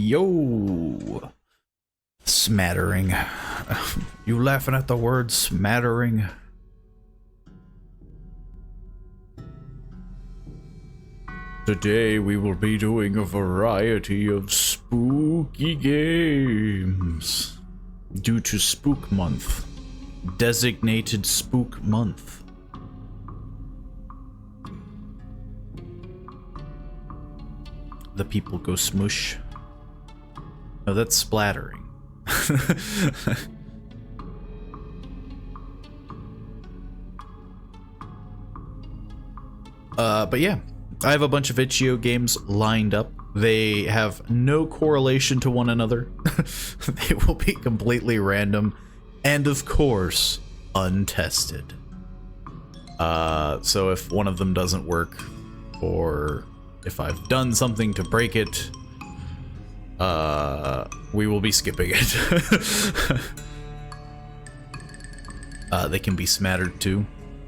Yo! Smattering. You laughing at the word smattering? Today we will be doing a variety of spooky games. Due to Spook Month. Designated Spook Month. The people go smoosh. No, that's splattering. But yeah, I have a bunch of itch.io games lined up. They have no correlation to one another. They will be completely random and, of course, untested. So if one of them doesn't work, or if I've done something to break it, we will be skipping it. They can be smattered too.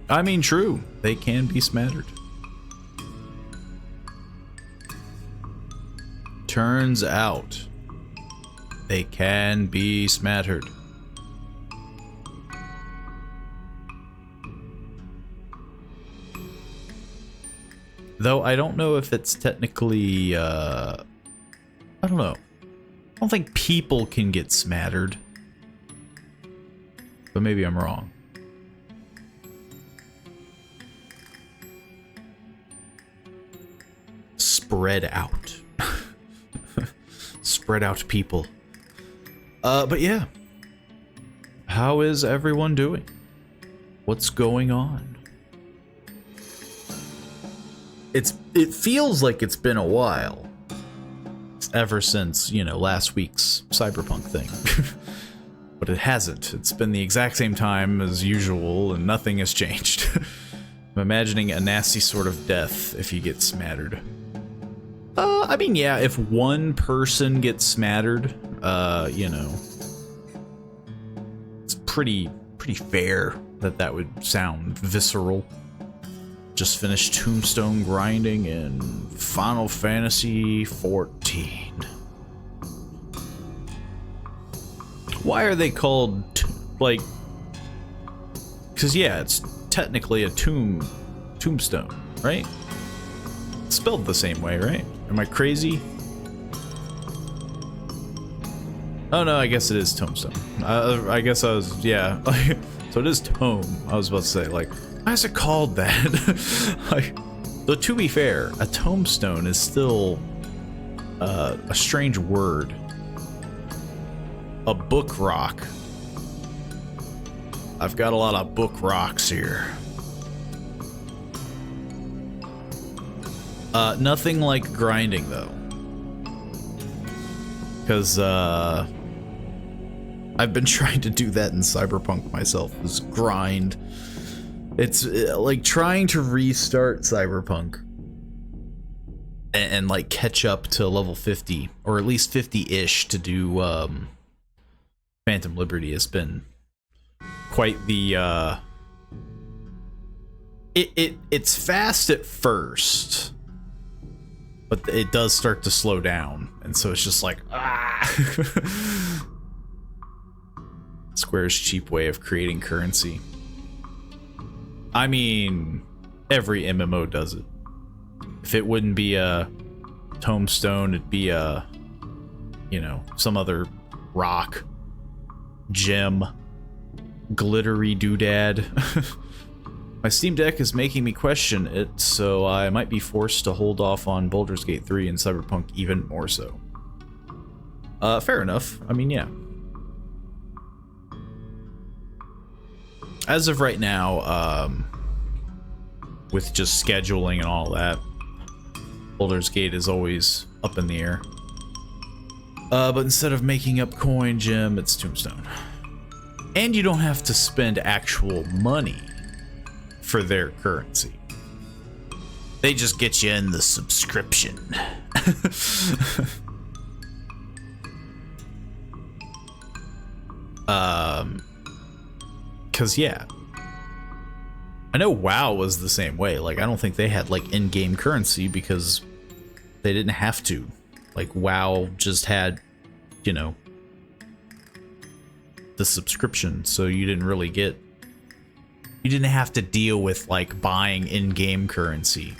I mean, true, they can be smattered. Turns out, they can be smattered. Though I don't know if it's technically, I don't know. I don't think people can get smattered. But maybe I'm wrong. Spread out. Spread out people. But yeah. How is everyone doing? What's going on? It feels like it's been a while. Ever since, you know, last week's Cyberpunk thing. But it hasn't. It's been the exact same time as usual and nothing has changed. I'm imagining a nasty sort of death if you get smattered. I mean, yeah, if one person gets smattered, you know, it's pretty fair that would sound visceral. Just finished Tombstone grinding in Final Fantasy XIV. Why are they called, like, because yeah, it's technically a tombstone, right? It's spelled the same way, right? Am I crazy? Oh no, I guess it is Tombstone. I guess I was, yeah. So it is Tome. I was about to say, like, why is it called that? Like, though to be fair, a tombstone is still a strange word. A book rock. I've got a lot of book rocks here. Nothing like grinding though. Because I've been trying to do that in Cyberpunk myself, is grind. It's like trying to restart Cyberpunk and like catch up to level 50, or at least 50-ish, to do Phantom Liberty has been quite the it's fast at first, but it does start to slow down, and so it's just like Square's cheap way of creating currency. I mean, every MMO does it. If it wouldn't be a Tombstone, it'd be a, you know, some other rock, gem, glittery doodad. My Steam Deck is making me question it, so I might be forced to hold off on Baldur's Gate 3 and Cyberpunk even more so. Fair enough. I mean, yeah. As of right now, with just scheduling and all that, Baldur's Gate is always up in the air. But instead of making up coin gem, it's Tombstone. And you don't have to spend actual money for their currency. They just get you in the subscription. Cause yeah, I know WoW was the same way. Like, I don't think they had like in-game currency because they didn't have to. Like WoW just had, you know, the subscription, so you didn't really get, you didn't have to deal with like buying in-game currency.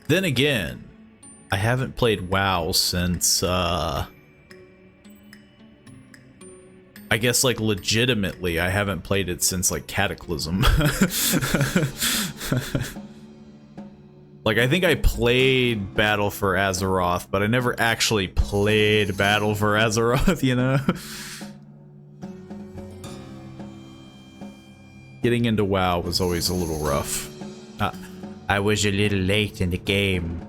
Then again, I haven't played WoW since I guess like legitimately I haven't played it since like Cataclysm. Like I think I played Battle for Azeroth, but I never actually played Battle for Azeroth, you know? Getting into WoW was always a little rough. I was a little late in the game.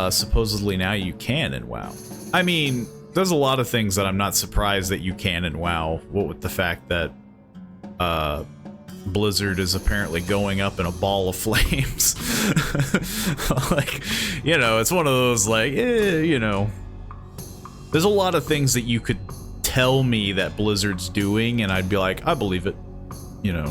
Supposedly now you can in WoW. I mean, there's a lot of things that I'm not surprised that you can in WoW. What with the fact that Blizzard is apparently going up in a ball of flames. Like, you know, it's one of those like, you know, there's a lot of things that you could tell me that Blizzard's doing and I'd be like, I believe it, you know.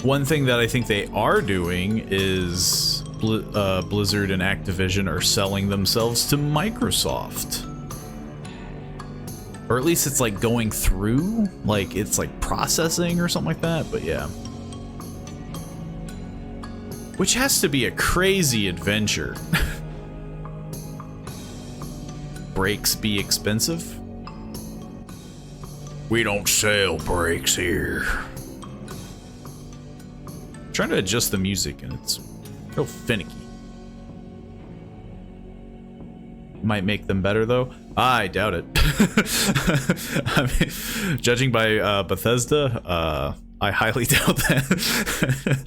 One thing that I think they are doing is Blizzard and Activision are selling themselves to Microsoft. Or at least it's like going through, like it's like processing or something like that, but yeah. Which has to be a crazy adventure. Brakes be expensive? We don't sell brakes here. I'm trying to adjust the music and it's real finicky. Might make them better though. I doubt it. I mean, judging by Bethesda, I highly doubt that.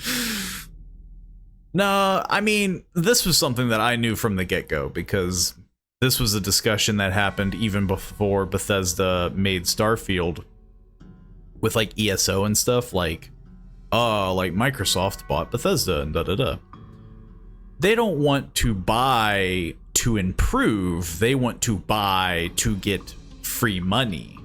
No, I mean, this was something that I knew from the get-go because this was a discussion that happened even before Bethesda made Starfield with like ESO and stuff, like, like Microsoft bought Bethesda and da-da-da. They don't want to buy to improve, they want to buy to get free money.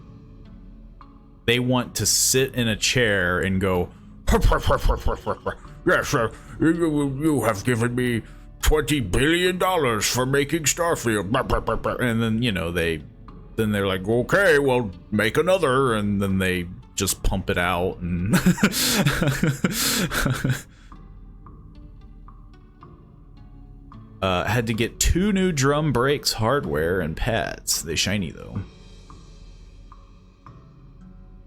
They want to sit in a chair and go, yes, you have given me $20 billion for making Starfield. And then, you know, they're like, okay, well, make another. And then they just pump it out and had to get 2 new drum brakes, hardware, and pads. They shiny though.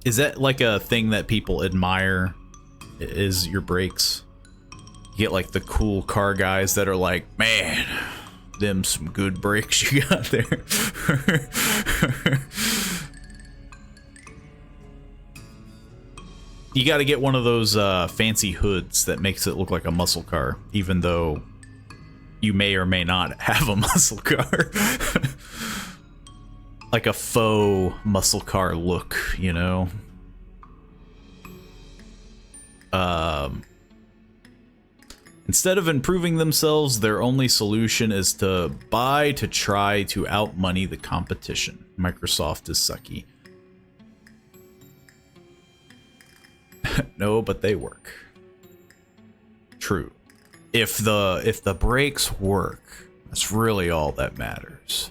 Is that like a thing that people admire? Is your brakes? You get like the cool car guys that are like, man, them some good brakes you got there. You got to get one of those fancy hoods that makes it look like a muscle car, even though you may or may not have a muscle car. Like a faux muscle car look, you know? Instead of improving themselves, their only solution is to buy to try to outmoney the competition. Microsoft is sucky. No, but they work. True. If the brakes work, that's really all that matters.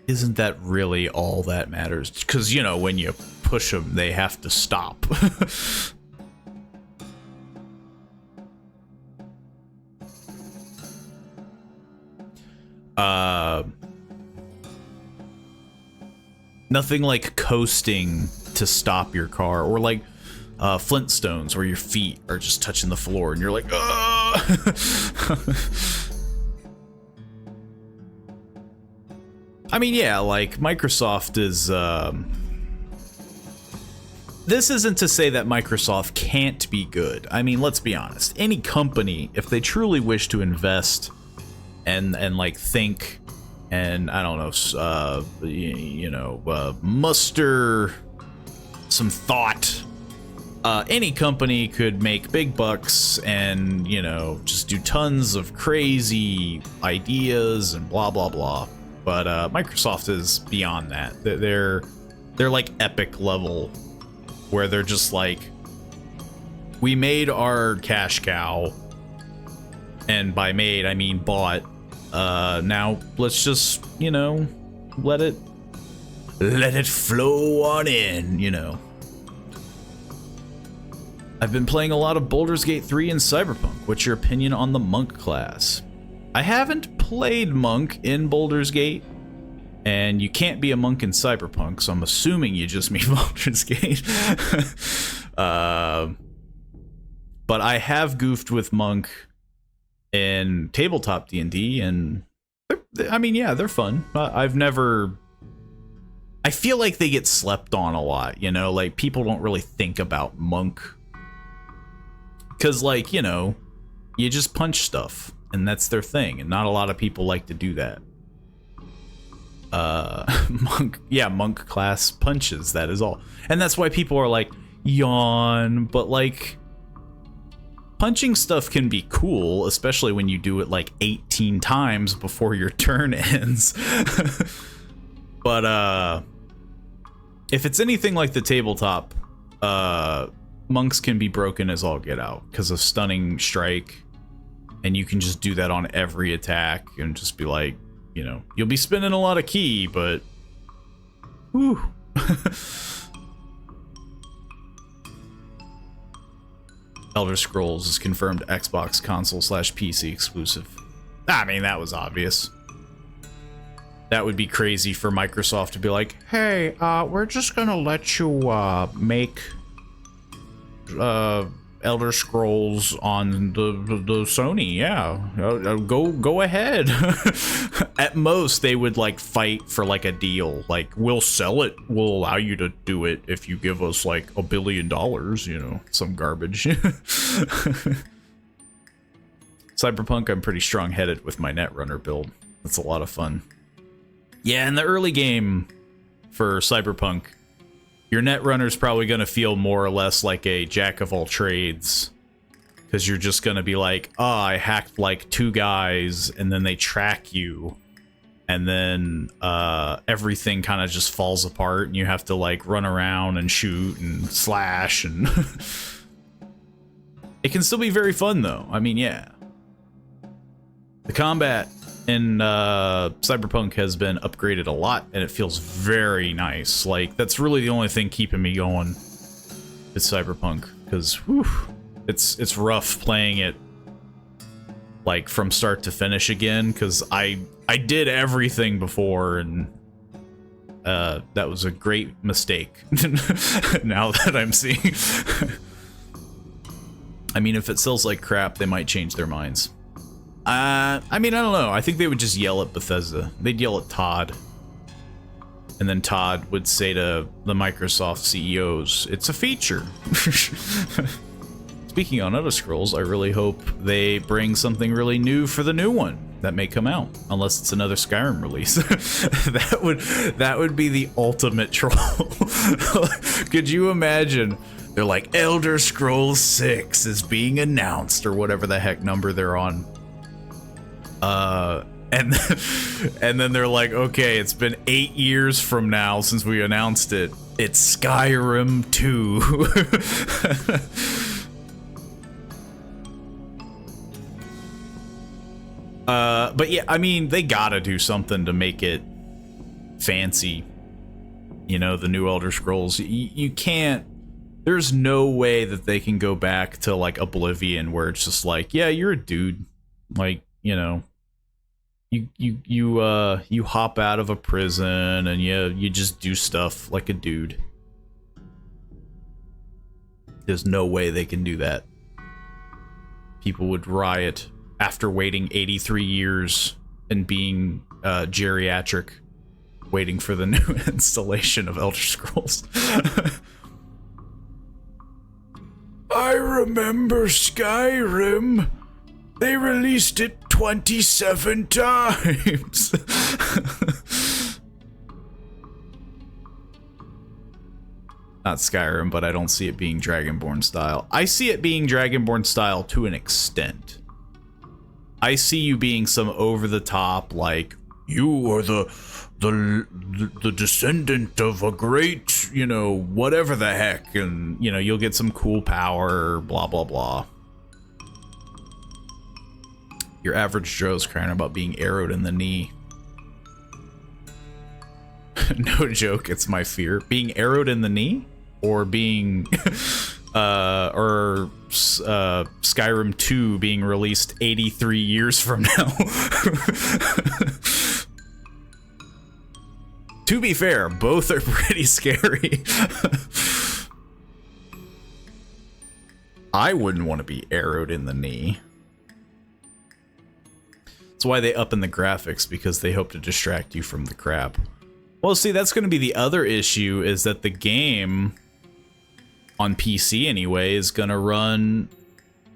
Isn't that really all that matters? Because, you know, when you push them, they have to stop. Nothing like coasting to stop your car, or like Flintstones where your feet are just touching the floor and you're like, I mean, yeah, like Microsoft is, this isn't to say that Microsoft can't be good. I mean, let's be honest. Any company, if they truly wish to invest and like think and, I don't know, you know, muster some thought, any company could make big bucks and, you know, just do tons of crazy ideas and blah, blah, blah. But Microsoft is beyond that. They're like Epic level where they're just like, we made our cash cow, and by made I mean bought. Now let's just, you know, let it flow on in, you know. I've been playing a lot of Baldur's Gate 3 and Cyberpunk. What's your opinion on the monk class? I haven't played monk in Baldur's Gate, and you can't be a monk in Cyberpunk, so I'm assuming you just mean Baldur's Gate. But I have goofed with monk in tabletop D&D, and I mean, yeah, they're fun. I've never... I feel like they get slept on a lot, you know? Like, people don't really think about monk. Because, like, you know, you just punch stuff, and that's their thing, and not a lot of people like to do that. Monk class punches, that is all. And that's why people are like, yawn, but, like, punching stuff can be cool, especially when you do it, like, 18 times before your turn ends. But, if it's anything like the tabletop, monks can be broken as all get out because of stunning strike, and you can just do that on every attack and just be like, you know, you'll be spending a lot of ki, but whew. Elder Scrolls is confirmed Xbox console / PC exclusive. I mean, that was obvious. That would be crazy for Microsoft to be like, hey, we're just gonna let you make Elder Scrolls on the Sony, yeah. Go ahead. At most, they would like fight for like a deal. Like, we'll sell it. We'll allow you to do it if you give us like $1 billion, you know, some garbage. Cyberpunk, I'm pretty strong-headed with my Netrunner build. That's a lot of fun. Yeah, in the early game for Cyberpunk, your Netrunner's probably going to feel more or less like a jack of all trades. Because you're just going to be like, oh, I hacked like 2 guys, and then they track you. And then everything kind of just falls apart, and you have to like run around and shoot and slash. And it can still be very fun, though. I mean, yeah. The combat in Cyberpunk has been upgraded a lot, and it feels very nice. Like, that's really the only thing keeping me going is Cyberpunk, because it's rough playing it like from start to finish again, because I did everything before, and that was a great mistake. Now that I'm seeing. I mean, if it sells like crap, they might change their minds. I mean, I don't know. I think they would just yell at Bethesda. They'd yell at Todd. And then Todd would say to the Microsoft CEOs, it's a feature. Speaking on Elder Scrolls, I really hope they bring something really new for the new one that may come out, unless it's another Skyrim release. that would be the ultimate troll. Could you imagine? They're like, Elder Scrolls 6 is being announced, or whatever the heck number they're on. And then they're like, okay, it's been 8 years from now since we announced it. It's Skyrim 2. But yeah, I mean, they gotta do something to make it fancy. You know, the new Elder Scrolls. You can't. There's no way that they can go back to like Oblivion, where it's just like, yeah, you're a dude. Like, you know, you hop out of a prison and you just do stuff like a dude. There's no way they can do that. People would riot after waiting 83 years and being geriatric, waiting for the new installation of Elder Scrolls. I remember Skyrim. They released it 27 times. Not Skyrim, but I don't see it being Dragonborn style. I see it being Dragonborn style to an extent. I see you being some over-the-top, like, you are the descendant of a great, you know, whatever the heck, and, you know, you'll get some cool power, blah, blah, blah. Your average Joe's crying about being arrowed in the knee. No joke, it's my fear. Being arrowed in the knee? Or being... Skyrim 2 being released 83 years from now. To be fair, both are pretty scary. I wouldn't want to be arrowed in the knee. That's why they up in the graphics, because they hope to distract you from the crap. Well, see, that's going to be the other issue, is that the game, on PC anyway, is going to run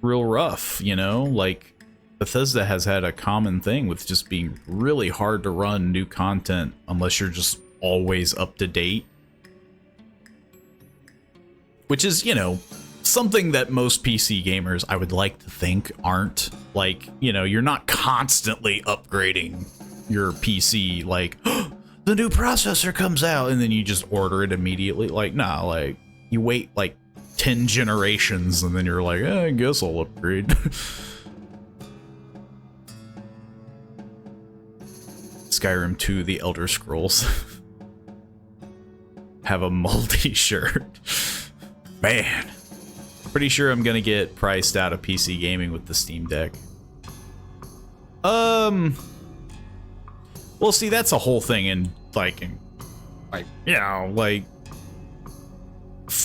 real rough, you know? Like, Bethesda has had a common thing with just being really hard to run new content unless you're just always up to date. Which is, you know, something that most PC gamers, I would like to think, aren't. Like, you know, you're not constantly upgrading your PC, like, oh, the new processor comes out, and then you just order it immediately. Like, nah, like, you wait, like, 10 generations, and then you're like, I guess I'll upgrade. Skyrim 2, The Elder Scrolls. Have a moldy shirt. Man. Pretty sure I'm gonna get priced out of PC gaming with the Steam Deck. Well, see, that's a whole thing in, you know, like,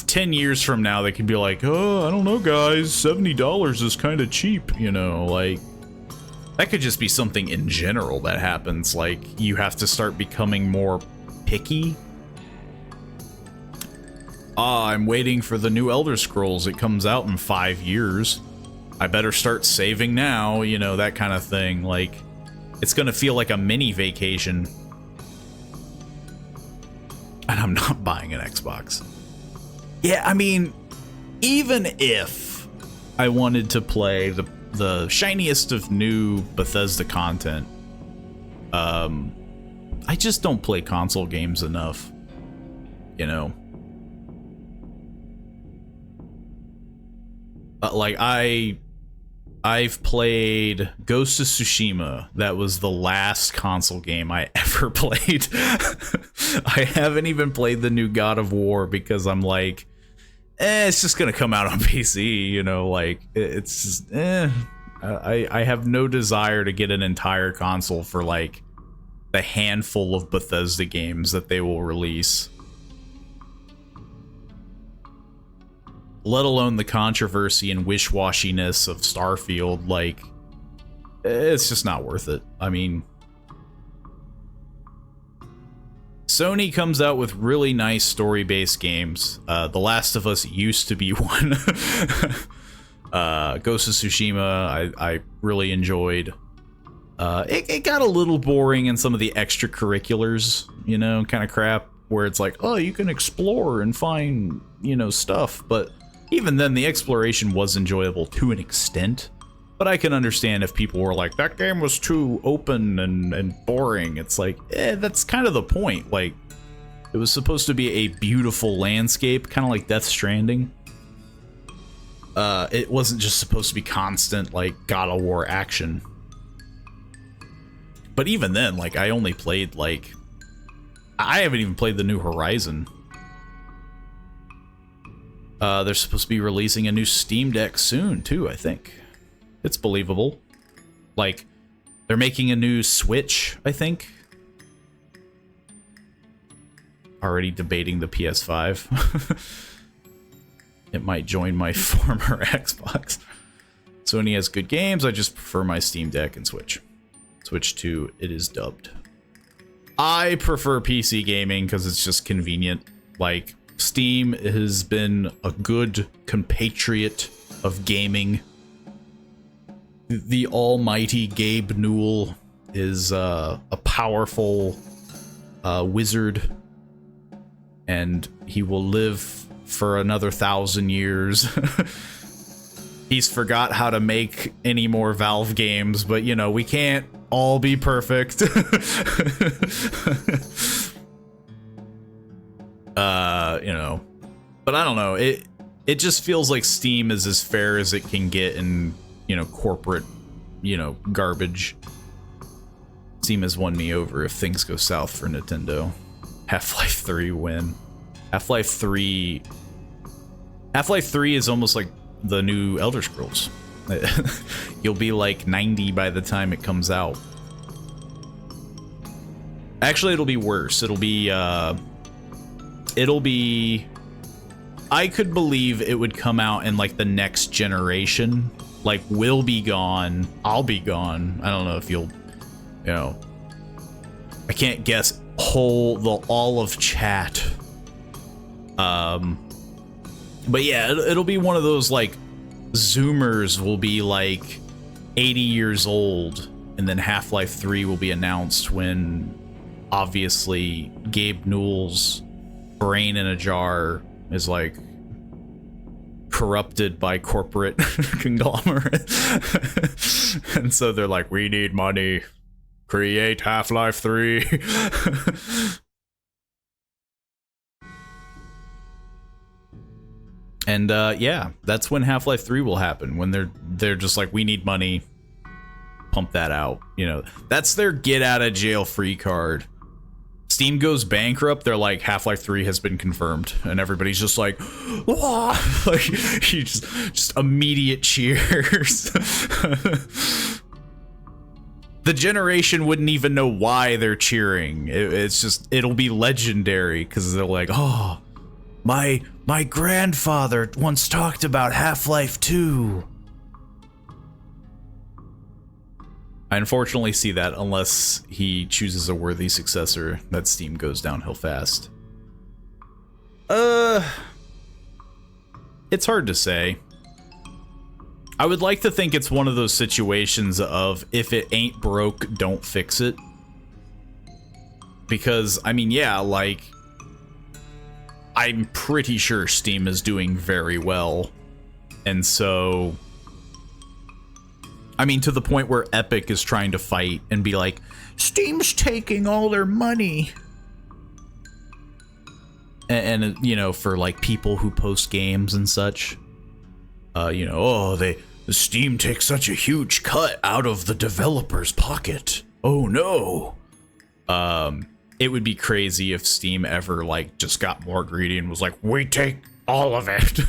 10 years from now, they could be like, oh, I don't know, guys, $70 is kind of cheap, you know, like, that could just be something in general that happens, like, you have to start becoming more picky. I'm waiting for the new Elder Scrolls. It comes out in 5 years. I better start saving now, you know, that kind of thing. Like, it's gonna feel like a mini vacation. And I'm not buying an Xbox. Yeah, I mean, even if I wanted to play the shiniest of new Bethesda content, I just don't play console games enough, you know? Like, I've played Ghost of Tsushima. That was the last console game I ever played. I haven't even played the new God of War because I'm like, it's just gonna come out on PC, you know, like, it's just, I have no desire to get an entire console for, like, the handful of Bethesda games that they will release. Let alone the controversy and wish-washiness of Starfield, like, it's just not worth it. I mean, Sony comes out with really nice story-based games. The Last of Us used to be one. Ghost of Tsushima, I really enjoyed. It got a little boring in some of the extracurriculars, you know, kind of crap, where it's like, oh, you can explore and find, you know, stuff, but even then, the exploration was enjoyable to an extent, but I can understand if people were like, that game was too open and boring. It's like, that's kind of the point. Like, it was supposed to be a beautiful landscape, kind of like Death Stranding. It wasn't just supposed to be constant, like, God of War action. But even then, like, I only played, like, I haven't even played the new Horizon. They're supposed to be releasing a new Steam Deck soon, too, I think. It's believable. Like, they're making a new Switch, I think. Already debating the PS5. It might join my former Xbox. Sony has good games, I just prefer my Steam Deck and Switch. Switch 2, it is dubbed. I prefer PC gaming because it's just convenient. Like, Steam has been a good compatriot of gaming. The almighty Gabe Newell is a powerful wizard, and he will live for another 1,000 years. He's forgot how to make any more Valve games, but, you know, we can't all be perfect. You know, but I don't know. It just feels like Steam is as fair as it can get in, you know, corporate, you know, garbage. Steam has won me over if things go south for Nintendo. Half-Life 3 win. Half-Life 3 is almost like the new Elder Scrolls. You'll be like 90 by the time it comes out. Actually, it'll be worse. It'll be I could believe it would come out in like the next generation. Like, we'll be gone, I'll be gone. I don't know if you'll, you know, I can't guess all of chat. But yeah, it'll be one of those, like, Zoomers will be like 80 years old, and then Half-Life 3 will be announced when obviously Gabe Newell's brain in a jar is like corrupted by corporate conglomerate. And so they're like, we need money. Create Half-Life 3. And yeah, that's when Half-Life 3 will happen, when they're just like, we need money, pump that out. You know, that's their get out of jail free card. Steam goes bankrupt, they're like, Half-Life 3 has been confirmed, and everybody's just like, wah! Like, you just immediate cheers. The generation wouldn't even know why they're cheering. It's just, it'll be legendary because they're like, oh, my grandfather once talked about Half-Life 2. I unfortunately see that unless he chooses a worthy successor, that Steam goes downhill fast. It's hard to say. I would like to think it's one of those situations of, if it ain't broke, don't fix it. Because, I mean, yeah, like, I'm pretty sure Steam is doing very well. And so, I mean, to the point where Epic is trying to fight and be like, Steam's taking all their money. And you know, for like people who post games and such, you know, oh, the Steam takes such a huge cut out of the developer's pocket. Oh no. It would be crazy if Steam ever like just got more greedy and was like, we take all of it.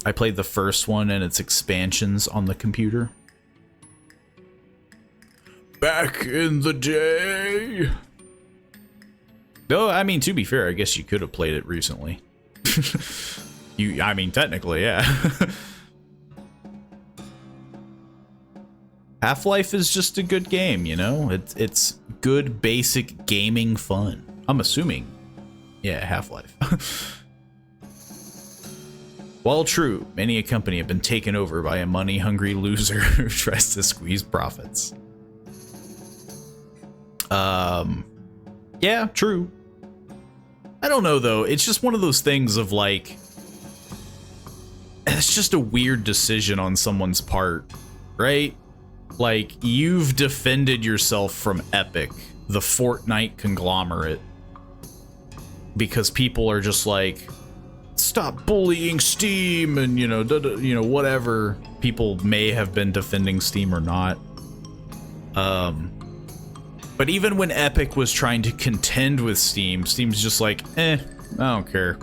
I played the first one and its expansions on the computer. Back in the day. Though, I mean, to be fair, I guess you could have played it recently. I mean, technically, yeah. Half-Life is just a good game, you know? It's good, basic gaming fun. I'm assuming. Yeah, Half-Life. While true, many a company have been taken over by a money-hungry loser who tries to squeeze profits. Yeah, true. I don't know, though. It's just one of those things of, like, it's just a weird decision on someone's part, right? Like, you've defended yourself from Epic, the Fortnite conglomerate, because people are just like, stop bullying Steam, and you know, whatever. People may have been defending Steam or not. But even when Epic was trying to contend with Steam, Steam's just like, I don't care.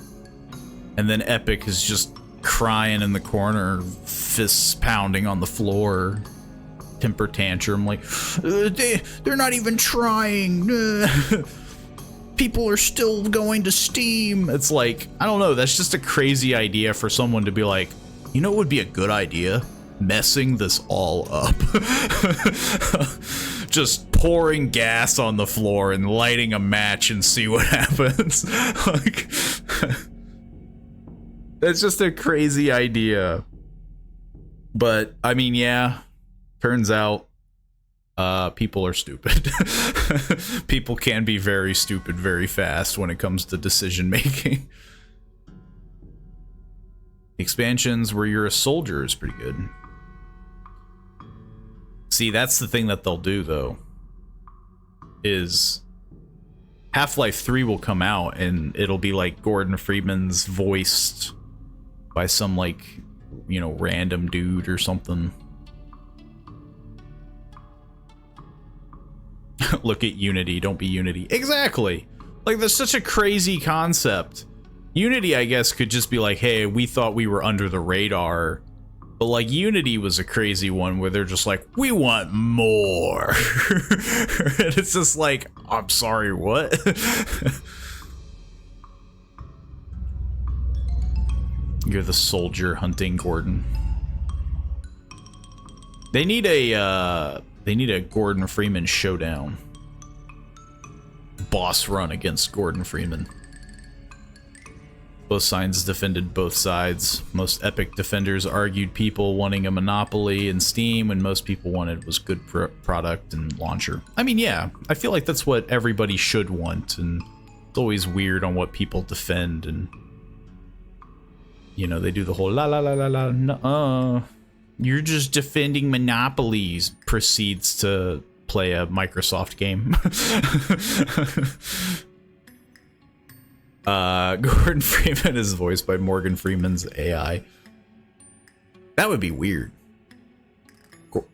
And then Epic is just crying in the corner, fists pounding on the floor, temper tantrum, like, they're not even trying. People are still going to Steam. It's like, I don't know, that's just a crazy idea for someone to be like, you know what would be a good idea? Messing this all up. Just pouring gas on the floor and lighting a match and see what happens. Like, that's just a crazy idea. But, I mean, yeah, turns out people are stupid. People can be very stupid very fast when it comes to decision making. Expansions where you're a soldier is pretty good. See, that's the thing that they'll do, though, is Half-Life 3 will come out, and it'll be like Gordon Freeman's voiced by some, like, you know, random dude or something. Look at Unity, don't be Unity. Exactly! Like, that's such a crazy concept. Unity, I guess, could just be like, hey, we thought we were under the radar. But, like, Unity was a crazy one where they're just like, we want more. And it's just like, I'm sorry, what? You're the soldier hunting Gordon. They need a Gordon Freeman showdown. Boss run against Gordon Freeman. Both sides defended both sides. Most epic defenders argued people wanting a monopoly in Steam when most people wanted was good product and launcher. I mean, yeah, I feel like that's what everybody should want, and it's always weird on what people defend, and you know, they do the whole la la la la la, nuh-uh. You're just defending monopolies, proceeds to play a Microsoft game. Gordon Freeman is voiced by Morgan Freeman's AI. That would be weird.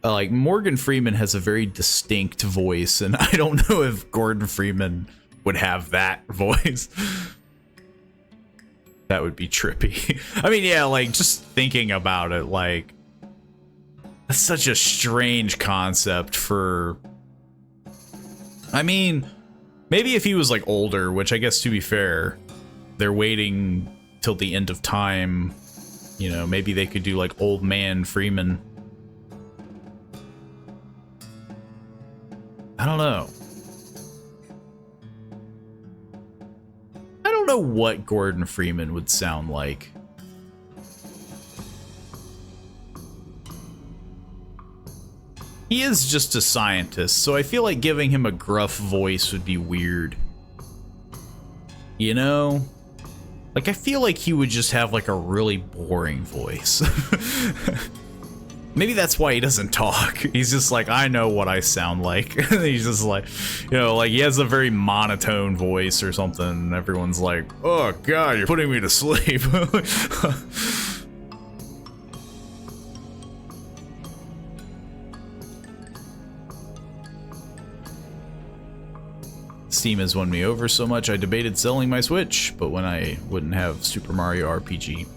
Like, Morgan Freeman has a very distinct voice, and I don't know if Gordon Freeman would have that voice. That would be trippy. I mean, yeah, like, just thinking about it, like, that's such a strange concept for... I mean, maybe if he was, like, older, which I guess, to be fair, they're waiting till the end of time. You know, maybe they could do, like, old man Freeman. I don't know. I don't know what Gordon Freeman would sound like. He is just a scientist, so I feel like giving him a gruff voice would be weird. You know? Like, I feel like he would just have, like, a really boring voice. Maybe that's why he doesn't talk. He's just like, I know what I sound like. He's just like, you know, like, he has a very monotone voice or something, and everyone's like, oh god, you're putting me to sleep. Steam has won me over so much I debated selling my Switch, but when I wouldn't have Super Mario RPG.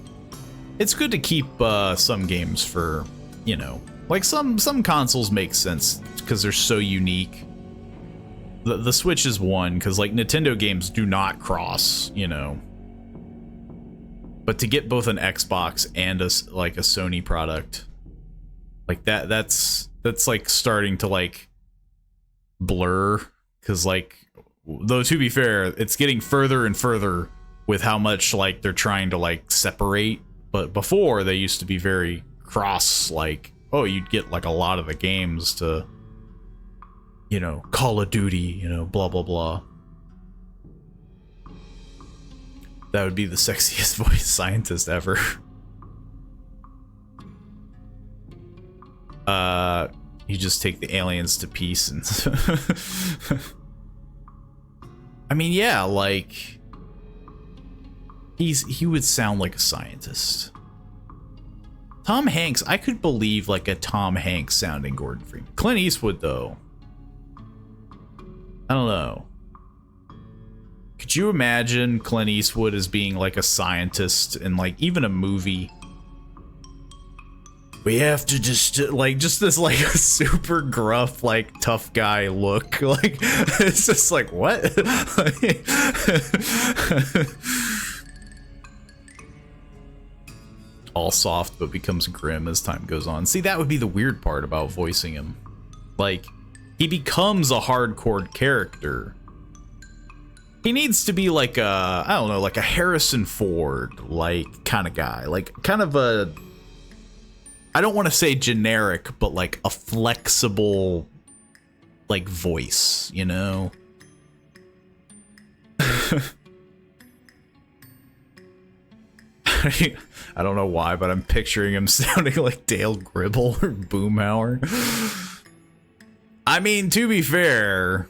It's good to keep some games for, you know, like some consoles make sense because they're so unique. The Switch is one because, like, Nintendo games do not cross, you know. But to get both an Xbox and a Sony product, like that's like starting to like blur, because, like, though, to be fair, it's getting further and further with how much, like, they're trying to, like, separate. But before, they used to be very cross, like, oh, you'd get, like, a lot of the games to, you know, Call of Duty, you know, blah, blah, blah. That would be the sexiest voice scientist ever. You just take the aliens to peace and... I mean, yeah, like, he would sound like a scientist. Tom Hanks, I could believe, like, a Tom Hanks sounding Gordon Freeman. Clint Eastwood, though, I don't know. Could you imagine Clint Eastwood as being, like, a scientist in, like, even a movie? We have to just, like, just this, like, super gruff, like, tough guy look. Like, it's just like, what? All soft, but becomes grim as time goes on. See, that would be the weird part about voicing him. Like, he becomes a hardcore character. He needs to be like a, I don't know, like a Harrison Ford, like, kind of guy. Like, kind of a... I don't want to say generic, but like a flexible, like, voice, you know? I don't know why, but I'm picturing him sounding like Dale Gribble or Boomhauer. I mean, to be fair,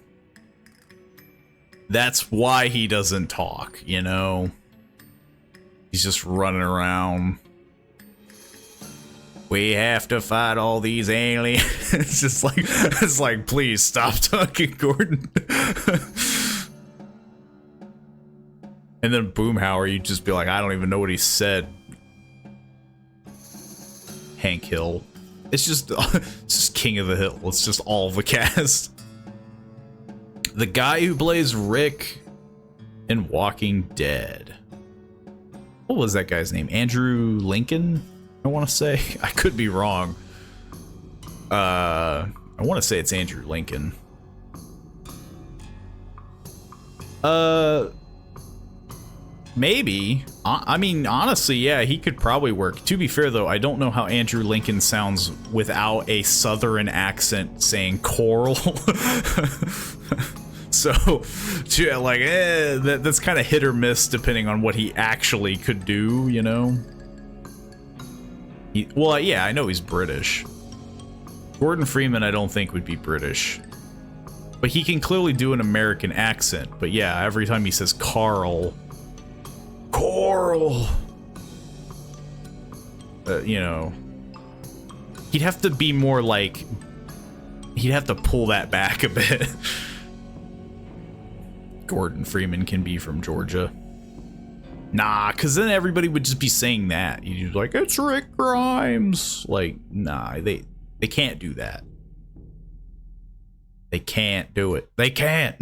that's why he doesn't talk, you know? He's just running around. We have to fight all these aliens. It's like, please stop talking, Gordon. And then Boomhauer, you'd just be like, I don't even know what he said. Hank Hill. It's just King of the Hill. It's just all of the cast. The guy who plays Rick in Walking Dead. What was that guy's name? Andrew Lincoln? I want to say. I could be wrong. I want to say it's Andrew Lincoln. Maybe. I mean, honestly, yeah, he could probably work. To be fair, though, I don't know how Andrew Lincoln sounds without a southern accent saying coral. So, like, that's kind of hit or miss depending on what he actually could do, you know? Well, yeah, I know he's British. Gordon Freeman, I don't think would be British. But he can clearly do an American accent. But yeah, every time he says Carl... Coral! You know... He'd have to be more like... He'd have to pull that back a bit. Gordon Freeman can be from Georgia. Nah, because then everybody would just be saying that. You'd be like, it's Rick Grimes. Like, nah, they can't do that. They can't do it. They can't.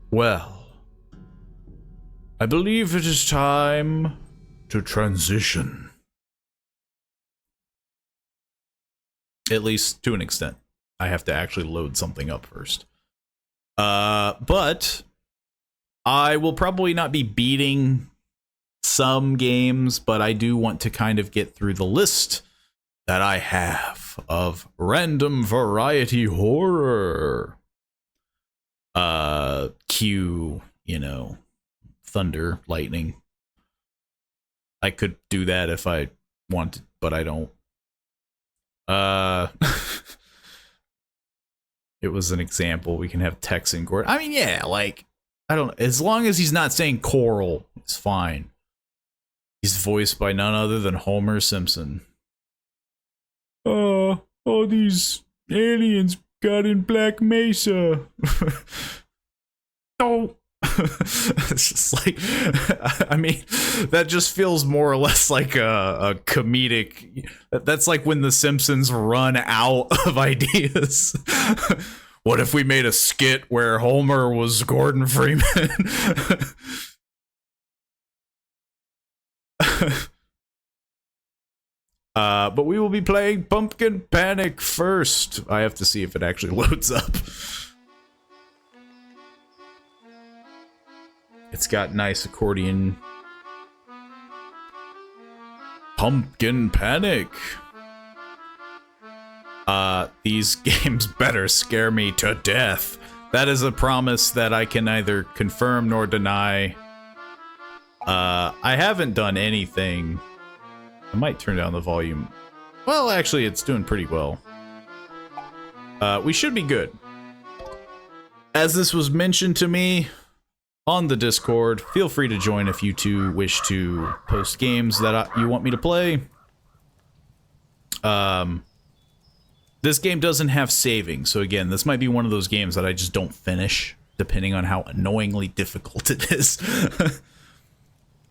Well, I believe it is time to transition. At least to an extent. I have to actually load something up first. But I will probably not be beating some games, but I do want to kind of get through the list that I have of random variety horror. Cue, you know, thunder, lightning. I could do that if I wanted, but I don't. It was an example. We can have Tex and Gordon. I mean, yeah, like, I don't, as long as he's not saying coral, it's fine. He's voiced by none other than Homer Simpson. All these aliens got in Black Mesa. Oh. It's just like, I mean, that just feels more or less like a comedic. That's like when the Simpsons run out of ideas. What if we made a skit where Homer was Gordon Freeman? But we will be playing Pumpkin Panic first. I have to see if it actually loads up. It's got nice accordion. Pumpkin Panic. These games better scare me to death. That is a promise that I can neither confirm nor deny. I haven't done anything. I might turn down the volume. Well, actually, it's doing pretty well. We should be good. As this was mentioned to me on the Discord, feel free to join if you two wish to post games that you want me to play. This game doesn't have saving, so again, this might be one of those games that I just don't finish, depending on how annoyingly difficult it is.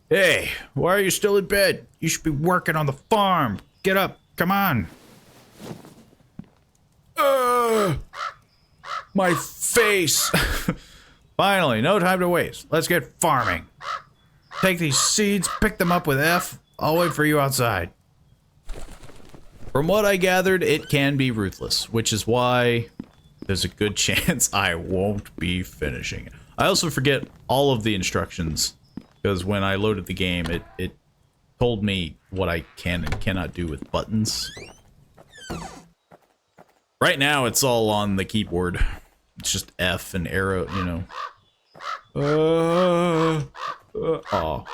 Hey, why are you still in bed? You should be working on the farm. Get up, come on. My face. Finally, no time to waste. Let's get farming. Take these seeds, pick them up with F. I'll wait for you outside. From what I gathered, it can be ruthless, which is why there's a good chance I won't be finishing it. I also forget all of the instructions, because when I loaded the game, it told me what I can and cannot do with buttons. Right now, it's all on the keyboard. It's just F and arrow, you know. Oh.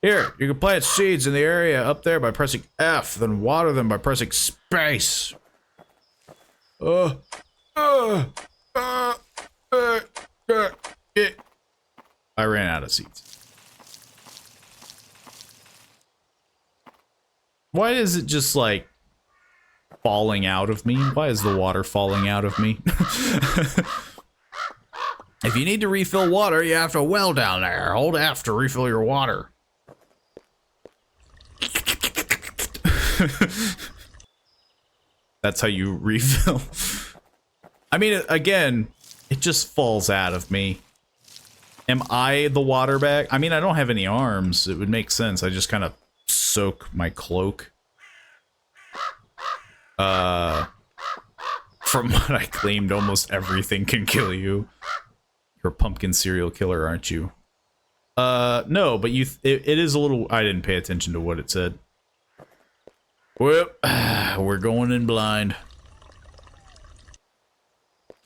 Here, you can plant seeds in the area up there by pressing F, then water them by pressing space. I ran out of seeds. Why is it just like falling out of me? Why is the water falling out of me? If you need to refill water, you have to well down there. Hold F to refill your water. That's how you refill. I mean, again, it just falls out of me. Am I the water bag? I mean, I don't have any arms. It would make sense. I just kind of soak my cloak. From what I claimed, almost everything can kill you. You're a pumpkin serial killer, aren't you? No, but it is a little... I didn't pay attention to what it said. Well, we're going in blind.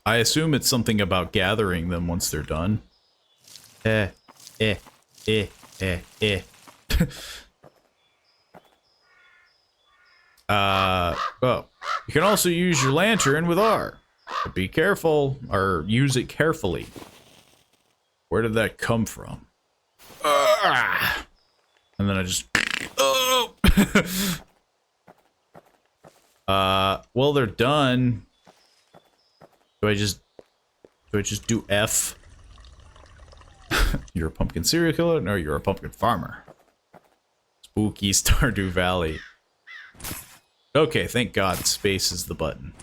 I assume it's something about gathering them once they're done. Oh, you can also use your lantern with R. But be careful, or use it carefully. Where did that come from? And then I just... Oh! Well, they're done. Do I just do F? You're a pumpkin serial killer? No, you're a pumpkin farmer. Spooky Stardew Valley. Okay, thank God space is the button.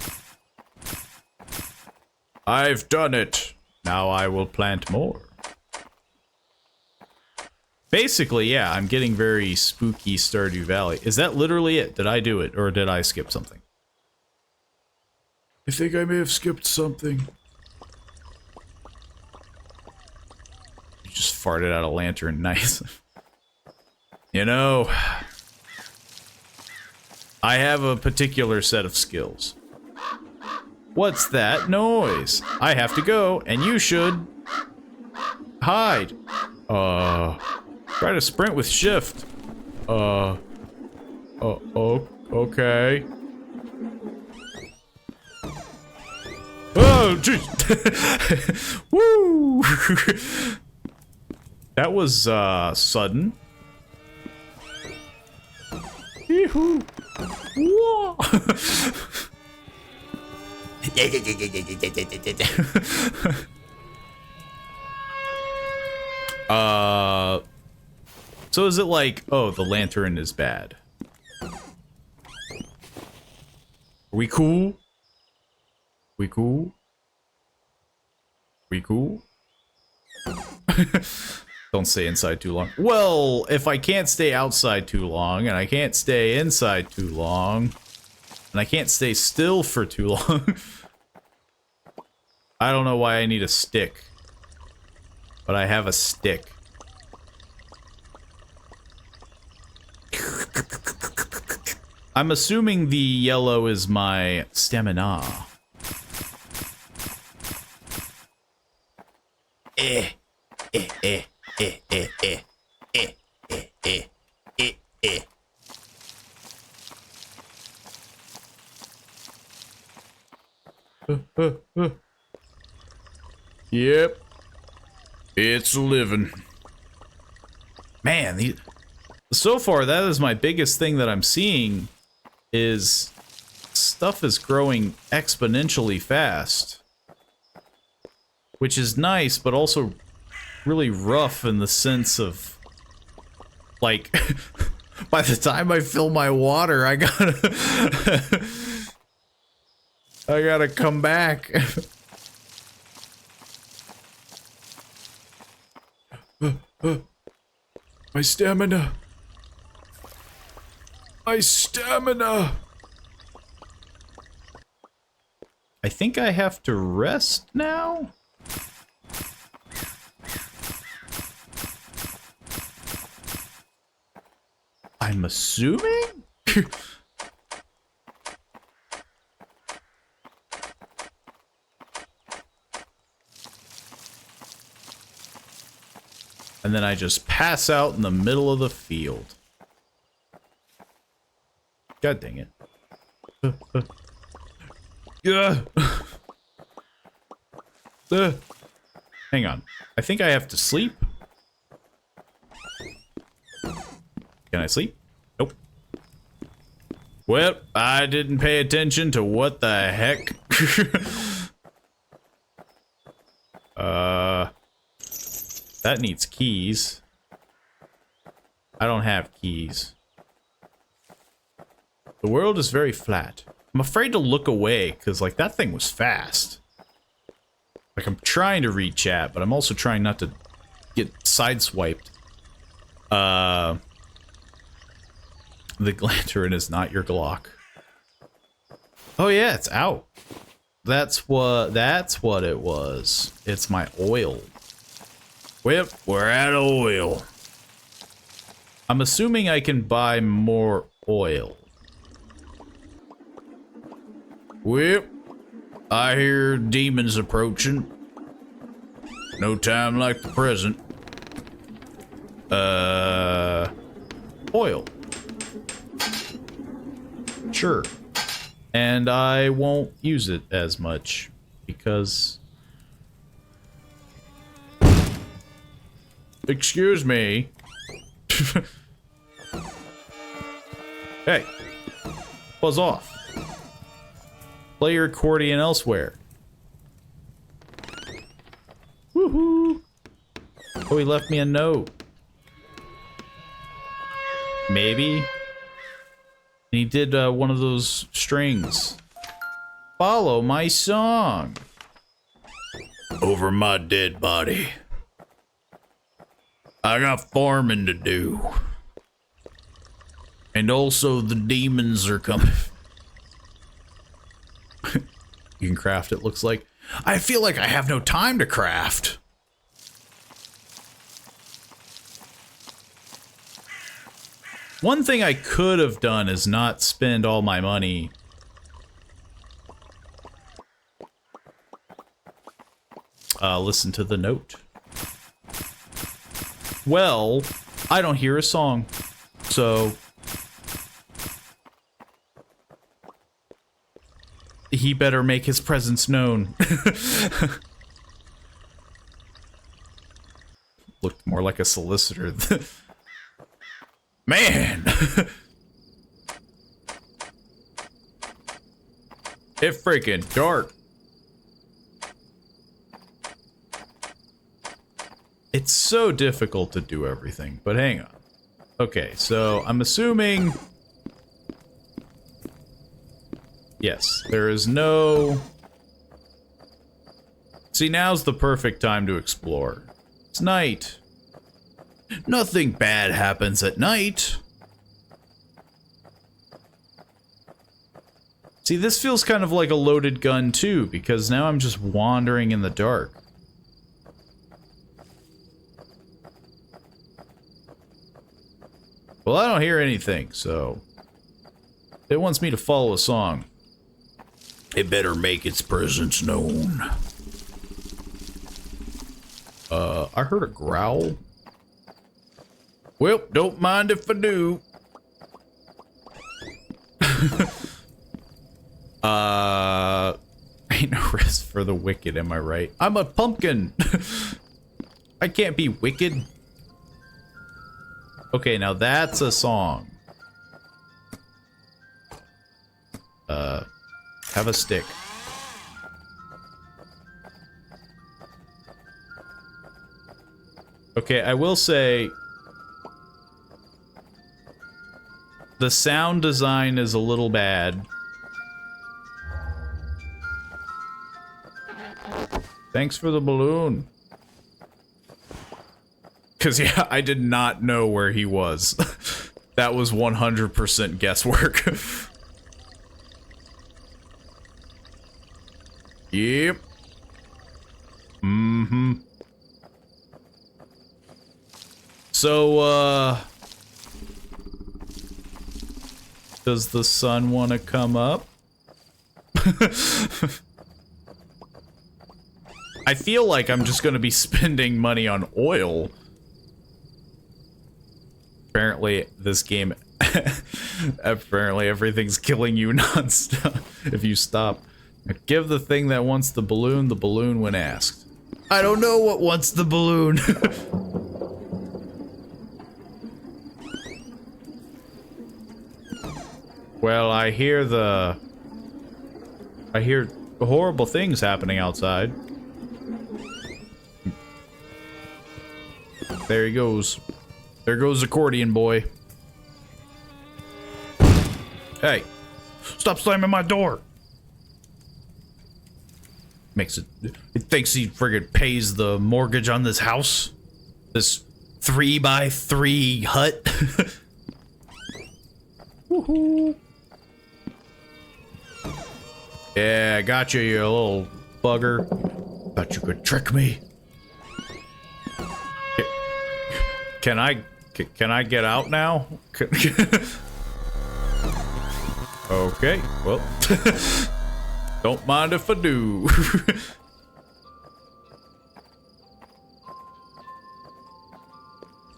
I've done it. Now I will plant more. Basically, yeah, I'm getting very spooky Stardew Valley. Is that literally it? Did I do it, or did I skip something? I think I may have skipped something. You just farted out a lantern. Nice. You know, I have a particular set of skills. What's that noise? I have to go, and you should hide. Try to sprint with shift. Oh, okay. Oh, jeez. Woo! That was, sudden. Yee-hoo. Whoa! So is it like, oh, the lantern is bad? Are we cool? We cool? We cool? Don't stay inside too long. Well, if I can't stay outside too long, and I can't stay inside too long, and I can't stay still for too long, I don't know why I need a stick. But I have a stick. I'm assuming the yellow is my stamina. Yep. It's living. Man, so far that is my biggest thing that I'm seeing is stuff is growing exponentially fast. Which is nice, but also really rough in the sense of, like, by the time I fill my water, I gotta come back. My stamina. My stamina. I think I have to rest now? I'm assuming? And then I just pass out in the middle of the field. God dang it. Yeah. Hang on. I think I have to sleep. Can I sleep? Nope. Well, I didn't pay attention to what the heck. That needs keys. I don't have keys. The world is very flat. I'm afraid to look away, because, like, that thing was fast. Like, I'm trying to read chat, but I'm also trying not to get sideswiped. The Glanterin is not your Glock. Oh yeah, it's out. That's what it was. It's my oil. Well, we're out of oil. I'm assuming I can buy more oil. Well, I hear demons approaching. No time like the present. Oil. Sure. And I won't use it as much because... Excuse me. Hey. Buzz off. Play your accordion elsewhere. Woohoo! Oh, he left me a note. Maybe? And he did one of those strings. Follow my song. Over my dead body. I got farming to do. And also the demons are coming. You can craft, it looks like. I feel like I have no time to craft. One thing I could have done is not spend all my money. Listen to the note. Well, I don't hear a song, so... He better make his presence known. Looked more like a solicitor. Man! It's freaking dark. It's so difficult to do everything, but hang on. Okay, so I'm assuming... Yes, there is no... See, now's the perfect time to explore. It's night. Nothing bad happens at night. See, this feels kind of like a loaded gun too, because now I'm just wandering in the dark. Well, I don't hear anything, so... It wants me to follow a song. It better make its presence known. I heard a growl. Well, don't mind if I do. Ain't no rest for the wicked, am I right? I'm a pumpkin. I can't be wicked. Okay, now that's a song. Have a stick. Okay, I will say the sound design is a little bad. Thanks for the balloon. Because, yeah, I did not know where he was. That was 100% guesswork. Yep. Mm-hmm. So, does the sun want to come up? I feel like I'm just going to be spending money on oil. Apparently, this game... apparently, everything's killing you nonstop if you stop. Give the thing that wants the balloon when asked. I don't know what wants the balloon. Well, I hear horrible things happening outside. There he goes. There goes accordion boy. Hey, stop slamming my door. Makes it. It thinks he friggin' pays the mortgage on this house. This 3x3 hut. Woohoo. Yeah, got you, you little bugger. Thought you could trick me. Can I get out now? Okay, well. Don't mind if I do.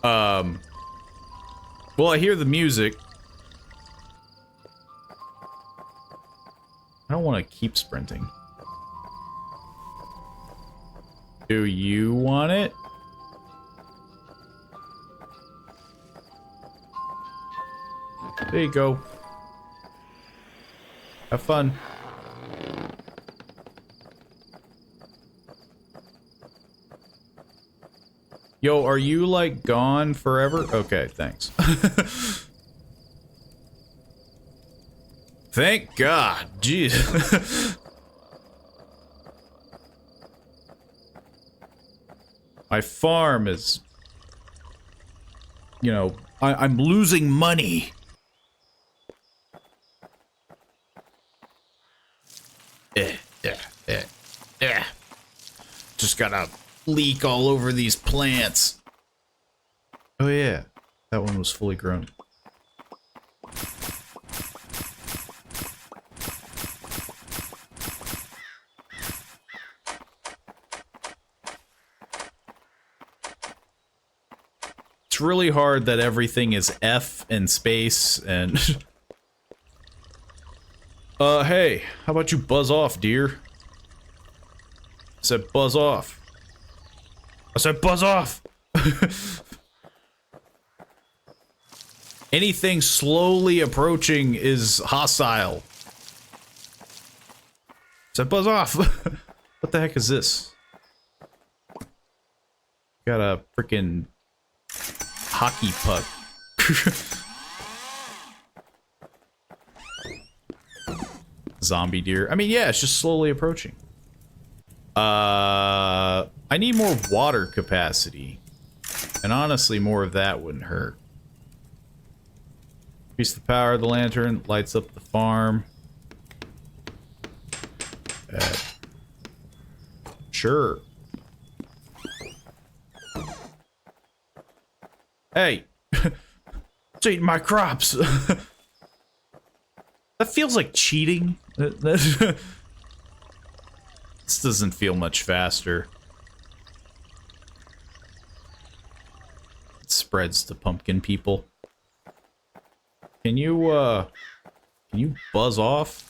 Well, I hear the music. I don't want to keep sprinting. Do you want it? There you go. Have fun. Yo, are you, like, gone forever? Okay, thanks. Thank God. Jeez. My farm is... You know, I'm losing money. Just got a leak all over these plants. Oh yeah, that one was fully grown. It's really hard that everything is F and space and... hey, how about you buzz off, dear? I said buzz off. I said buzz off! Anything slowly approaching is hostile. I said buzz off! What the heck is this? Got a freaking hockey puck. Zombie deer. I mean, yeah, it's just slowly approaching. I need more water capacity. And honestly, more of that wouldn't hurt. Increase the power of the lantern, lights up the farm. Sure. Hey! It's eating my crops! That feels like cheating. This doesn't feel much faster. It spreads to pumpkin people. Can you buzz off?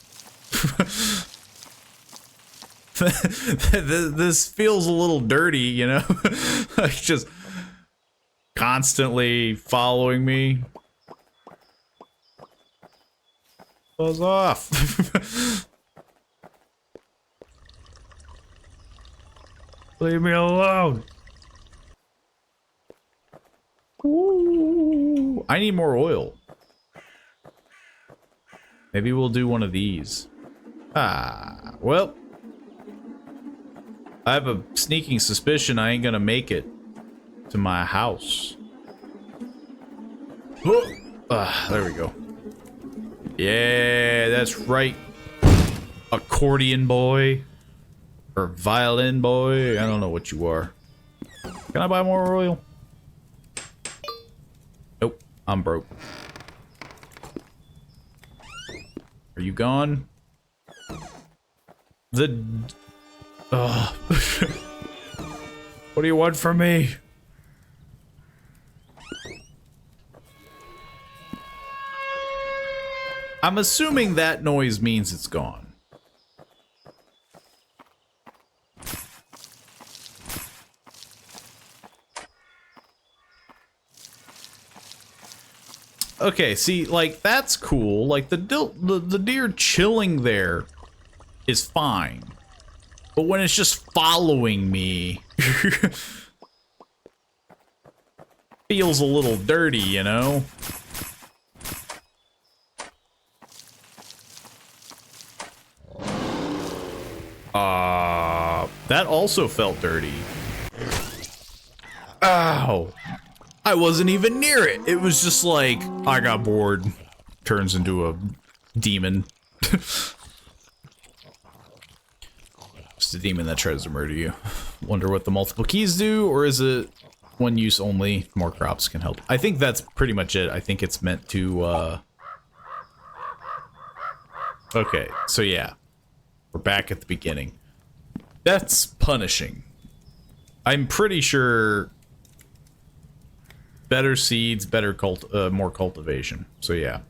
This feels a little dirty, you know? Like just constantly following me. Buzz off. Leave me alone. Ooh, I need more oil. Maybe we'll do one of these. Ah, well. I have a sneaking suspicion I ain't gonna make it to my house. Ah, there we go. Yeah, that's right. Accordion boy. Or violin boy. I don't know what you are. Can I buy more oil? Nope, I'm broke. Are you gone? What do you want from me? I'm assuming that noise means it's gone. Okay, see, like, that's cool. Like, the deer chilling there is fine. But when it's just following me, feels a little dirty, you know? That also felt dirty. Ow. I wasn't even near it. It was just like, I got bored. Turns into a demon. Just a demon that tries to murder you. Wonder what the multiple keys do, or is it one use only? More crops can help. I think that's pretty much it. I think it's meant to, Okay, so yeah. We're back at the beginning. That's punishing. I'm pretty sure better seeds, better more cultivation. So yeah.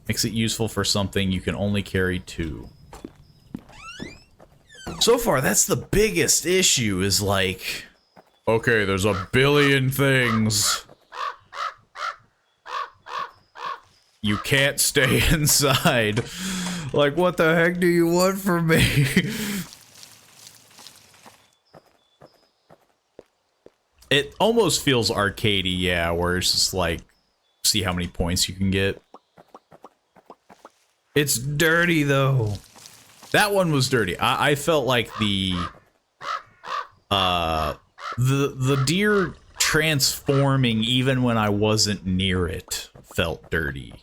Makes it useful for something you can only carry 2. So far, that's the biggest issue, is like, okay, there's a billion things. You can't stay inside. Like, what the heck do you want from me? It almost feels arcadey, yeah, where it's just like, see how many points you can get. It's dirty, though. That one was dirty. I felt like the deer transforming even when I wasn't near it felt dirty.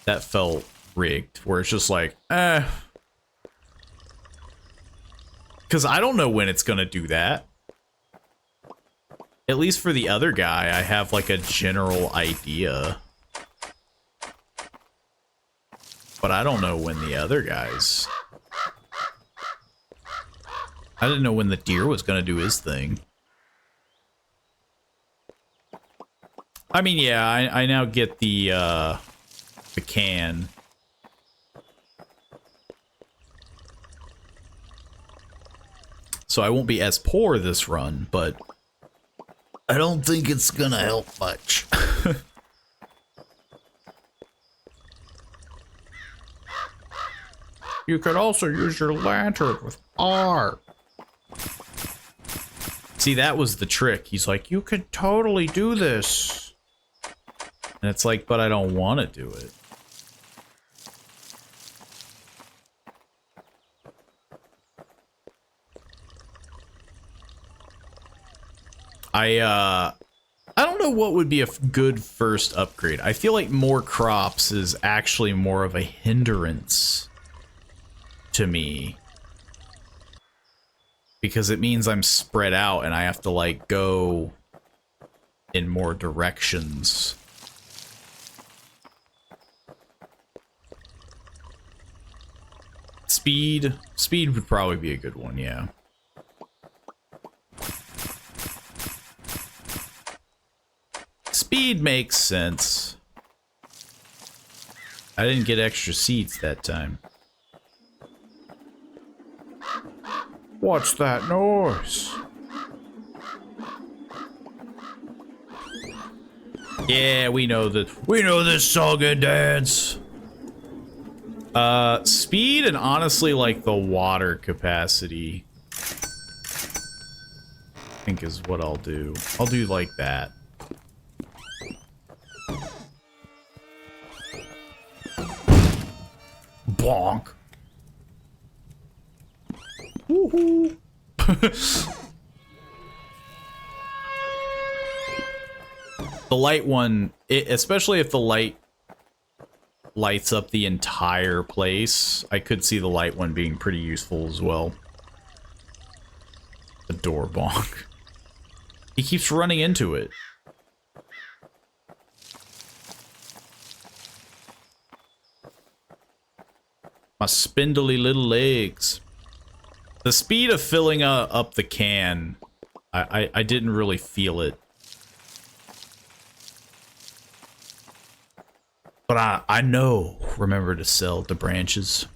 That felt rigged, where it's just like, eh. Because I don't know when it's gonna do that. At least for the other guy, I have like a general idea. But I don't know when the other guys... I didn't know when the deer was gonna do his thing. I mean, yeah, I now get the can. So I won't be as poor this run, but I don't think it's gonna help much. You could also use your lantern with R. See, that was the trick. He's like, you could totally do this. And it's like, but I don't want to do it. I don't know what would be a good first upgrade. I feel like more crops is actually more of a hindrance to me. Because it means I'm spread out and I have to, like, go in more directions. Speed would probably be a good one, yeah. Speed makes sense. I didn't get extra seeds that time. What's that noise? Yeah, we know this song and dance. Speed and honestly, like, the water capacity, I think is what I'll do. I'll do like that. Bonk. Woohoo. The light one, especially if the light lights up the entire place, I could see the light one being pretty useful as well. The door bonk. He keeps running into it. My spindly little legs. The speed of filling up the can, I didn't really feel it. But I know, remember to sell the branches.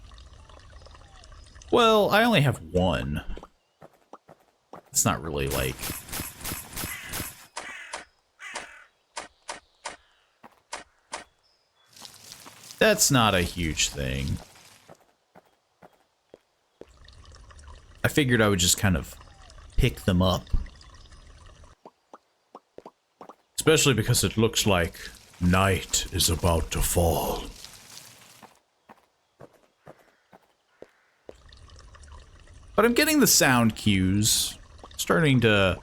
Well, I only have one. It's not really like... That's not a huge thing. I figured I would just kind of pick them up. Especially because it looks like night is about to fall. But I'm getting the sound cues. Starting to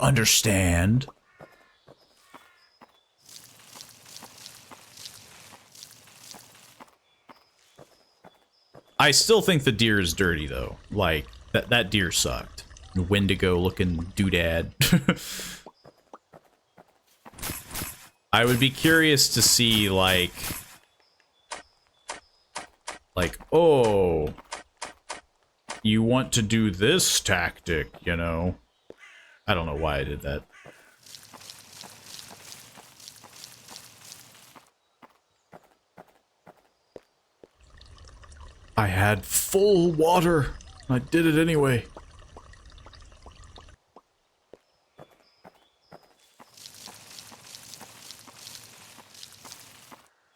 understand. I still think the deer is dirty though. Like that deer sucked. Wendigo looking doodad. I would be curious to see like, oh, you want to do this tactic, you know? I don't know why I did that. I had full water. I did it anyway.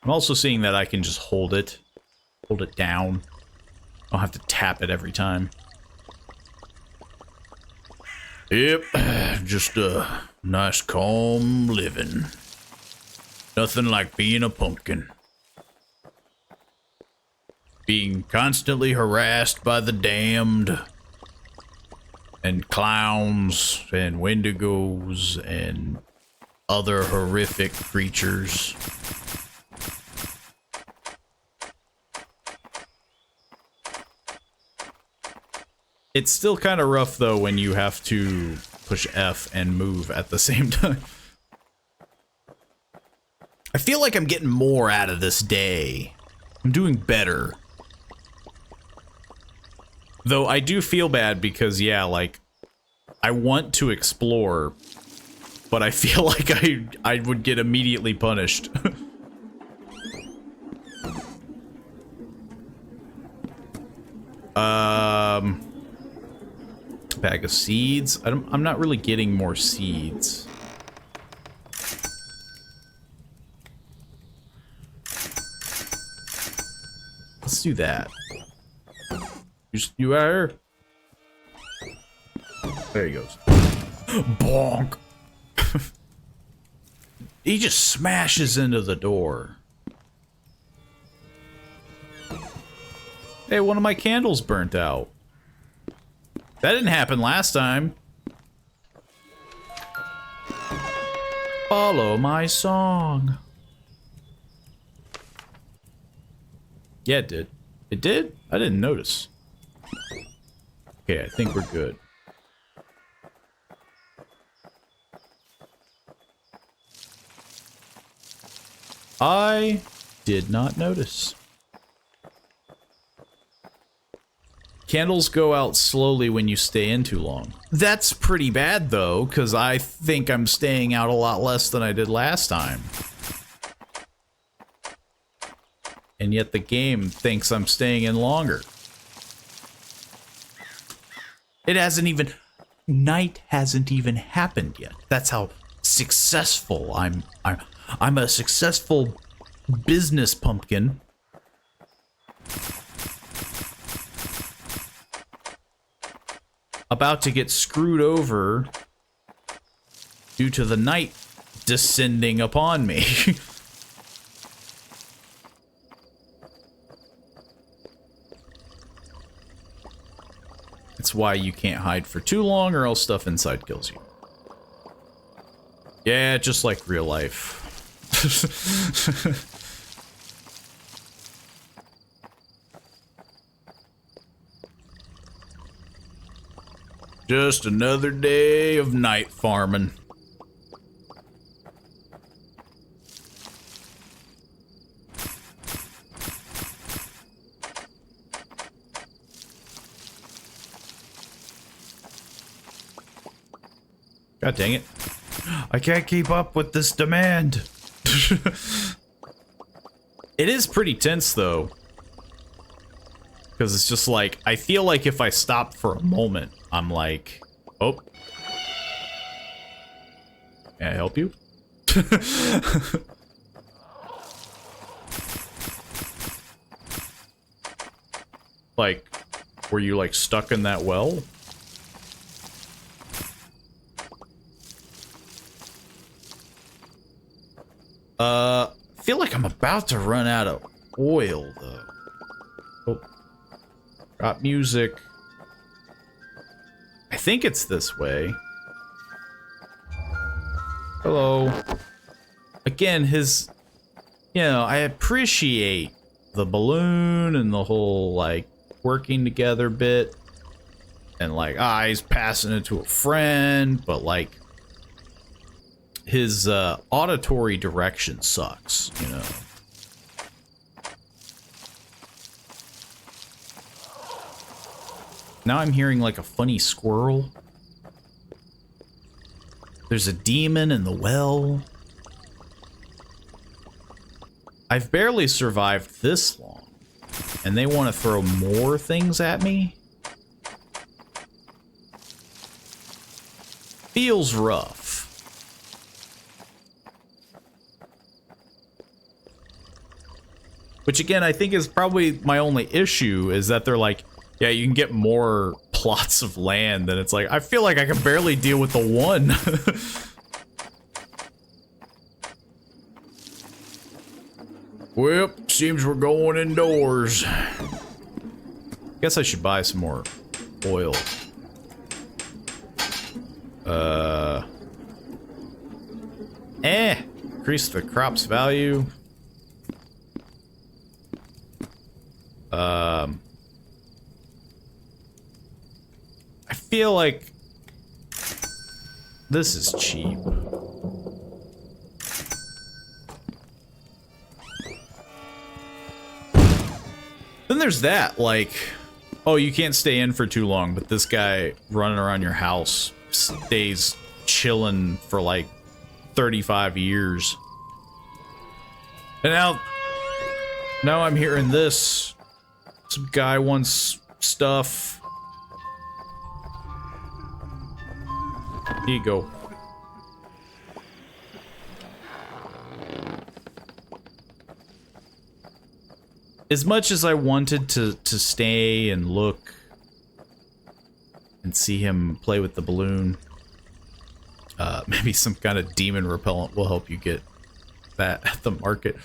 I'm also seeing that I can just hold it down. I don't have to tap it every time. Yep, just a nice calm living. Nothing like being a pumpkin. Being constantly harassed by the damned. And clowns and wendigos and other horrific creatures. It's still kind of rough, though, when you have to push F and move at the same time. I feel like I'm getting more out of this day. I'm doing better. Though I do feel bad because, yeah, like, I want to explore, but I feel like I would get immediately punished. Bag of seeds. I'm not really getting more seeds. Let's do that. You are. There he goes. Bonk. He just smashes into the door. Hey, one of my candles burnt out. That didn't happen last time. Follow my song. Yeah, it did. It did? I didn't notice. Okay, I think we're good. I did not notice. Candles go out slowly when you stay in too long. That's pretty bad, though, because I think I'm staying out a lot less than I did last time. And yet the game thinks I'm staying in longer. It hasn't even... Night hasn't even happened yet. That's how successful I'm a successful business pumpkin. About to get screwed over due to the night descending upon me. That's why you can't hide for too long or else stuff inside kills you. Yeah, just like real life. Just another day of night farming. God dang it. I can't keep up with this demand. It is pretty tense though. Because it's just like, I feel like if I stop for a moment, I'm like, oh. Can I help you? Like, were you like stuck in that well? I feel like I'm about to run out of oil though. Oh. Got music. I think it's this way. Hello. Again, his... You know, I appreciate the balloon and the whole, like, working together bit. And, like, he's passing it to a friend, but, like... His, auditory direction sucks, you know? Now I'm hearing, like, a funny squirrel. There's a demon in the well. I've barely survived this long. And they want to throw more things at me? Feels rough. Which again, I think is probably my only issue, is that they're like, yeah, you can get more plots of land, and it's like, I feel like I can barely deal with the one. Well, seems we're going indoors. Guess I should buy some more oil. Increase the crop's value. I feel like this is cheap. Then there's that, like, oh, you can't stay in for too long, but this guy running around your house stays chilling for like 35 years. And now I'm hearing this. Some guy wants stuff. Here you go. As much as I wanted to stay and look and see him play with the balloon, maybe some kind of demon repellent will help you get that at the market.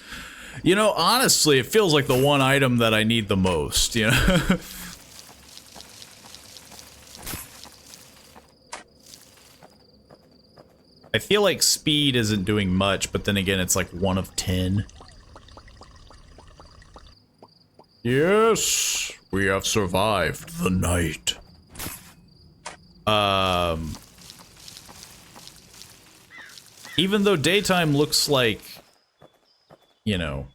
You know, honestly, it feels like the one item that I need the most, you know? I feel like speed isn't doing much, but then again, it's like 1 of 10. Yes, we have survived the night. Even though daytime looks like, you know,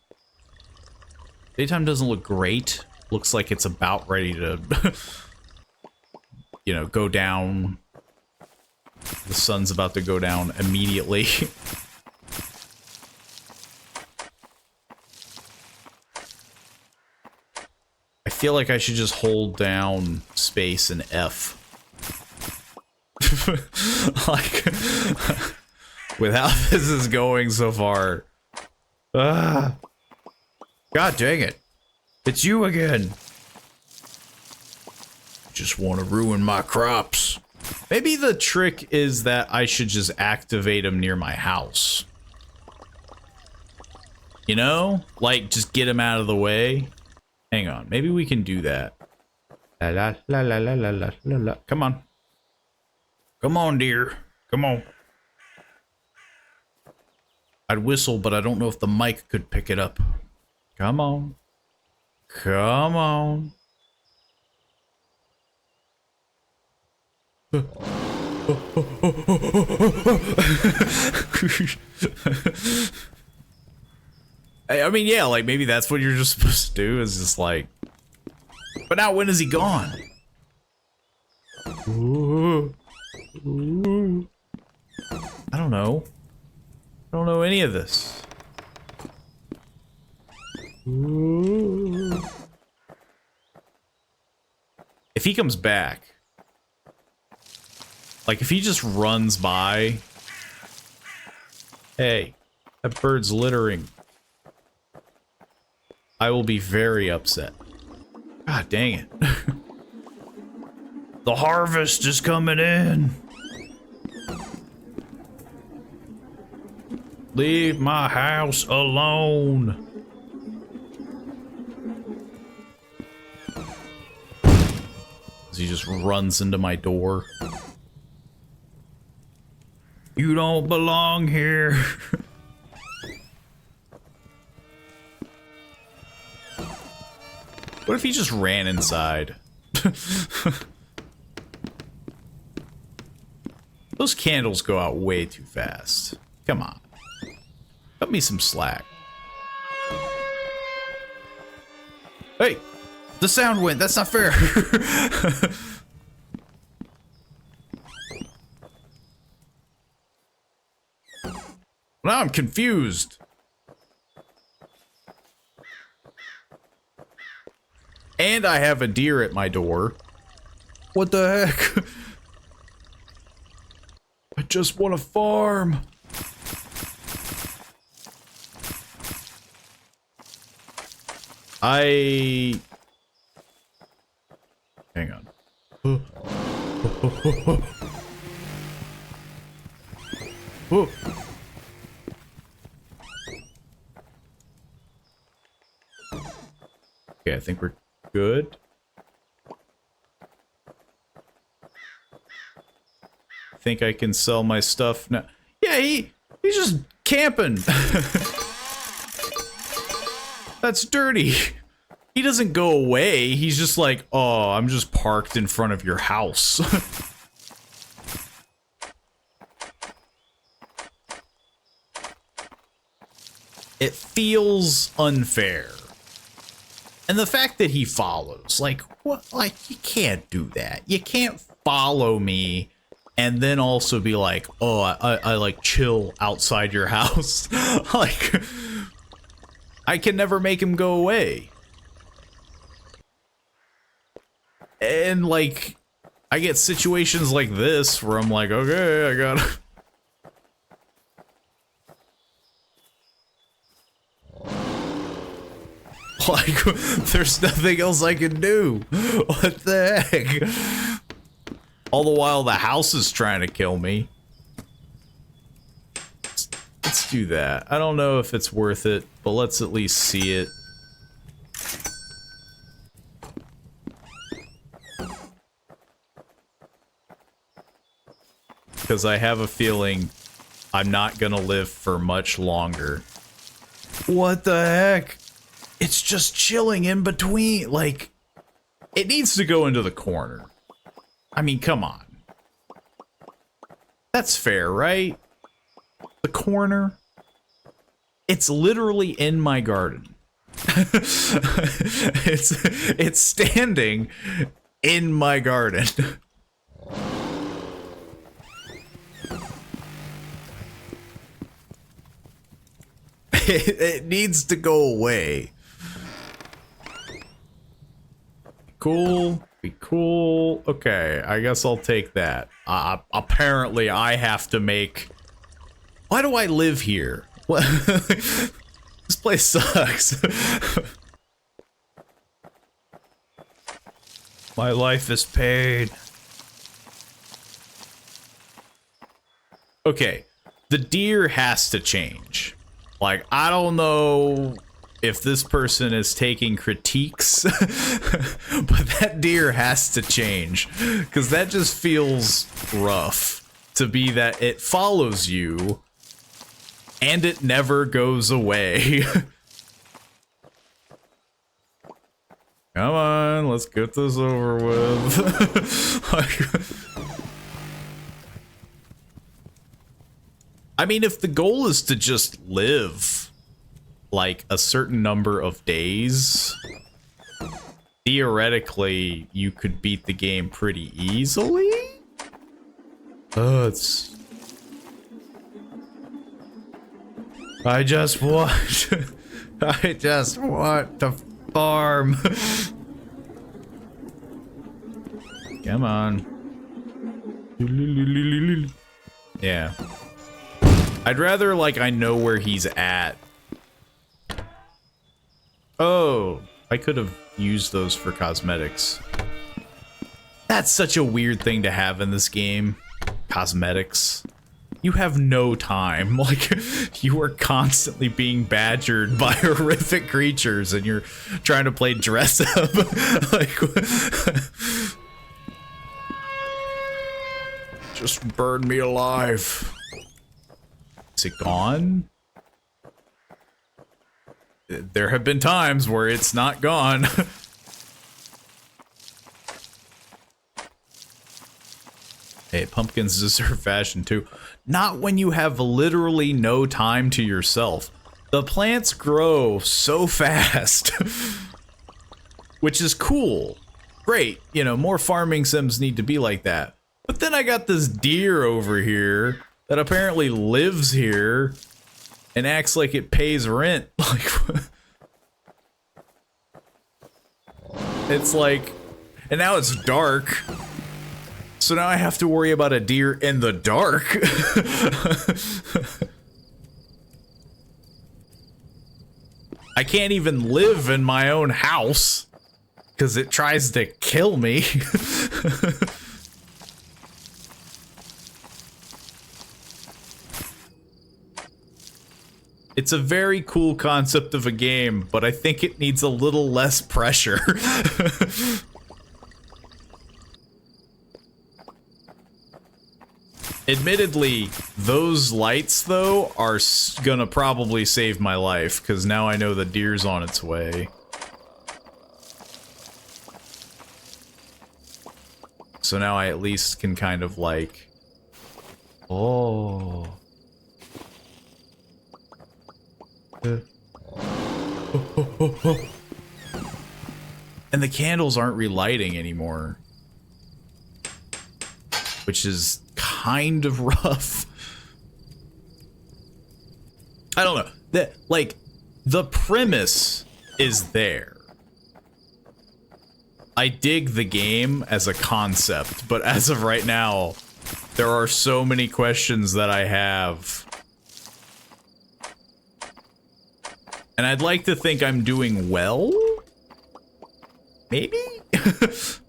daytime doesn't look great. Looks like it's about ready to, you know, go down. The sun's about to go down immediately. I feel like I should just hold down space and F. Like, with how this is going so far. God dang it. It's you again. Just want to ruin my crops. Maybe the trick is that I should just activate him near my house. You know? Like, just get him out of the way. Hang on, maybe we can do that. La la la la la la la la la. Come on. Come on, dear. Come on. I'd whistle, but I don't know if the mic could pick it up. Come on. Come on. I mean, yeah, like, maybe that's what you're just supposed to do, is just like... But now, when is he gone? I don't know. I don't know any of this. Ooh. If he comes back, like if he just runs by, hey, that bird's littering, I will be very upset. God dang it. The harvest is coming in. Leave my house alone. He just runs into my door. You don't belong here. What if he just ran inside? Those candles go out way too fast. Come on. Cut me some slack. Hey! The sound went. That's not fair. Now I'm confused. And I have a deer at my door. What the heck? I just want to farm. Hang on. Okay, I think we're good. I think I can sell my stuff now. Yeah, he's just camping. That's dirty. He doesn't go away. He's just like, oh, I'm just parked in front of your house. It feels unfair. And the fact that he follows, like, what? Like, you can't do that. You can't follow me and then also be like, oh, I like chill outside your house. Like, I can never make him go away. And like, I get situations like this where I'm like, okay, I gotta... Like, there's nothing else I can do. What the heck? All the while the house is trying to kill me. Let's do that. I don't know if it's worth it, but let's at least see it. Because I have a feeling I'm not gonna live for much longer. What the heck? It's just chilling in between. Like, it needs to go into the corner. I mean, come on. That's fair, right? The corner. It's literally in my garden. It's standing in my garden. It needs to go away. Cool. Be cool. Okay, I guess I'll take that. Apparently, I have to make... Why do I live here? What? This place sucks. My life is pain. Okay, the deer has to change. Like, I don't know if this person is taking critiques, but that deer has to change, because that just feels rough to be that it follows you and it never goes away. Come on, let's get this over with. I mean, if the goal is to just live like a certain number of days, theoretically, you could beat the game pretty easily. I just want I just want to farm. Come on. Yeah. I'd rather, like, I know where he's at. Oh, I could have used those for cosmetics. That's such a weird thing to have in this game. Cosmetics. You have no time. Like, you are constantly being badgered by horrific creatures and you're trying to play dress up. Like, just burn me alive. Is it gone? There have been times where it's not gone. Hey, pumpkins deserve fashion too. Not when you have literally no time to yourself. The plants grow so fast. Which is cool. Great, you know, more farming sims need to be like that. But then I got this deer over here that apparently lives here and acts like it pays rent. Like, it's like, and now it's dark. So now I have to worry about a deer in the dark. I can't even live in my own house because it tries to kill me. It's a very cool concept of a game, but I think it needs a little less pressure. Admittedly, those lights, though, are gonna probably save my life, because now I know the deer's on its way. So now I at least can kind of like... Oh... And the candles aren't relighting anymore. Which is kind of rough. I don't know. The premise is there. I dig the game as a concept, but as of right now, there are so many questions that I have. And I'd like to think I'm doing well? Maybe? But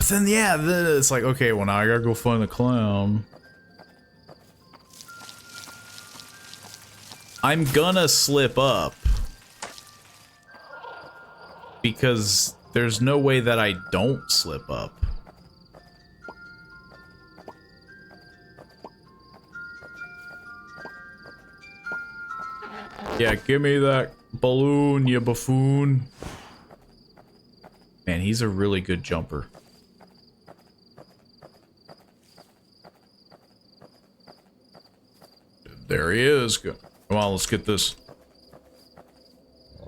then, yeah, it's like, okay, well now I gotta go find the clown. I'm gonna slip up. Because there's no way that I don't slip up. Yeah, give me that balloon, you buffoon. Man, he's a really good jumper. There he is. Come on, let's get this.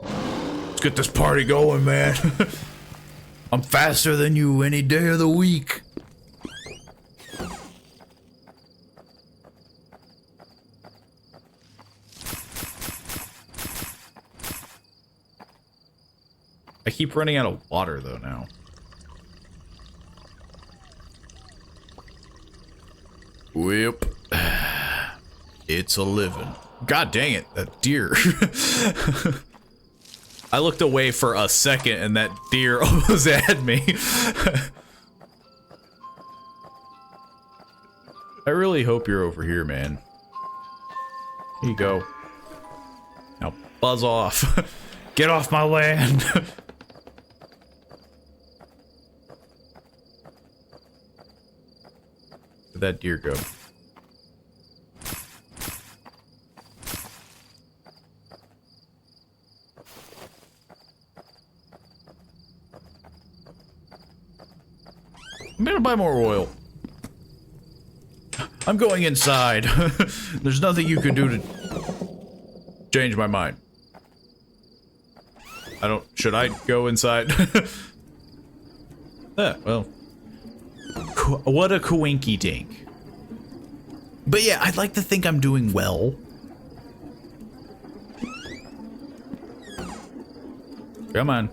Let's get this party going, man. I'm faster than you any day of the week. I keep running out of water, though, now. Whip. It's a living. God dang it, that deer. I looked away for a second and that deer almost had me. I really hope you're over here, man. Here you go. Now buzz off. Get off my land. Where'd that deer go? I'm gonna buy more oil. I'm going inside. There's nothing you can do to change my mind. Should I go inside? Well. What a coinky dink. But yeah, I'd like to think I'm doing well. Come on.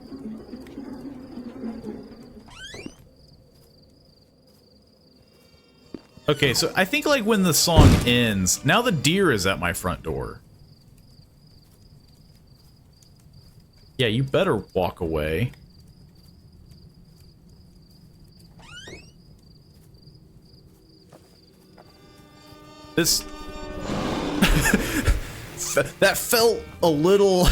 Okay, so I think like when the song ends, now the deer is at my front door. Yeah, you better walk away. This... that felt a little...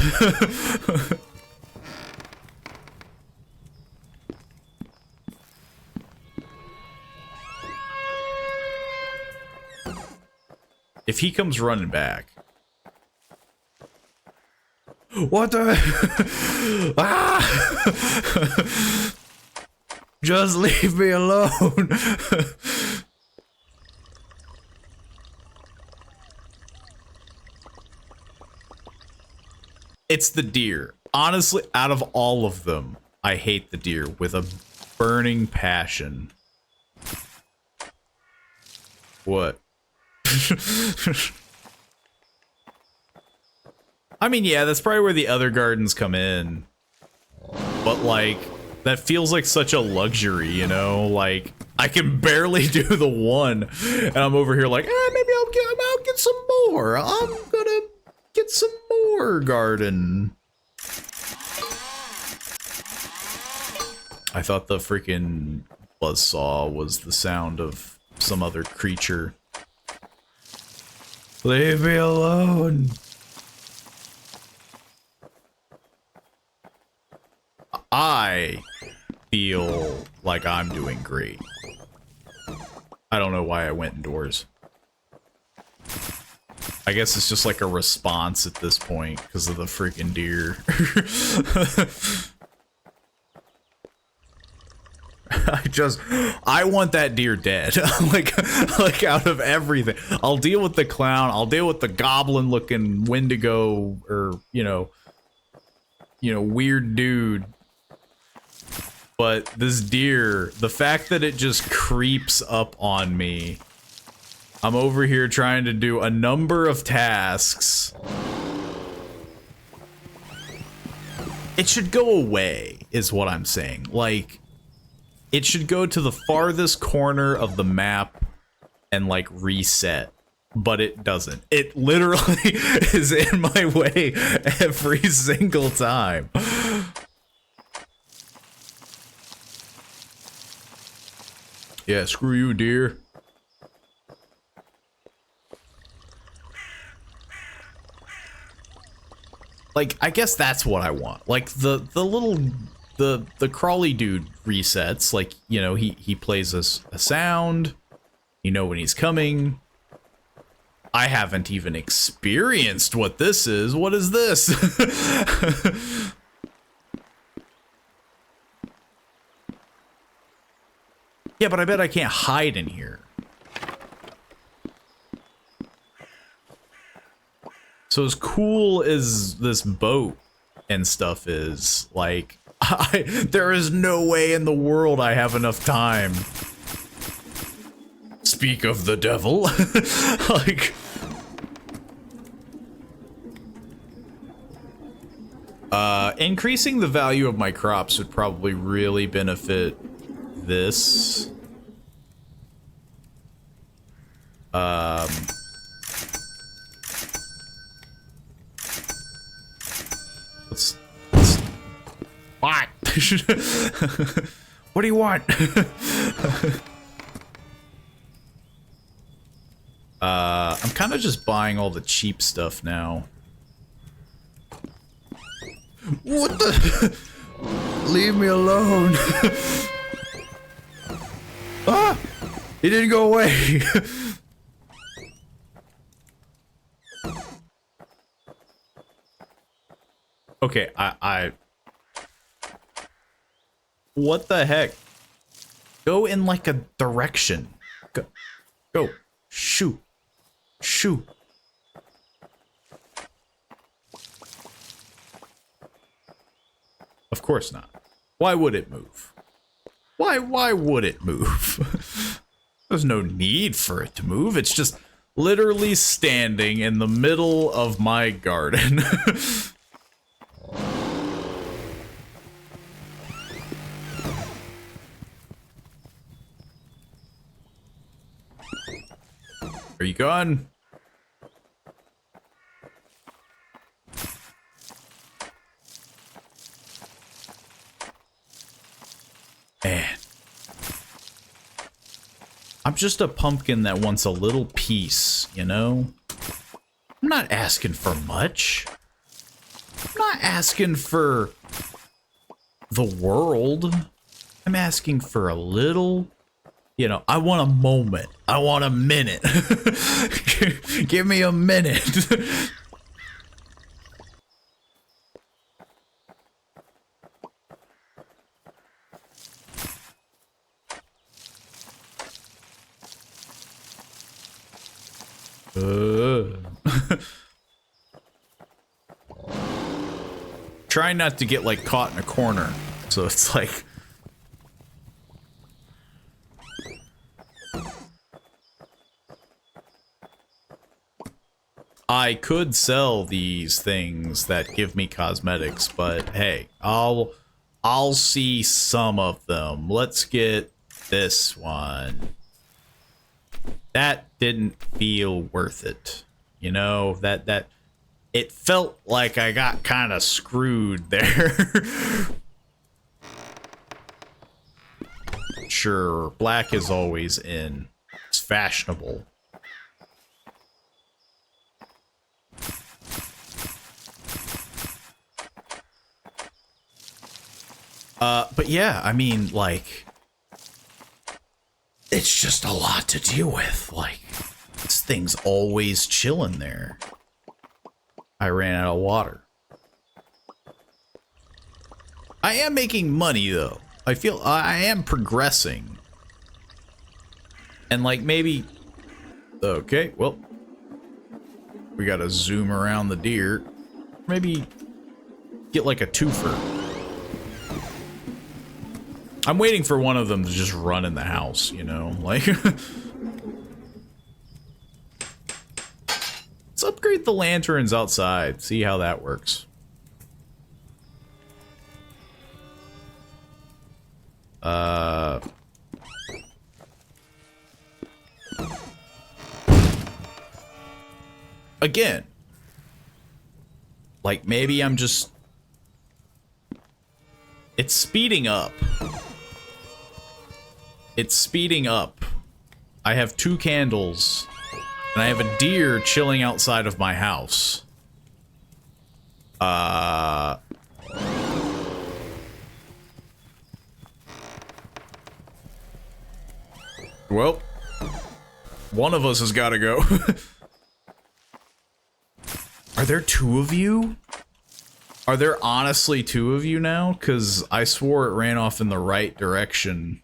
If he comes running back... What the... Ah! Just leave me alone. It's the deer. Honestly, out of all of them, I hate the deer with a burning passion. What? I mean, yeah, that's probably where the other gardens come in. But, like, that feels like such a luxury, you know? Like, I can barely do the one. And I'm over here like, maybe I'll get some more. I'm gonna get some more garden. I thought the freaking buzzsaw was the sound of some other creature. Leave me alone. I feel like I'm doing great. I don't know why I went indoors. I guess it's just like a response at this point because of the freaking deer. I want that deer dead. like out of everything. I'll deal with the clown. I'll deal with the goblin looking Wendigo or, you know, weird dude. But this deer, the fact that it just creeps up on me. I'm over here trying to do a number of tasks. It should go away, is what I'm saying. Like, it should go to the farthest corner of the map and, like, reset. But it doesn't. It literally is in my way every single time. Yeah, screw you, deer. Like, I guess that's what I want. Like, the crawly dude resets. Like, you know, he plays a sound. You know when he's coming. I haven't even experienced what this is. What is this? Yeah, but I bet I can't hide in here. So as cool as this boat and stuff is, like, there is no way in the world I have enough time. Speak of the devil. Like... increasing the value of my crops would probably really benefit this. Let's what? What do you want? I'm kind of just buying all the cheap stuff now. What the? Leave me alone. Ah! He didn't go away. Okay, I... What the heck? Go in like a direction. Go. Shoot. Shoot. Of course not. Why would it move? Why would it move? There's no need for it to move. It's just literally standing in the middle of my garden. Are you gone? Man. I'm just a pumpkin that wants a little peace, you know? I'm not asking for much. I'm not asking for the world. I'm asking for a little, you know, I want a moment. I want a minute. Give me a minute. Trying not to get like caught in a corner, so it's like I could sell these things that give me cosmetics, but hey, I'll see some of them. Let's get this one. That didn't feel worth it. You know, that it felt like I got kind of screwed there. Sure, black is always in. It's fashionable. But yeah, I mean, like, it's just a lot to deal with. Like, this thing's always chilling there. I ran out of water. I am making money, though. I feel I am progressing. And, like, maybe... Okay, well... We gotta zoom around the deer. Maybe get, like, a twofer. I'm waiting for one of them to just run in the house, you know? Like... Let's upgrade the lanterns outside. See how that works. Again. Like, maybe I'm just... It's speeding up. It's speeding up. I have 2 candles. And I have a deer chilling outside of my house. Well, one of us has got to go. Are there 2 of you? Are there honestly 2 of you now? Because I swore it ran off in the right direction.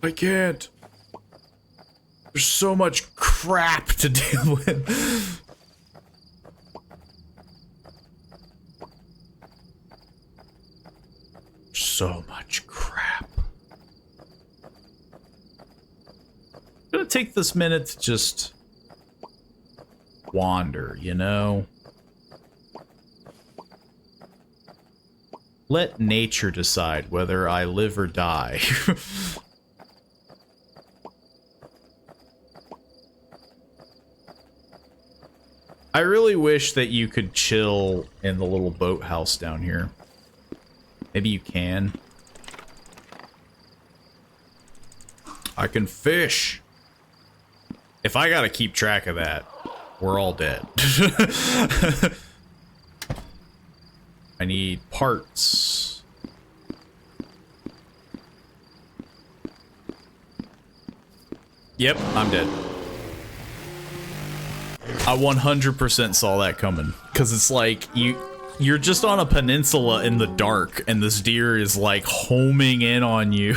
I can't. There's so much crap to deal with. So much crap. I'm gonna take this minute to just wander, you know? Let nature decide whether I live or die. I really wish that you could chill in the little boathouse down here. Maybe you can. I can fish. If I gotta keep track of that, we're all dead. I need parts. Yep, I'm dead. I 100% saw that coming, because it's like you're just on a peninsula in the dark and this deer is like homing in on you.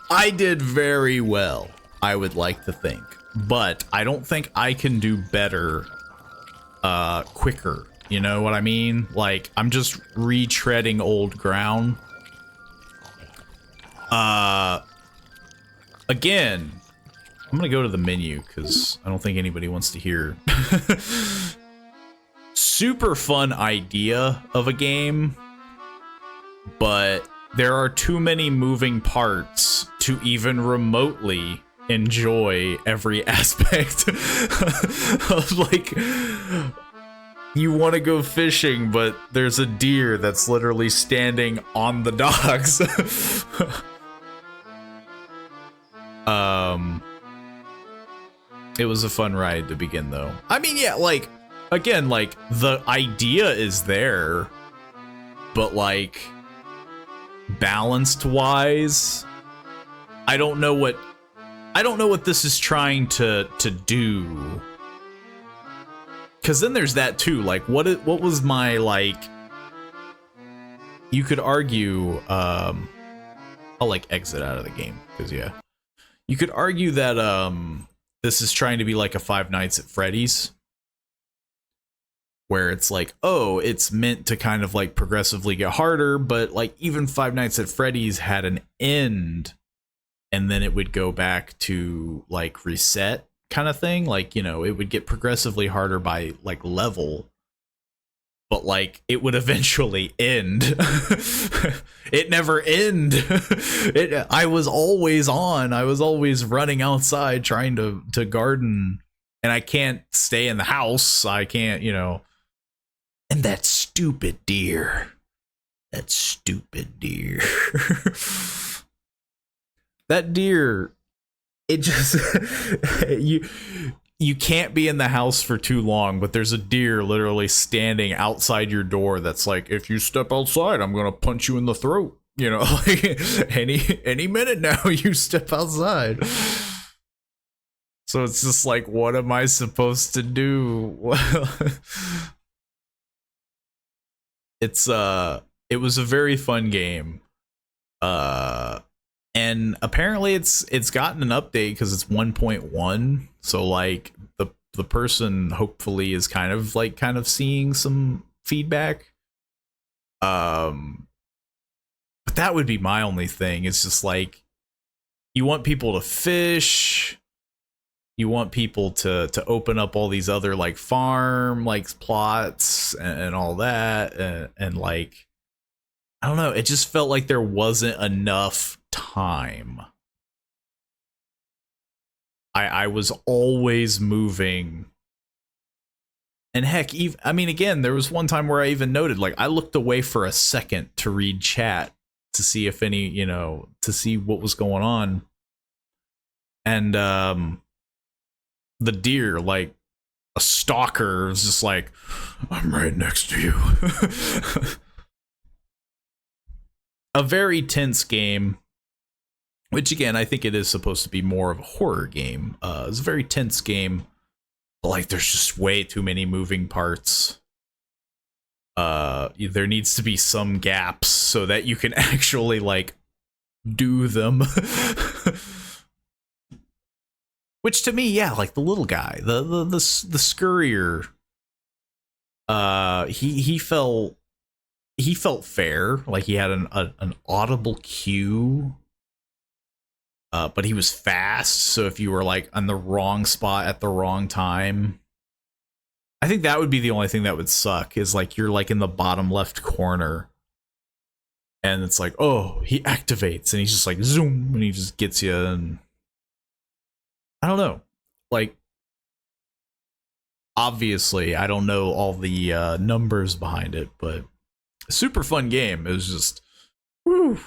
I did very well, I would like to think, but I don't think I can do better quicker, you know what I mean? Like, I'm just retreading old ground. Again, I'm gonna go to the menu because I don't think anybody wants to hear. Super fun idea of a game, but there are too many moving parts to even remotely enjoy every aspect of, like, you want to go fishing, but there's a deer that's literally standing on the docks. It was a fun ride to begin, though. I mean, yeah, like, again, like, the idea is there, but, like, balanced wise, I don't know what this is trying to do. Because then there's that too. Like, what was my, like, you could argue, I'll, like, exit out of the game, because, yeah, you could argue that this is trying to be like a Five Nights at Freddy's, where it's like, oh, it's meant to kind of, like, progressively get harder, but, like, even Five Nights at Freddy's had an end, and then it would go back to, like, reset kind of thing. Like, you know, it would get progressively harder by, like, level, but, like, it would eventually end. It never end. I was always on. I was always running outside trying to garden, and I can't stay in the house. I can't, you know. And that stupid deer. That stupid deer. That deer, it just, you can't be in the house for too long, but there's a deer literally standing outside your door that's like, if you step outside, I'm gonna punch you in the throat. You know, like, any minute now, you step outside. So it's just like, what am I supposed to do? It was a very fun game. And apparently it's gotten an update because it's 1.1. So, like, the person hopefully is kind of seeing some feedback. But that would be my only thing. It's just like, you want people to fish, you want people to open up all these other, like, farm, like, plots and all that, and like, I don't know, it just felt like there wasn't enough time. I was always moving, and heck, even, I mean, again, there was one time where I even noted, like, I looked away for a second to read chat to see if any, you know, to see what was going on, and the deer, like a stalker, was just like, I'm right next to you. A very tense game, which, again, I think it is supposed to be more of a horror game. It's a very tense game, but, like, there's just way too many moving parts. There needs to be some gaps so that you can actually, like, do them. Which, to me, yeah, like, the little guy, the scurrier, he felt fair. Like, he had an audible cue, but he was fast, so if you were, like, on the wrong spot at the wrong time, I think that would be the only thing that would suck, is, like, you're, like, in the bottom left corner, and it's like, oh, he activates, and he's just like, zoom, and he just gets you, and I don't know. Like, obviously, I don't know all the numbers behind it, but super fun game. It was just, whew,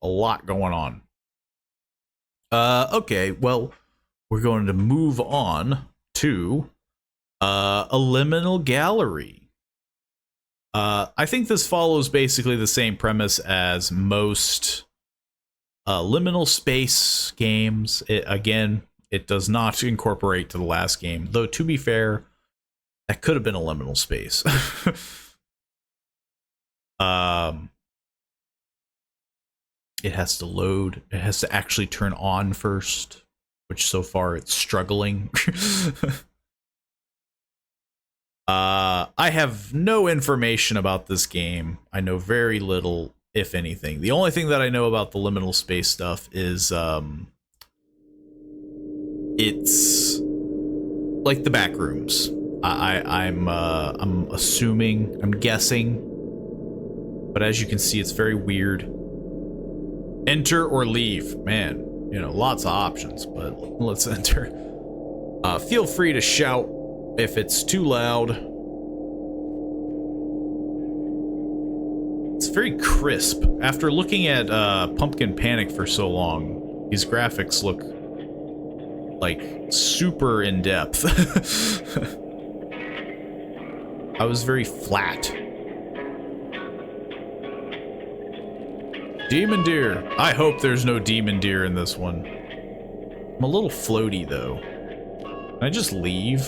a lot going on. Okay, well, we're going to move on to a Liminal Gallery. I think this follows basically the same premise as most liminal space games. It does not incorporate to the last game, though, to be fair, that could have been a liminal space. It has to load. It has to actually turn on first, which so far it's struggling. I have no information about this game. I know very little, if anything. The only thing that I know about the liminal space stuff is it's like the back rooms. I'm assuming, I'm guessing, but as you can see, it's very weird. Enter or leave. Man, you know, lots of options, but let's enter. Feel free to shout if it's too loud. It's very crisp. After looking at Pumpkin Panic for so long, these graphics look like super in depth. I was very flat. Demon deer. I hope there's no demon deer in this one. I'm a little floaty though. Can I just leave?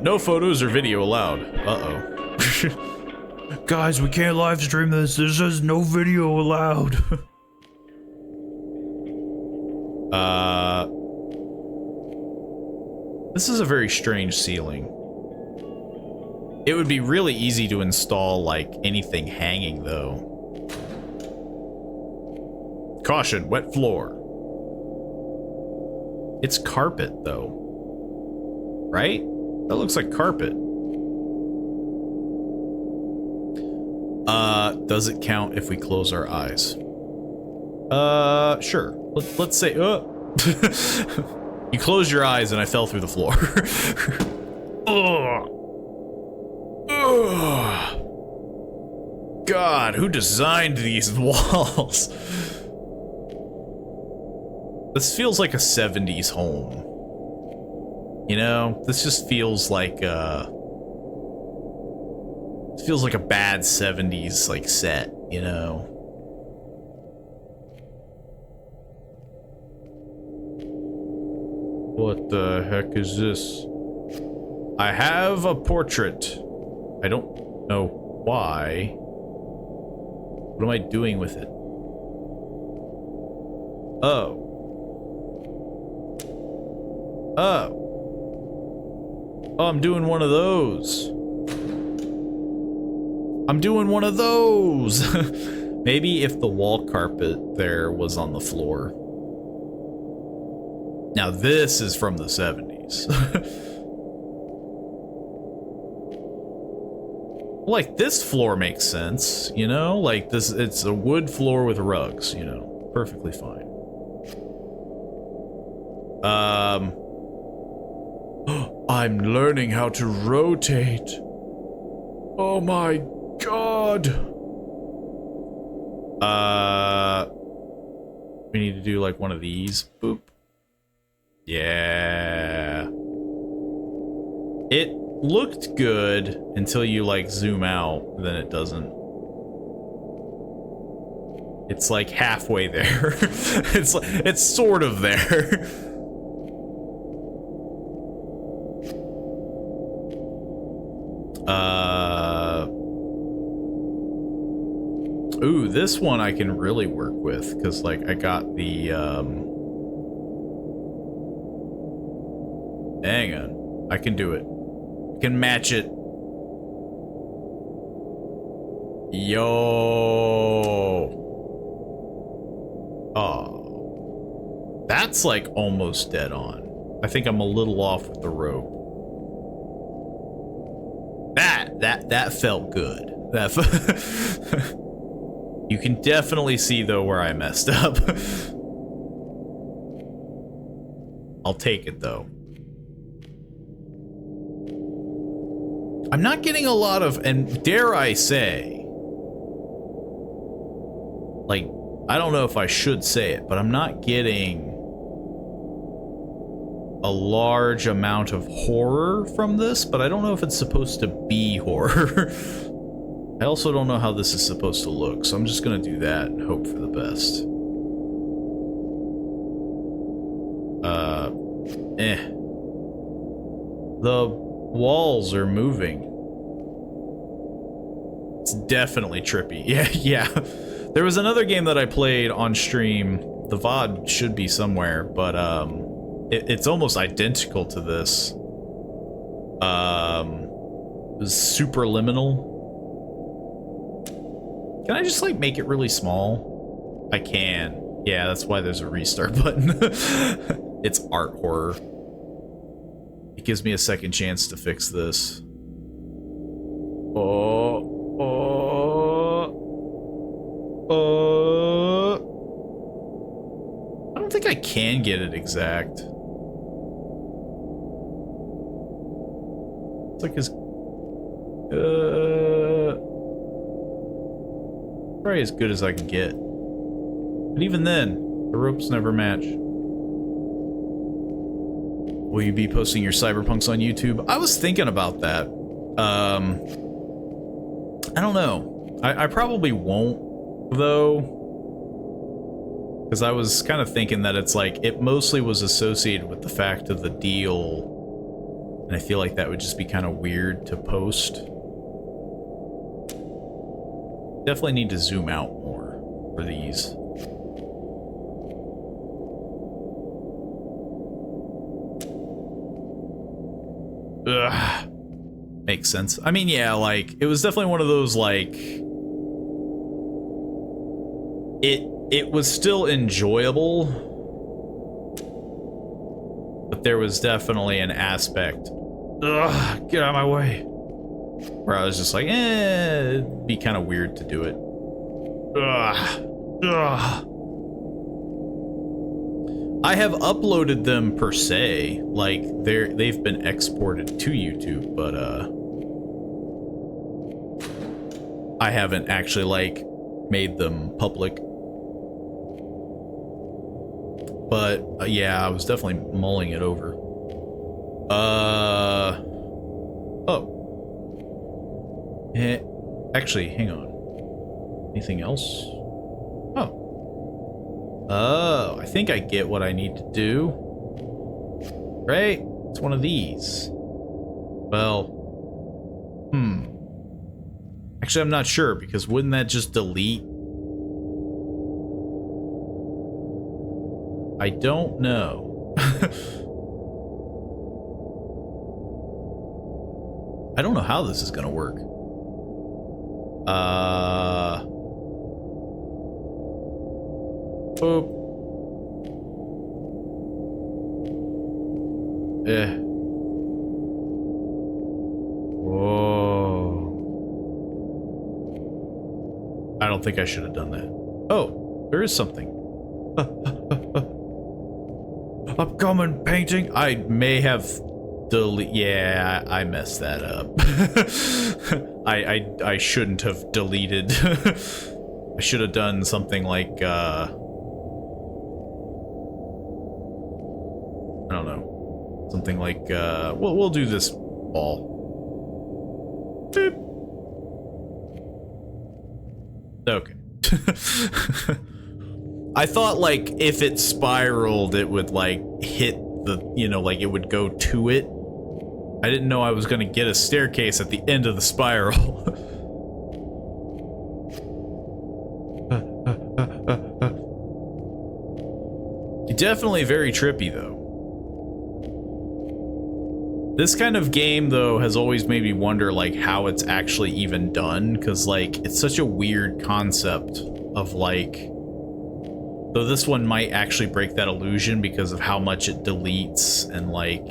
No photos or video allowed. Uh-oh. Guys, we can't live stream this. There's just no video allowed. This is a very strange ceiling. It would be really easy to install, like, anything hanging, though. Caution, wet floor. It's carpet, though. Right? That looks like carpet. Does it count if we close our eyes? Sure. Let's say, You closed your eyes and I fell through the floor. God, who designed these walls? This feels like a 70s home. You know, this just feels like it feels like a bad 70s like set, you know. What the heck is this? I have a portrait. I don't know why. What am I doing with it? Oh. Oh. Oh, I'm doing one of those. I'm doing one of those. Maybe if the wall carpet there was on the floor. Now this is from the 70s. Like, this floor makes sense, you know? Like, this, it's a wood floor with rugs, you know? Perfectly fine. I'm learning how to rotate. Oh my god. We need to do like one of these. Boop. Yeah. It looked good until you like zoom out, then it doesn't. It's like halfway there. It's sort of there. Ooh, this one I can really work with, because like I got the hang on. I can do it. I can match it. Yo. Oh. That's like almost dead on. I think I'm a little off with the rope. That felt good. That You can definitely see though where I messed up. I'll take it though. I'm not getting a lot of, and dare I say, like, I don't know if I should say it, but I'm not getting a large amount of horror from this, but I don't know if it's supposed to be horror. I also don't know how this is supposed to look, so I'm just gonna do that and hope for the best. The walls are moving. It's definitely trippy. Yeah. There was another game that I played on stream. The VOD should be somewhere, but it's almost identical to this. It was super liminal. Can I just like make it really small? I can. Yeah, that's why there's a restart button. It's art horror. It gives me a second chance to fix this. Oh, I don't think I can get it exact. It's like his, probably as good as I can get. But even then, the ropes never match. Will you be posting your cyberpunks on YouTube? I was thinking about that. I don't know. I probably won't, though. Because I was kind of thinking that it's like, it mostly was associated with the fact of the deal. And I feel like that would just be kind of weird to post. Definitely need to zoom out more for these. Ugh. Makes sense. I mean, yeah, like, it was definitely one of those, like... It was still enjoyable, but there was definitely an aspect, ugh, get out of my way, where I was just like, it'd be kind of weird to do it. Ugh. Ugh. I have uploaded them per se, like they've been exported to YouTube, but I haven't actually like made them public. But yeah, I was definitely mulling it over. Oh. Actually, hang on. Anything else? Oh, I think I get what I need to do. Right? It's one of these. Well, actually, I'm not sure, because wouldn't that just delete? I don't know. I don't know how this is gonna work. Boop. Whoa. I don't think I should have done that. Oh, there is something. Upcoming painting. I may have yeah, I messed that up. I shouldn't have deleted. I should have done something like I don't know. Something like we'll do this ball. Boop. Okay. I thought, like, if it spiraled, it would, like, hit the, you know, like, it would go to it. I didn't know I was gonna get a staircase at the end of the spiral. Definitely very trippy, though. This kind of game, though, has always made me wonder, like, how it's actually even done, because, like, it's such a weird concept of, like... Though this one might actually break that illusion because of how much it deletes, and like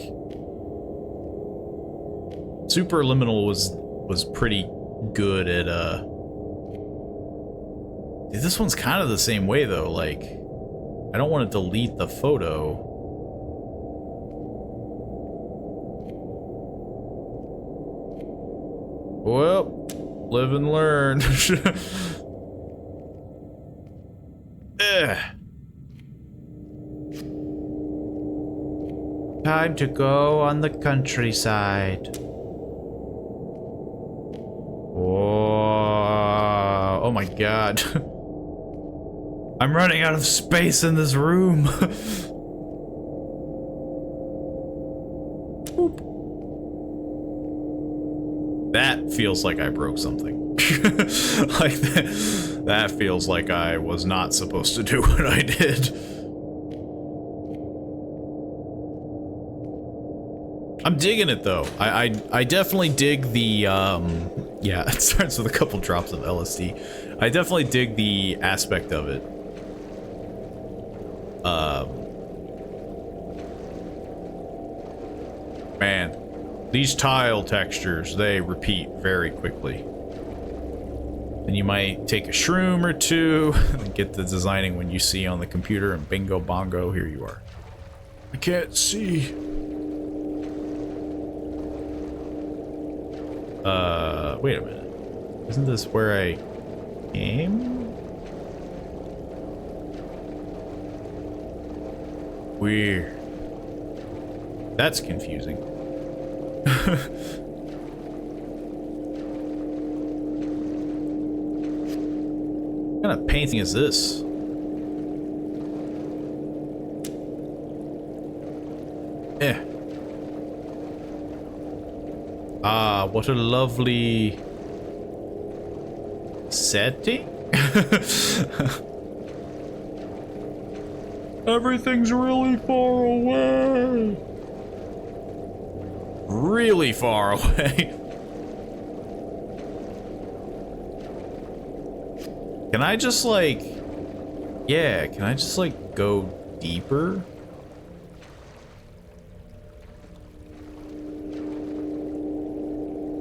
Super Liminal was pretty good at this one's kind of the same way though, like I don't want to delete the photo. Well, live and learn. Time to go on the countryside. Whoa. Oh my god. I'm running out of space in this room. That feels like I broke something. Like that feels like I was not supposed to do what I did. I'm digging it though. I definitely dig the yeah, it starts with a couple drops of LSD. I definitely dig the aspect of it. Man, These tile textures, they repeat very quickly. And you might take a shroom or two and get the designing when you see on the computer, and bingo bongo, here you are. I can't see. Wait a minute. Isn't this where I came? Weird. That's confusing. What kind of painting is this? Ah, what a lovely setting. Everything's really far away. Really far away. Can I just like... Yeah, can I just like go deeper?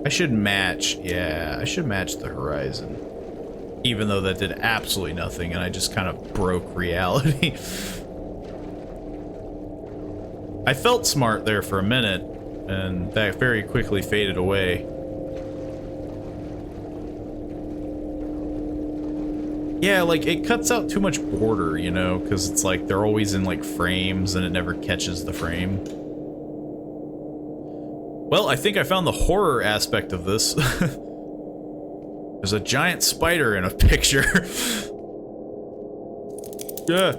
I should match, yeah, I should match the horizon. Even though that did absolutely nothing and I just kind of broke reality. I felt smart there for a minute, and that very quickly faded away. Yeah, like, it cuts out too much border, you know, because it's like they're always in, like, frames and it never catches the frame. Well, I think I found the horror aspect of this. There's a giant spider in a picture. Yeah.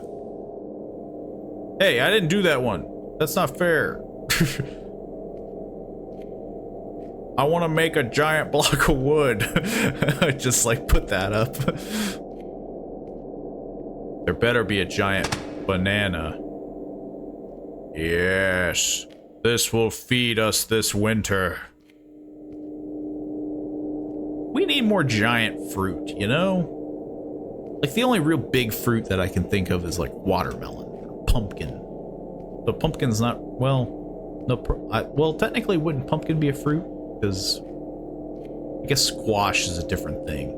Hey, I didn't do that one. That's not fair. I want to make a giant block of wood. I just like put that up. There better be a giant banana. Yes. This will feed us this winter. We need more giant fruit, you know? Like, the only real big fruit that I can think of is, like, watermelon or pumpkin. But pumpkin's not, well, no, well, technically, wouldn't pumpkin be a fruit? Because I guess squash is a different thing.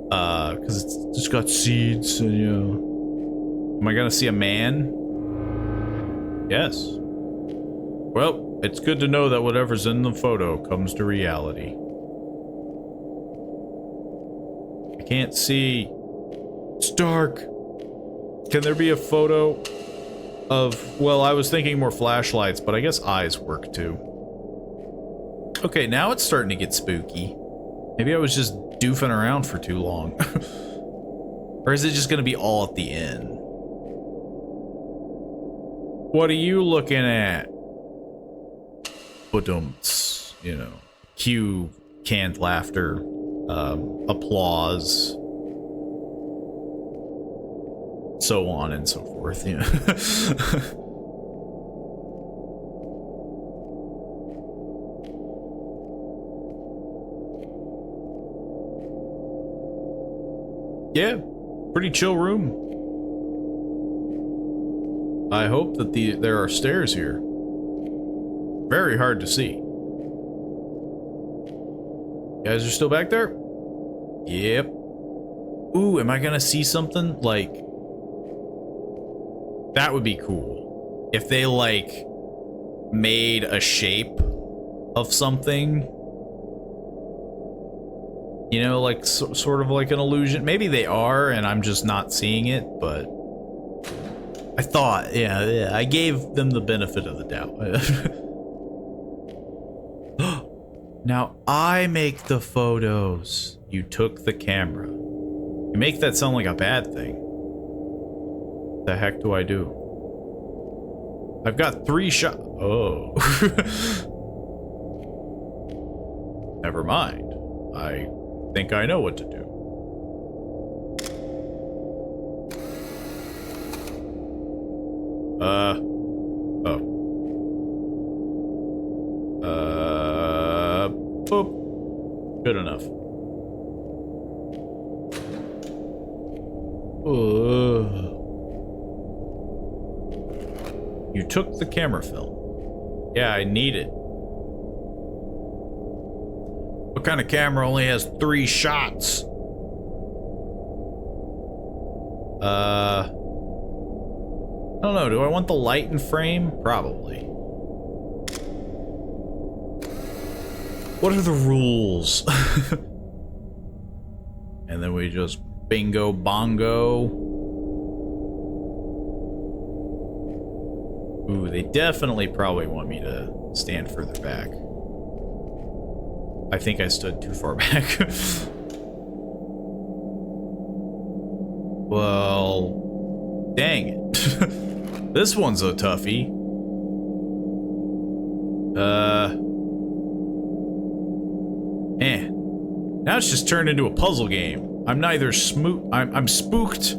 Because it's just got seeds, and, you know. Am I gonna see a man? Yes. Well, it's good to know that whatever's in the photo comes to reality. I can't see. It's dark. Can there be a photo of... Well, I was thinking more flashlights, but I guess eyes work too. Okay, now it's starting to get spooky. Maybe I was just doofing around for too long. Or is it just going to be all at the end? What are you looking at? Ba-dumts, you know. Cue canned laughter. Applause. So on and so forth, you know. Yeah, pretty chill room. I hope that there are stairs here. Very hard to see. You guys are still back there? Yep. Ooh, am I gonna see something? Like, that would be cool. If they, like, made a shape of something. You know, like, sort of like an illusion. Maybe they are, and I'm just not seeing it, but... I thought, yeah, I gave them the benefit of the doubt. Now I make the photos. You took the camera. You make that sound like a bad thing. What the heck do I do? I've got 3 shots. Oh. Never mind. I think I know what to do. Boop. Good enough. You took the camera film. Yeah, I need it. What kind of camera only has 3 shots? I don't know. Do I want the light in frame? Probably. What are the rules? And then we just bingo bongo. Ooh, they definitely probably want me to stand further back. I think I stood too far back. Well, dang it. This one's a toughie. Now it's just turned into a puzzle game. I'm neither I'm spooked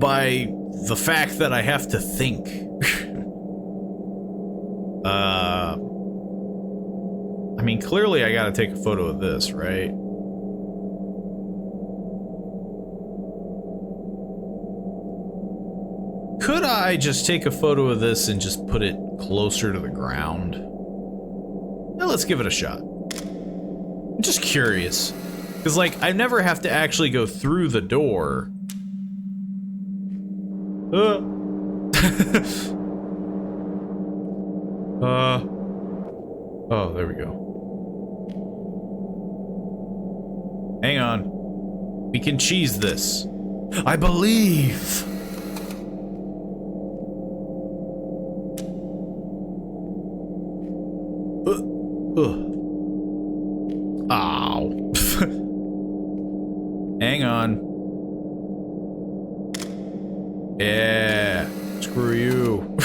by the fact that I have to think. I mean, clearly I gotta take a photo of this, right? Could I just take a photo of this and just put it closer to the ground? Now let's give it a shot. I'm just curious. Because, like, I never have to actually go through the door. Oh, there we go. Hang on. We can cheese this. I believe. Ow. Hang on. Yeah. Screw you.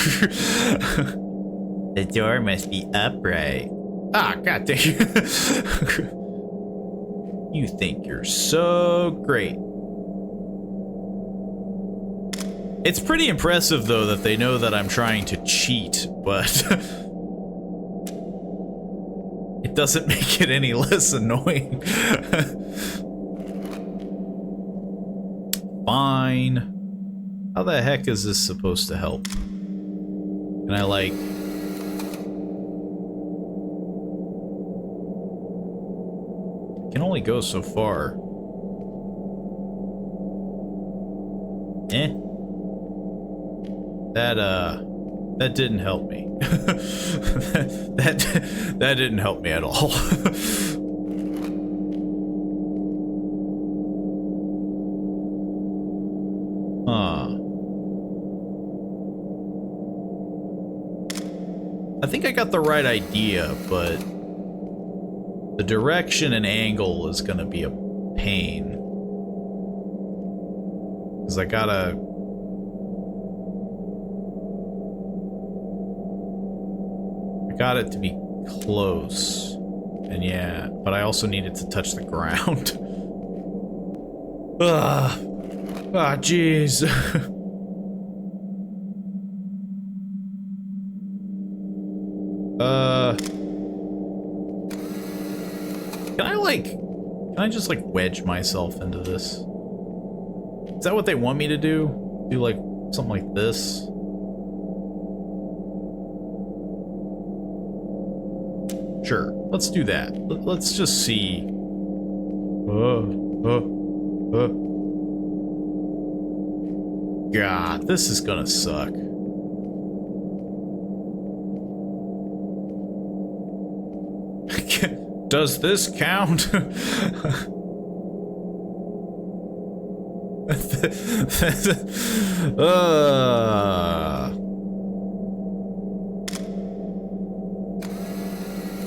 The door must be upright. Ah, god dang it. You think you're so great. It's pretty impressive, though, that they know that I'm trying to cheat, but it doesn't make it any less annoying. Fine. How the heck is this supposed to help? Can I, like... I can only go so far. That didn't help me. that didn't help me at all. I think I got the right idea, but the direction and angle is gonna be a pain. Because I got it to be close. And yeah, but I also needed to touch the ground. Ugh. Ah, jeez. Can I just, like, wedge myself into this? Is that what they want me to do? Do, like, something like this? Sure, let's do that. Let's just see. God, this is gonna suck. Does this count?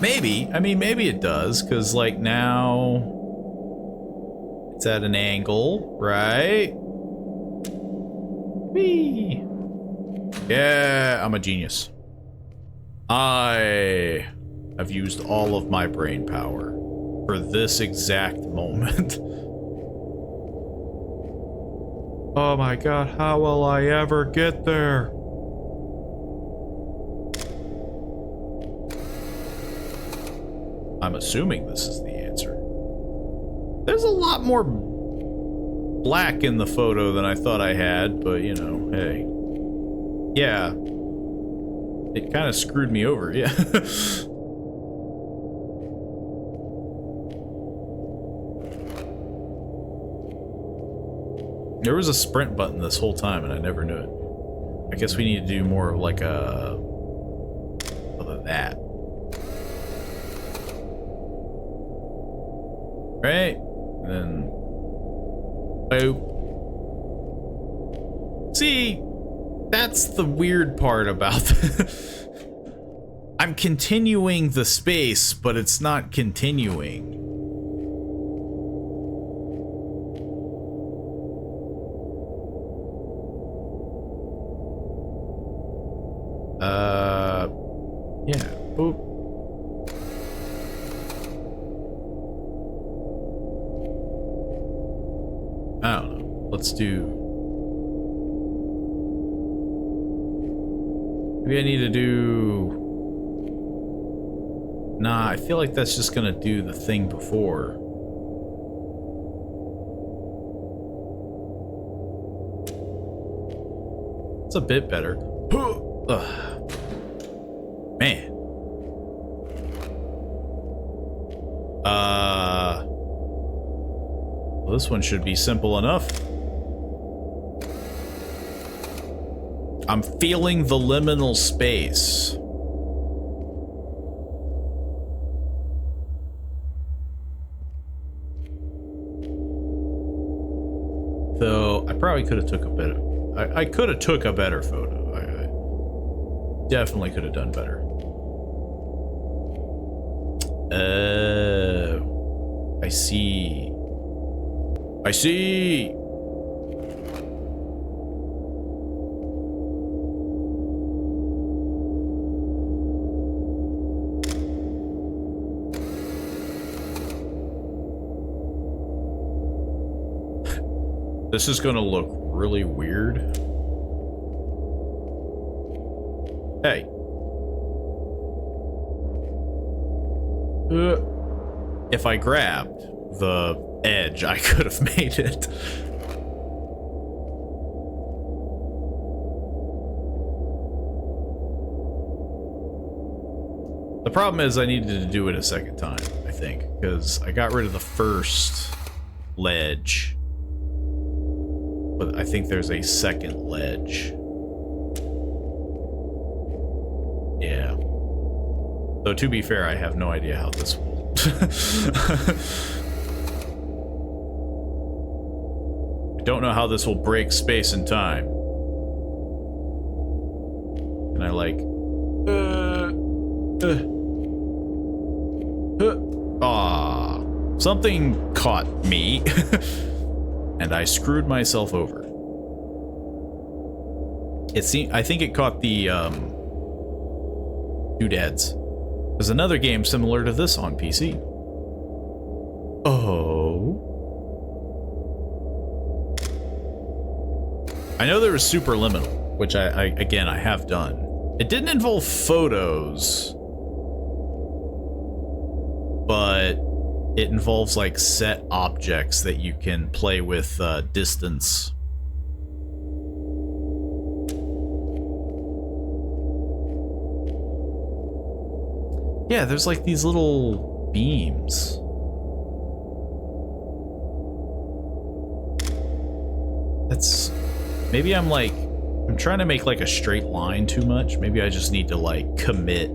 Maybe. I mean, maybe it does, because, like, now it's at an angle, right? Whee! Yeah, I'm a genius. I have used all of my brain power for this exact moment. Oh my god, how will I ever get there? I'm assuming this is the answer. There's a lot more black in the photo than I thought I had, but you know, hey. Yeah. It kind of screwed me over, yeah. There was a sprint button this whole time and I never knew it. I guess we need to do more of like a... of that. Right? And then... boop. See, that's the weird part about I'm continuing the space, but it's not continuing. Yeah, boop. I don't know. Let's do... maybe I need to do... nah, I feel like that's just gonna do the thing before. It's a bit better. Ugh. Man. Well, this one should be simple enough. I'm feeling the liminal space. Though I probably could have took a better. I could have took a better photo. I definitely could have done better. I see. I see. This is gonna look really weird. Hey. If I grabbed the edge, I could have made it. The problem is I needed to do it a second time, I think, because I got rid of the first ledge. But I think there's a second ledge. Yeah. Though to be fair, I have no idea how this will... I don't know how this will break space and time. And I like... something caught me. And I screwed myself over. I think it caught the doodads. There's another game similar to this on PC. Oh. I know there was Superliminal, which again I have done. It didn't involve photos, but it involves like set objects that you can play with distance. Yeah, there's like these little beams. That's... maybe I'm trying to make like a straight line too much. Maybe I just need to like commit.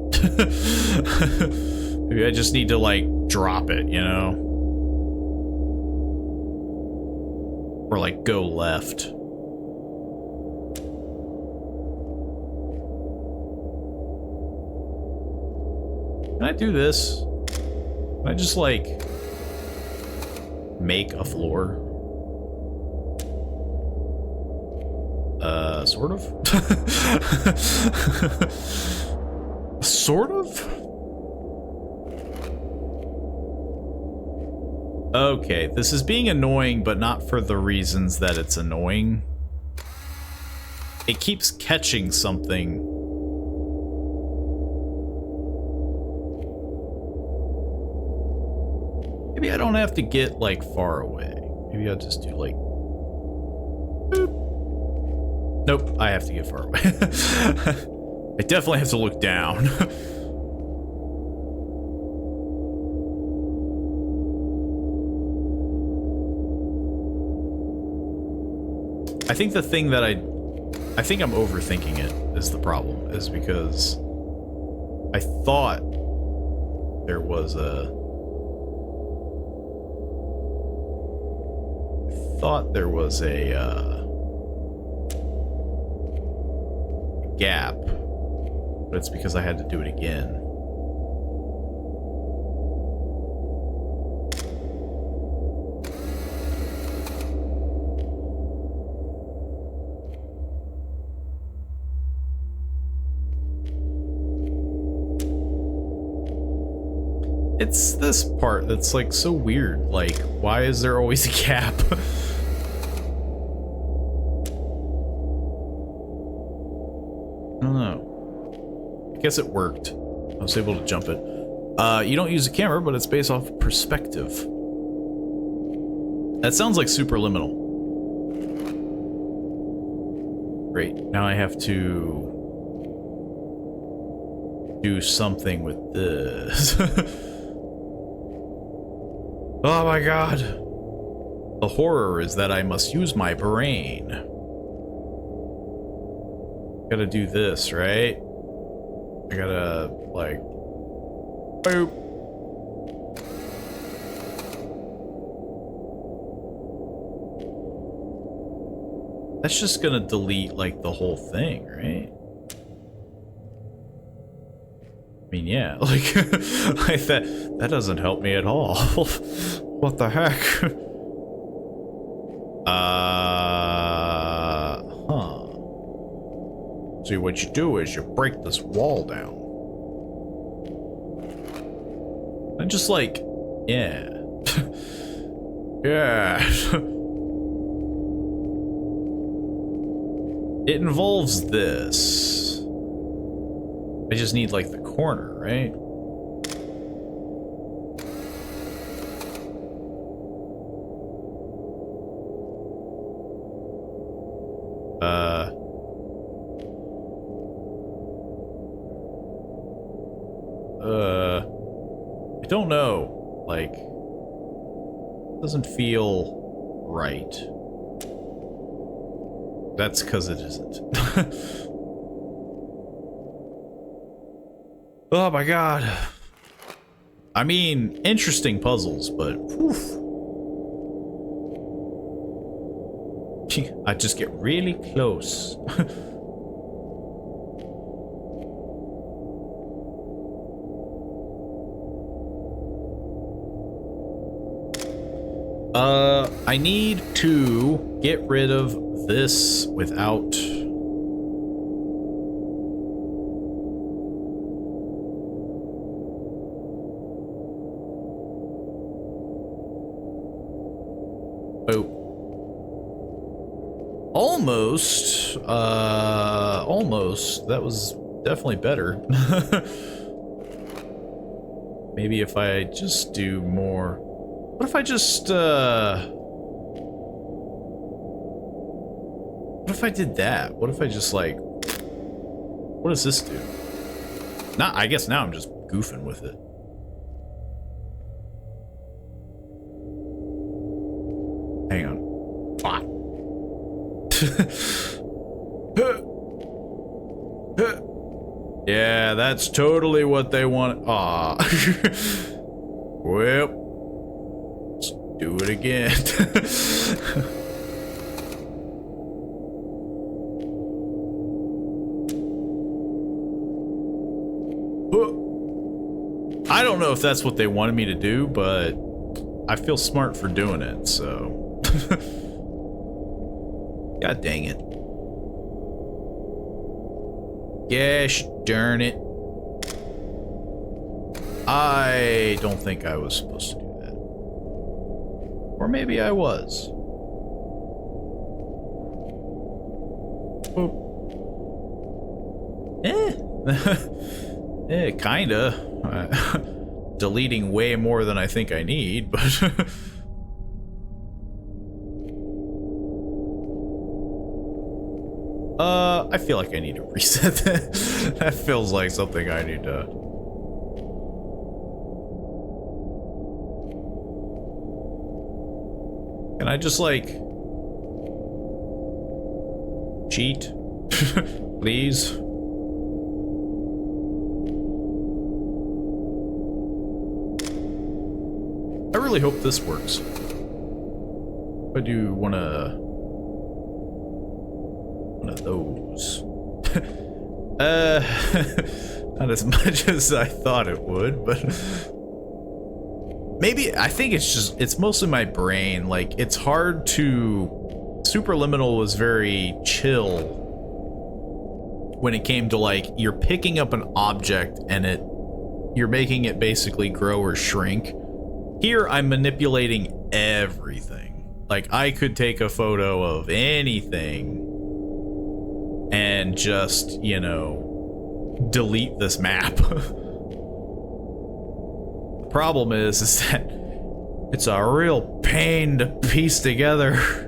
Maybe I just need to like drop it, you know? Or like go left. Can I do this? Can I just like make a floor? Sort of? Sort of? Okay, this is being annoying, but not for the reasons that it's annoying. It keeps catching something. Maybe I don't have to get, like, far away. Maybe I'll just do, like... boop. Nope, I have to get far away. I definitely have to look down. I think the thing that I think I'm overthinking it is the problem, is because I thought there was a gap, but it's because I had to do it again. It's this part that's like so weird. Like, why is there always a gap? I don't know. I guess it worked. I was able to jump it. You don't use a camera, but it's based off perspective. That sounds like super liminal. Great. Now I have to do something with this. Oh my god. The horror is that I must use my brain. Gotta do this, right? I gotta, like... Boop. That's just gonna delete, like, the whole thing, right? I mean, yeah, like, like that doesn't help me at all. What the heck? Huh. See, what you do is you break this wall down. And just like, yeah. Yeah. It involves this. I just need, like, the corner, right? I don't know. Like, doesn't feel right. That's because it isn't. Oh my god. I mean, interesting puzzles, but whew. I just get really close. I need to get rid of this without... Oh. Almost. Almost. That was definitely better. Maybe if I just do more... What if I just, what if I did that? What if I just, like... What does this do? Nah, I guess now I'm just goofing with it. Hang on. Ah. Yeah, that's totally what they want. Ah. Well, let's do it again. I don't know if that's what they wanted me to do, but I feel smart for doing it, so... God dang it. Gosh darn it. I don't think I was supposed to do that. Or maybe I was. Oh. Kinda. Deleting way more than I think I need, but... I feel like I need to reset that. That feels like something I need to... Can I just, like... Cheat. Please. I really hope this works. I do want one of those. Not as much as I thought it would, but maybe I think it's mostly my brain. Like, it's hard to. Superliminal was very chill when it came to, like, you're picking up an object and you're making it basically grow or shrink. Here I'm manipulating everything. Like, I could take a photo of anything and just, you know, delete this map. The problem is that it's a real pain to piece together.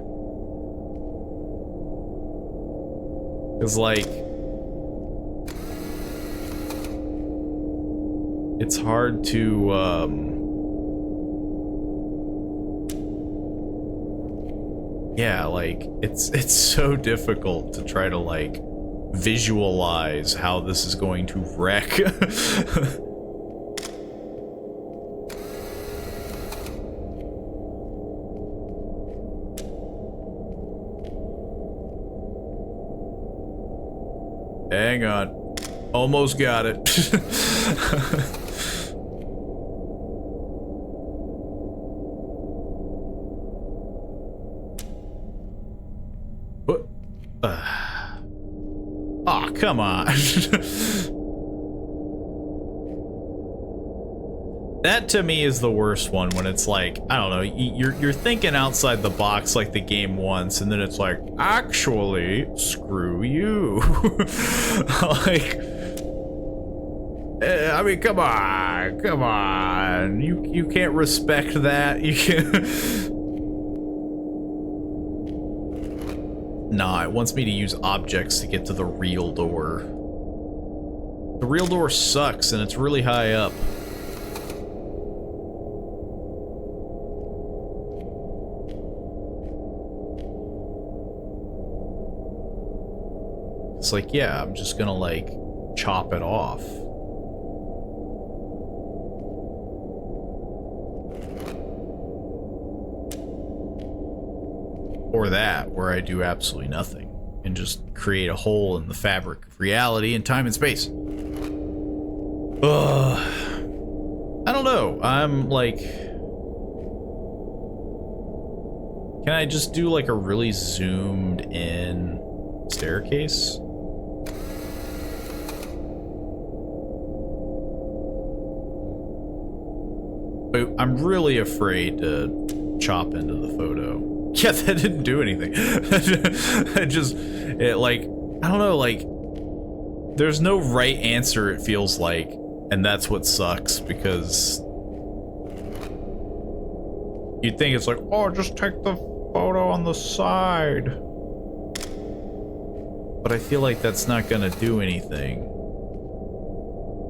It's like, it's hard to, yeah, like, it's so difficult to try to, like, visualize how this is going to wreck. Hang on. Almost got it. What? Oh, come on. That to me is the worst one, when it's like, I don't know, you're thinking outside the box like the game wants, and then it's like, actually, screw you. Like, I mean, come on, you can't respect that. You can't. Nah, it wants me to use objects to get to the real door. The real door sucks, and it's really high up. It's like, yeah, I'm just gonna, like, chop it off. Or that, where I do absolutely nothing and just create a hole in the fabric of reality and time and space. Ugh. I don't know. I'm like... Can I just do, like, a really zoomed in staircase? I'm really afraid to chop into the photo. Yeah, that didn't do anything. I don't know, like, there's no right answer, it feels like, and that's what sucks, because you'd think it's like, oh, just take the photo on the side. But I feel like that's not gonna do anything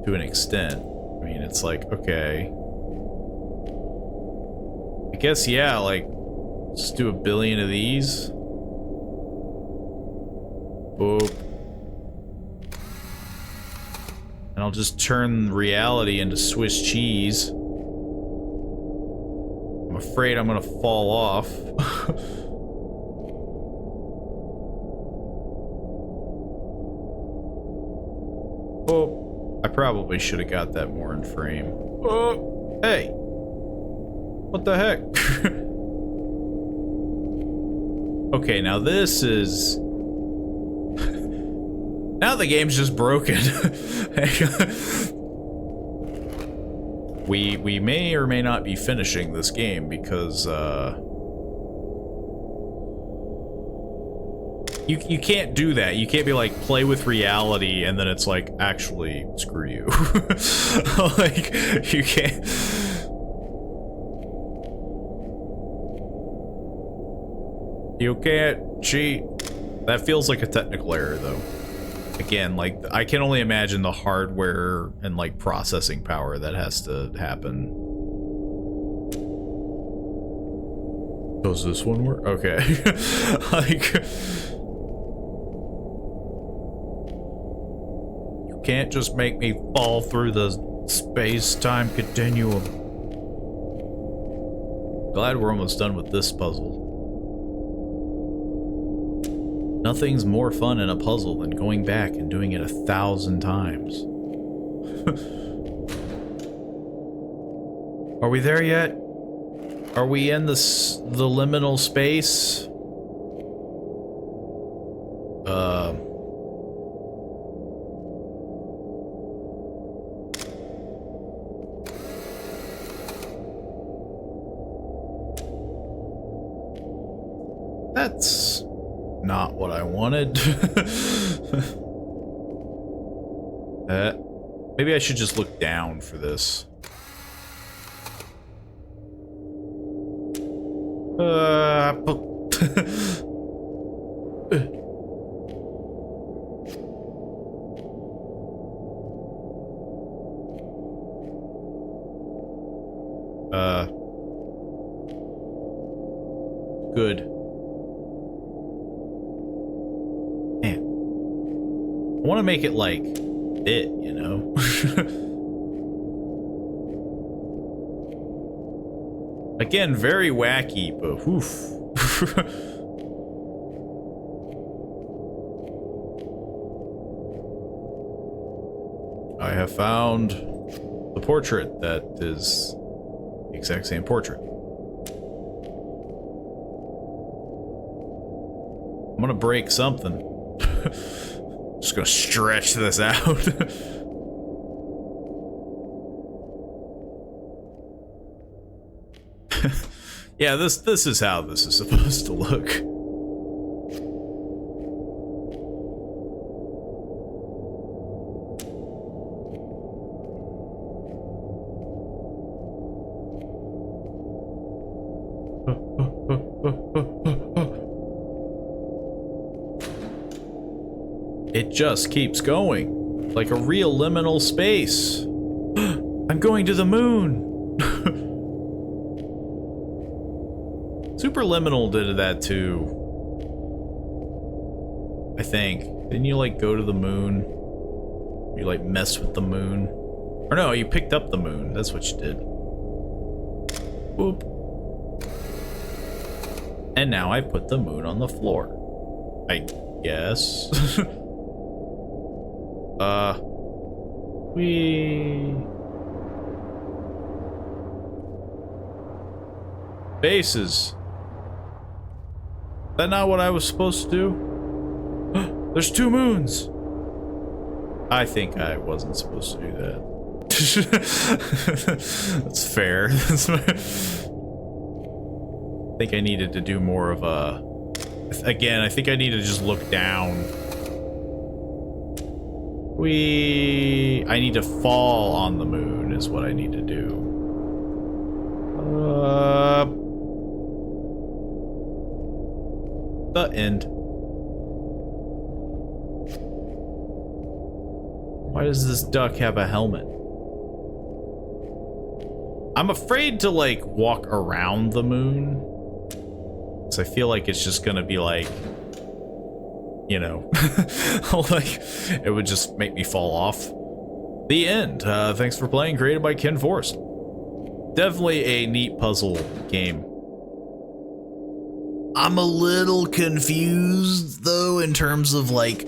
to an extent. I mean, it's like, okay. I guess, yeah, like, just do a billion of these. Boop. And I'll just turn reality into Swiss cheese. I'm afraid I'm gonna fall off. Oh, I probably should have got that more in frame. Oh, hey. What the heck? Okay, now this is... Now the game's just broken. We may or may not be finishing this game because, You can't do that. You can't be like, play with reality, and then it's like, actually, screw you. Like, you can't... You can't cheat. That feels like a technical error, though. Again, like, I can only imagine the hardware and, like, processing power that has to happen. Does this one work? Okay. Like... can't just make me fall through the space-time continuum. Glad we're almost done with this puzzle. Nothing's more fun in a puzzle than going back and doing it 1,000 times. Are we there yet? Are we in the liminal space? That's not what I wanted. Maybe I should just look down for this. Good. Man. I want to make it like it, you know? Again, very wacky, but woof. I have found the portrait that is the exact same portrait. I'm gonna break something. Just gonna stretch this out. Yeah, this is how this is supposed to look. It just keeps going, like a real liminal space. I'm going to the moon. Superliminal did that too. I think. Didn't you like go to the moon? You like mess with the moon? Or no, you picked up the moon. That's what you did. Boop. And now I put the moon on the floor. I guess. Bases. Is that not what I was supposed to do? There's 2 moons. I think I wasn't supposed to do that. That's fair. I think I needed to do more of a... Again, I think I need to just look down. I need to fall on the moon is what I need to do. The end. Why does this duck have a helmet? I'm afraid to like walk around the moon, because I feel like it's just gonna be like, you know, like it would just make me fall off. The end. Thanks for playing. Created by Ken Forrest. Definitely a neat puzzle game. I'm a little confused though in terms of like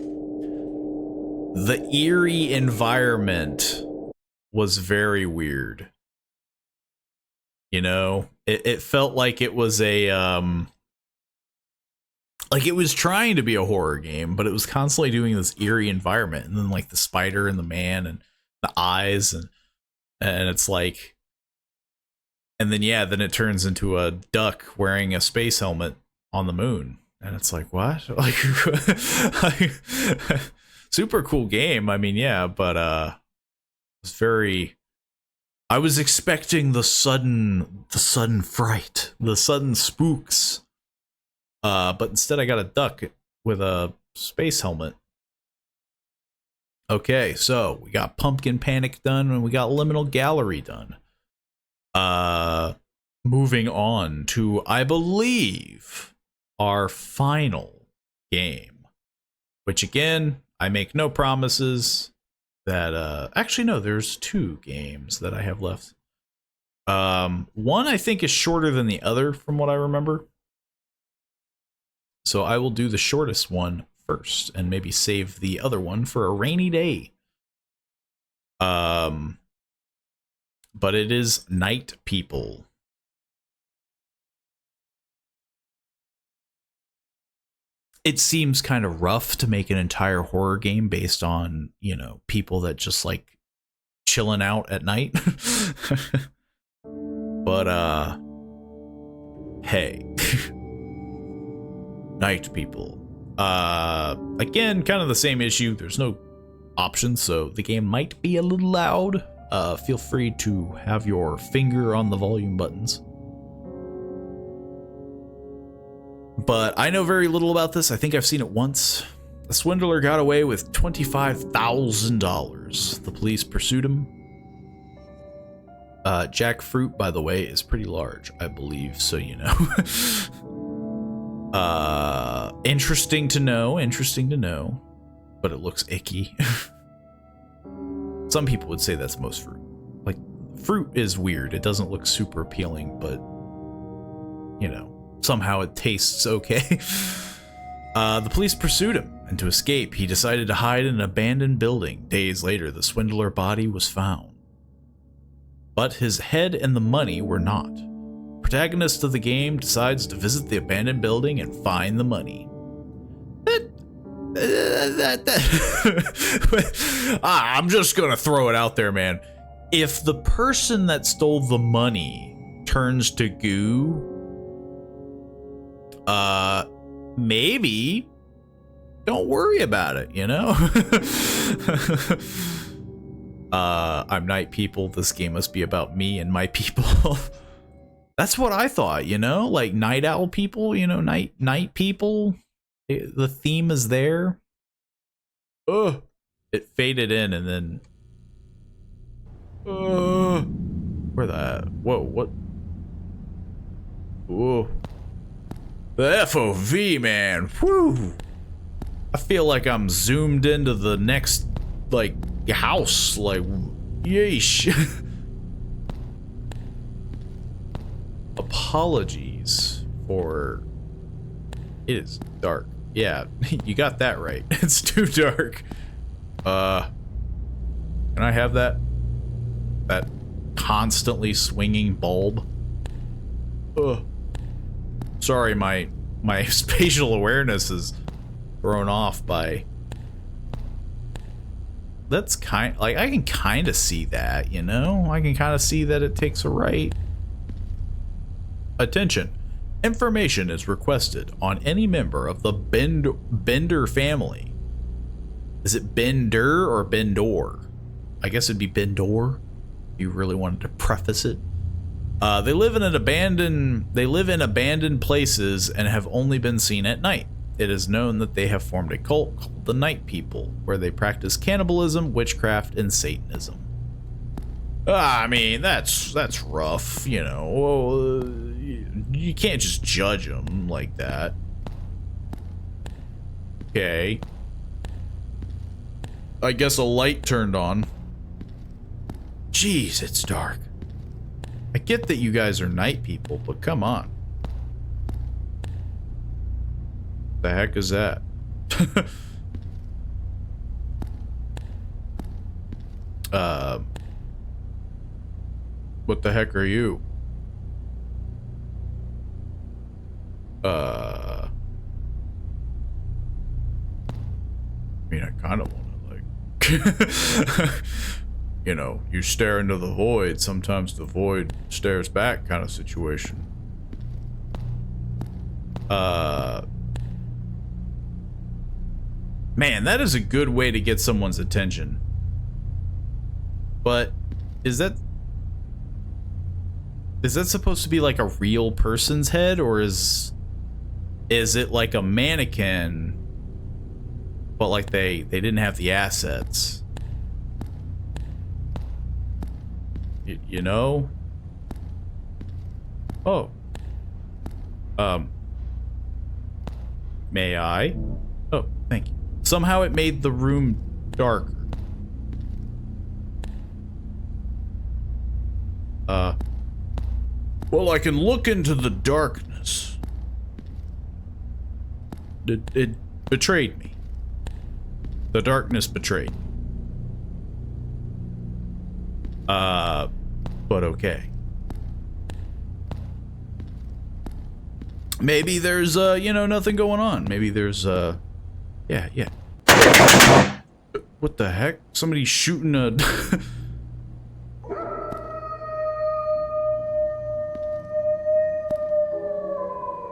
the eerie environment was very weird. You know, it felt like it was a like it was trying to be a horror game, but it was constantly doing this eerie environment, and then like the spider and the man and the eyes and it's like, and then yeah, then it turns into a duck wearing a space helmet on the moon, and it's like, what? Like super cool game. I mean, yeah, but it's very, I was expecting the sudden fright, the sudden spooks. But instead I got a duck with a space helmet. Okay, so we got Pumpkin Panic done and we got Liminal Gallery done. Moving on to, I believe, our final game, which again, I make no promises. that actually no, there's 2 games that I have left. One I think is shorter than the other from what I remember. So I will do the shortest one first and maybe save the other one for a rainy day. But it is Night People. It seems kind of rough to make an entire horror game based on, you know, people that just like chilling out at night. But hey. Night People. Again, kind of the same issue. There's no options, so the game might be a little loud. Feel free to have your finger on the volume buttons. But I know very little about this. I think I've seen it once. The swindler got away with $25,000. The police pursued him. Jackfruit, by the way, is pretty large, I believe, so you know. Interesting to know, but it looks icky. Some people would say that's most fruit. Like, fruit is weird. It doesn't look super appealing, but, you know, somehow it tastes okay. The police pursued him, and to escape, he decided to hide in an abandoned building. Days later, the swindler body was found. But his head and the money were not. Protagonist of the game decides to visit the abandoned building and find the money. I'm just gonna throw it out there, man. If the person that stole the money turns to goo, maybe don't worry about it, you know? I'm Night People. This game must be about me and my people. That's what I thought, you know? Like night owl people, you know, night people. The theme is there. Ugh. It faded in and then where the whoa, what? Whoa. The FOV, man. Whew. I feel like I'm zoomed into the next like house, like yeesh. Apologies for it is dark. Yeah, you got that right. It's too dark. Can I have that constantly swinging bulb? Ugh. Sorry, my spatial awareness is thrown off by. That's kind like I can kind of see that, you know? I can kind of see that it takes a right. Attention. Information is requested on any member of the Bender family. Is it Bender or Bendor? I guess it'd be Bendor. If you really wanted to preface it. They live in abandoned places and have only been seen at night. It is known that they have formed a cult called the Night People, where they practice cannibalism, witchcraft, and Satanism. I mean, that's rough, you know. You can't just judge them like that. Okay. I guess a light turned on. Jeez, it's dark. I get that you guys are night people, but come on. The heck is that? What the heck are you? I mean, I kind of want to, like, you know, you stare into the void, sometimes the void stares back kind of situation. Man, that is a good way to get someone's attention. But is that supposed to be like a real person's head, or is it like a mannequin, but like they didn't have the assets? You know? Oh. May I? Oh, thank you. Somehow it made the room darker. Well, I can look into the darkness. It betrayed me. The darkness betrayed. But okay. Maybe there's, you know, nothing going on. Maybe there's, yeah. What the heck? Somebody's shooting a...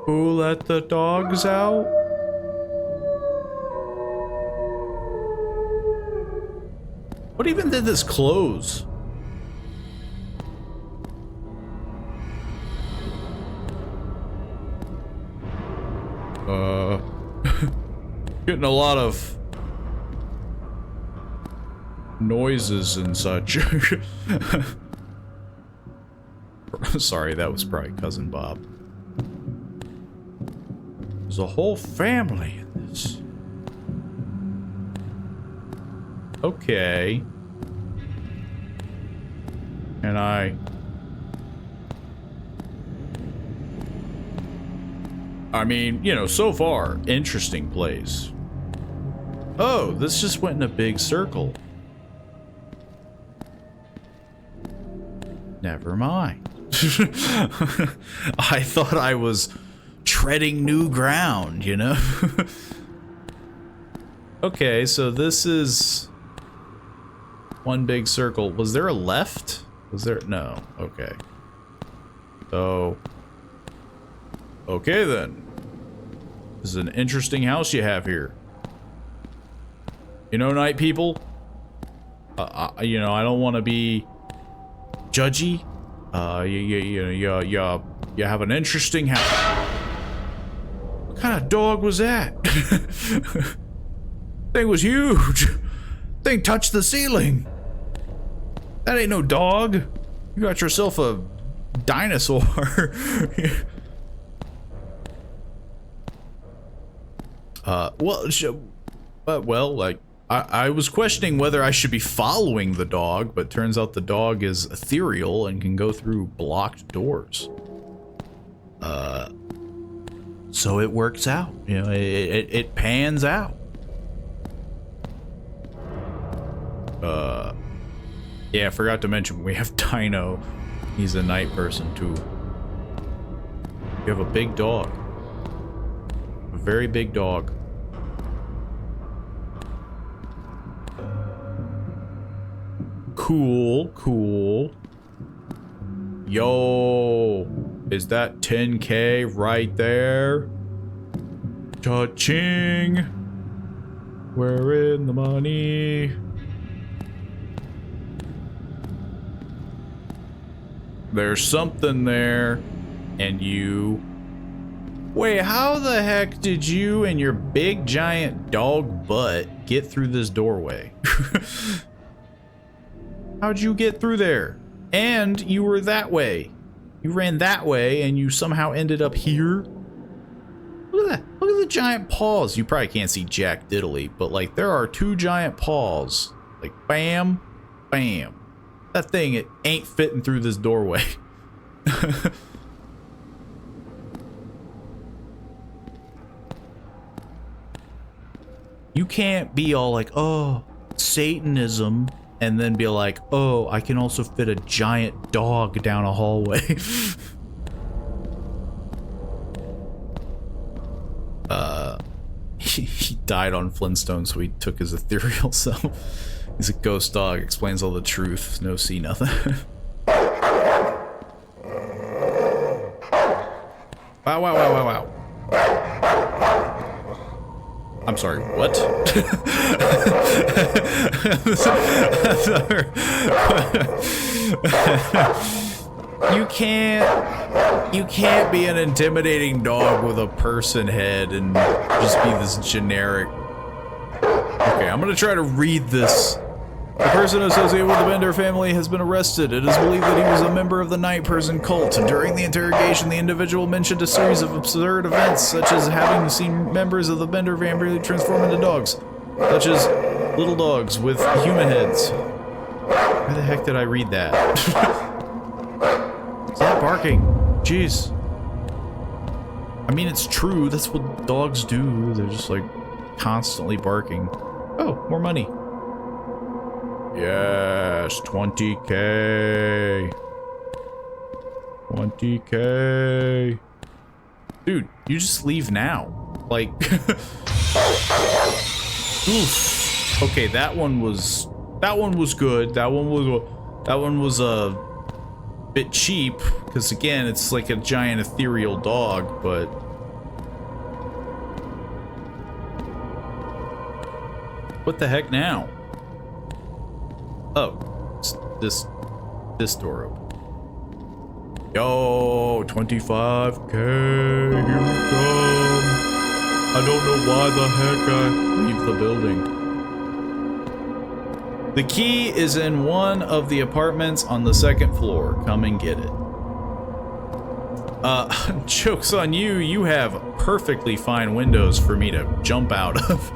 Who let the dogs out? What even did this close? Getting a lot of noises and such. Sorry, that was probably Cousin Bob. There's a whole family in this. Okay. And I mean, you know, so far, interesting place. Oh, this just went in a big circle. Never mind. I thought I was treading new ground, you know? Okay, so this is one big circle. Was there a left? Was there? No. Okay. So... okay then. This is an interesting house you have here. You know, night people? You know, I don't want to be judgy. You have an interesting house. What kind of dog was that? Thing was huge. Thing touched the ceiling. That ain't no dog. You got yourself a dinosaur. Well, like, I was questioning whether I should be following the dog, but turns out the dog is ethereal and can go through blocked doors. So it works out, you know, it pans out. Yeah, I forgot to mention, we have Dino. He's a night person, too. You have a big dog. A very big dog. Cool. Yo, is that 10K right there? Cha-ching. We're in the money. There's something there, and you... Wait, how the heck did you and your big giant dog butt get through this doorway? How'd you get through there? And you were that way. You ran that way and you somehow ended up here. Look at that. Look at the giant paws. You probably can't see jack diddly, but like there are two giant paws. Like bam, bam. That thing, it ain't fitting through this doorway. You can't be all like, oh, Satanism, and then be like, oh, I can also fit a giant dog down a hallway. He died on Flintstone, so he took his ethereal self. He's a ghost dog, explains all the truth, no see nothing. Wow. I'm sorry, what? You can't be an intimidating dog with a person head and just be this generic. Okay, I'm gonna try to read this. The person associated with the Bender family has been arrested. It is believed that he was a member of the Night Person cult. During the interrogation, the individual mentioned a series of absurd events, such as having seen members of the Bender family transform into dogs, such as little dogs with human heads. Where the heck did I read that? Stop barking. Jeez. I mean, it's true. That's what dogs do. They're just like constantly barking. Oh, more money. Yes, 20K. 20K. Dude, you just leave now. Like, oof. Okay, that one was good. That one was a bit cheap because again, it's like a giant ethereal dog, but what the heck now? Oh, it's this door open. Yo, 25K, here we come. I don't know why the heck I leave the building. The key is in one of the apartments on the 2nd floor. Come and get it. Joke's on you, you have perfectly fine windows for me to jump out of.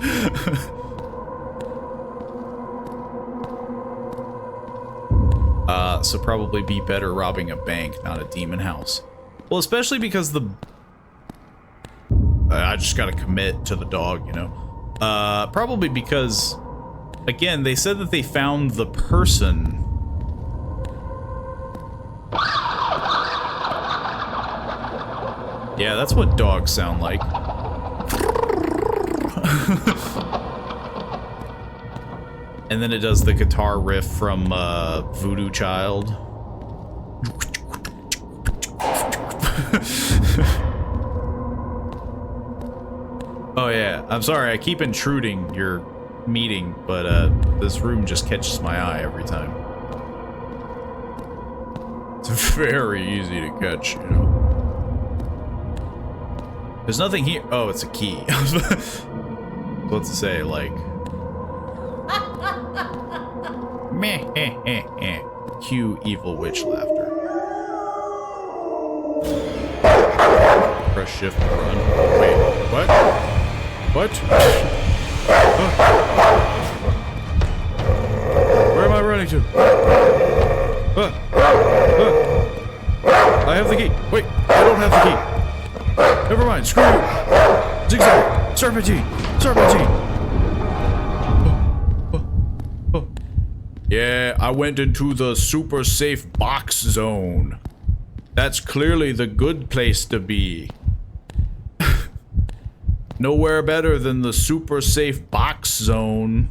So probably be better robbing a bank, not a demon house. Well, especially because the... I just gotta commit to the dog, you know? Probably because, again, they said that they found the person. Yeah, that's what dogs sound like. And then it does the guitar riff from Voodoo Child. Oh yeah, I'm sorry, I keep intruding your meeting, but this room just catches my eye every time. It's very easy to catch, you know. There's nothing here. Oh, it's a key. What's to say, like... Meh, eh, eh, eh. Cue evil witch laughter. Press shift to run. Wait, what? What? Where am I running to? I have the key. Wait, I don't have the key. Never mind, screw you. Zigzag, serpentine, serpentine. Yeah, I went into the super safe box zone. That's clearly the good place to be. Nowhere better than the super safe box zone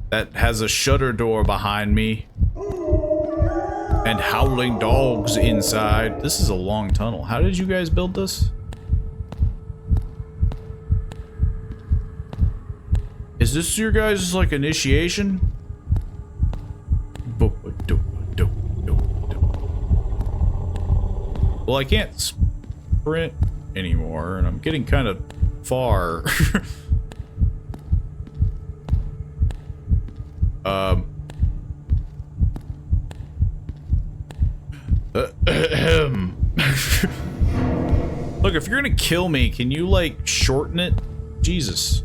that has a shutter door behind me and howling dogs inside. This is a long tunnel. How did you guys build this? Is this your guys' like initiation? Well, I can't sprint anymore, and I'm getting kind of far. Look, if you're gonna kill me, can you, like, shorten it? Jesus.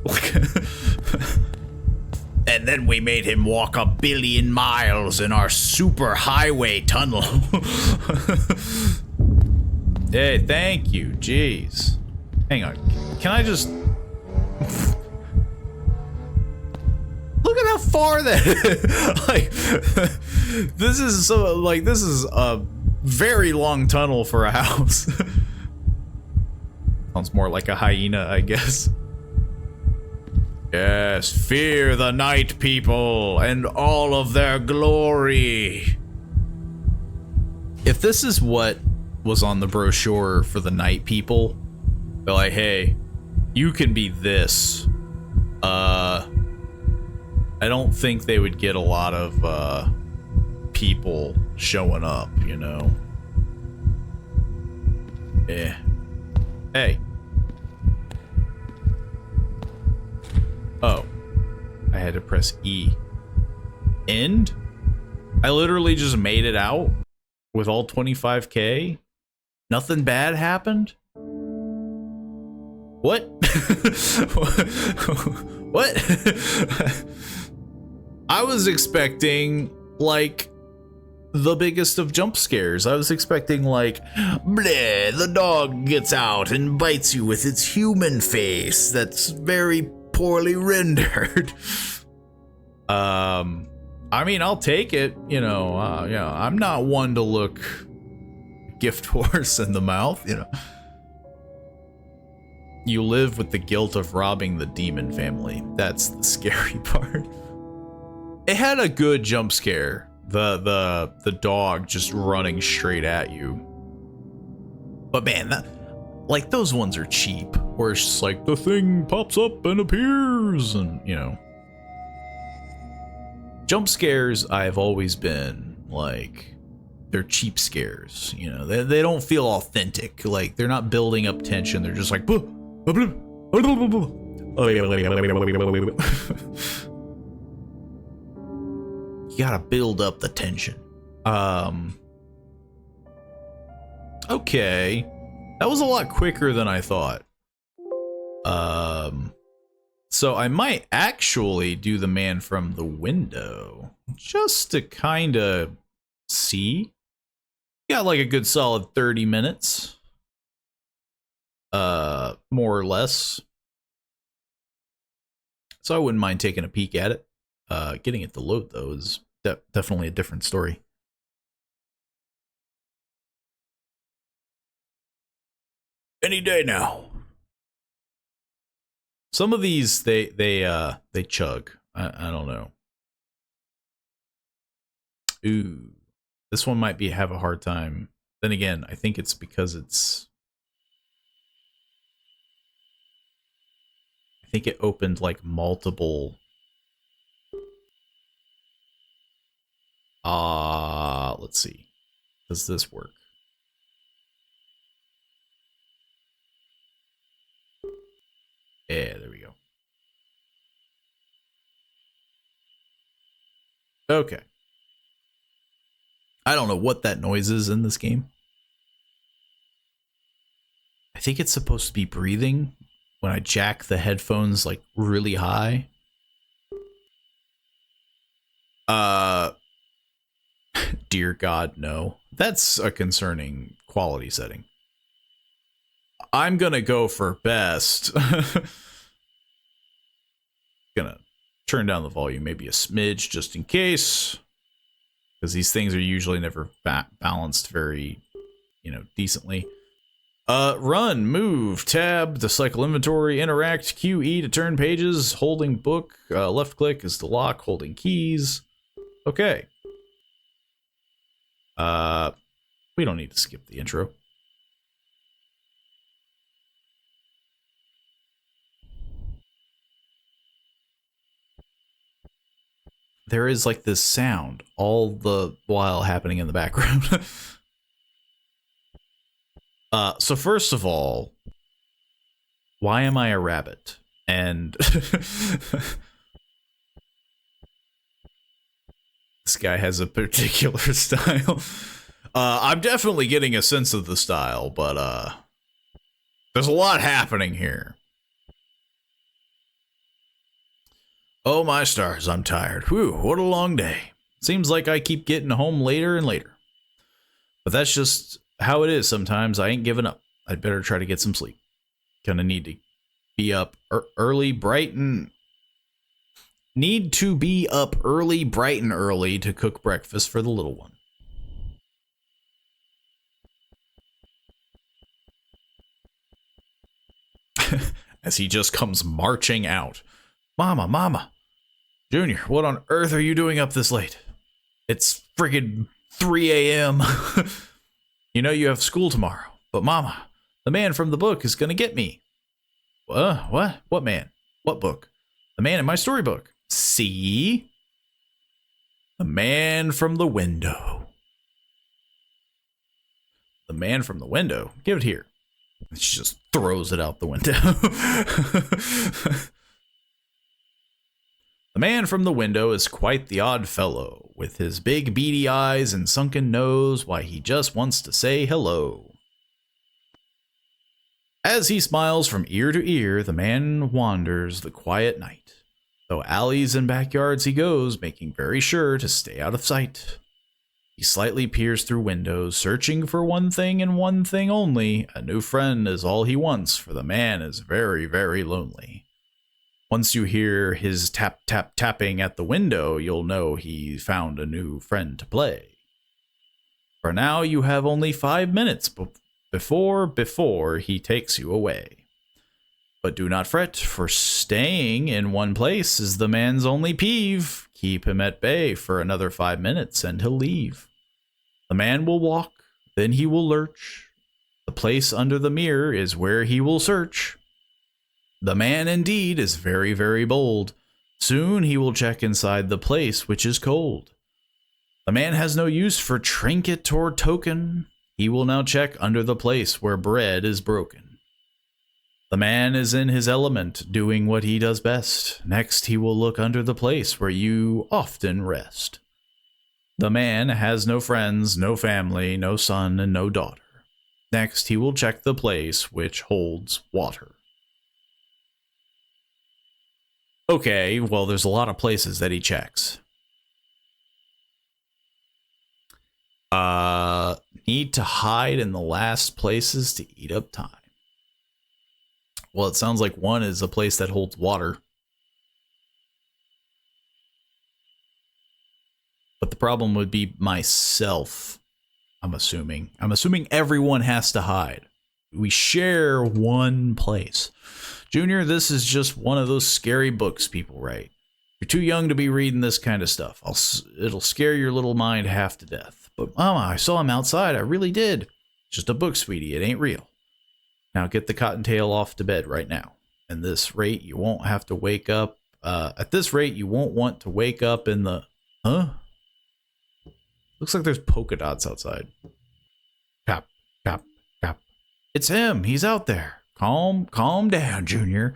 And then we made him walk 1 billion miles in our super highway tunnel. Hey, thank you. Jeez. Hang on. Can I just... Look at how far that is. Like, this is so, like, this is a very long tunnel for a house. Sounds more like a hyena, I guess. Yes, fear the night people and all of their glory. If this is what was on the brochure for the night people, they're like, hey, you can be this. I don't think they would get a lot of people showing up, you know. Yeah. Hey. Oh. I had to press E. End? I literally just made it out with all 25K? Nothing bad happened? What? What? I was expecting, like, the biggest of jump scares. I was expecting like, bleh, the dog gets out and bites you with its human face that's very poorly rendered. I mean, I'll take it, you know, I'm not one to look gift horse in the mouth, you know. You live with the guilt of robbing the demon family. That's the scary part. It had a good jump scare. The dog just running straight at you. But man, like those ones are cheap. Where it's just like the thing pops up and appears, and you know. Jump scares, I've always been like, they're cheap scares. You know, they don't feel authentic. Like they're not building up tension. They're just like. You gotta build up the tension. Okay. That was a lot quicker than I thought. So I might actually do the man from the window. Just to kinda see. Got like a good solid 30 minutes. More or less. So I wouldn't mind taking a peek at it. Getting it to load, though, is definitely a different story. Any day now. Some of these, they chug. I don't know. Ooh. This one might have a hard time. Then again, I think it's because it's... I think it opened, like, multiple... let's see. Does this work? Yeah, there we go. Okay. I don't know what that noise is in this game. I think it's supposed to be breathing when I jack the headphones, like, really high. Dear God, no. That's a concerning quality setting. I'm gonna go for best. Gonna turn down the volume maybe a smidge just in case. Because these things are usually never balanced very, you know, decently. Run, move, tab to cycle inventory, interact, QE to turn pages, holding book, left click is to lock, holding keys. Okay. We don't need to skip the intro. There is like this sound all the while happening in the background. So first of all, why am I a rabbit? And this guy has a particular style. I'm definitely getting a sense of the style, but there's a lot happening here. Oh my stars, I'm tired. Whew, what a long day. Seems like I keep getting home later and later. But that's just how it is sometimes. I ain't giving up. I'd better try to get some sleep. Gonna need to be up early, bright and... Need to be up early, bright and early to cook breakfast for the little one. As he just comes marching out. Mama, Mama. Junior, what on earth are you doing up this late? It's friggin' 3 a.m. You know you have school tomorrow. But Mama, the man from the book is gonna get me. What? What man? What book? The man in my storybook. See? The man from the window. The man from the window? Give it here. And she just throws it out the window. The man from the window is quite the odd fellow, with his big beady eyes and sunken nose, why he just wants to say hello. As he smiles from ear to ear, the man wanders the quiet night. Though alleys and backyards he goes, making very sure to stay out of sight. He He slightly peers through windows, searching for one thing and one thing only. A new friend is all he wants, for the man is very, very lonely. Once you hear his tap, tap, tapping at the window, you'll know he found a new friend to play. For now, you have only 5 minutes before he takes you away. But do not fret, for staying in one place is the man's only peeve. Keep him at bay for another 5 minutes and he'll leave. The man will walk, then he will lurch. The place under the mirror is where he will search. The man indeed is very, very bold. Soon he will check inside the place which is cold. The man has no use for trinket or token. He will now check under the place where bread is broken. The man is in his element, doing what he does best. Next, he will look under the place where you often rest. The man has no friends, no family, no son, and no daughter. Next, he will check the place which holds water. Okay, well, there's a lot of places that he checks. Need to hide in the last places to eat up time. Well, it sounds like one is a place that holds water. But the problem would be myself, I'm assuming. I'm assuming everyone has to hide. We share one place. Junior, this is just one of those scary books people write. You're too young to be reading this kind of stuff. It'll scare your little mind half to death. But Mama, I saw him outside. I really did. It's just a book, sweetie. It ain't real. Now get the cottontail off to bed right now. At this rate, you won't have to wake up. At this rate, you won't want to wake up in the... Huh? Looks like there's polka dots outside. Tap, tap, tap. It's him. He's out there. Calm down, Junior.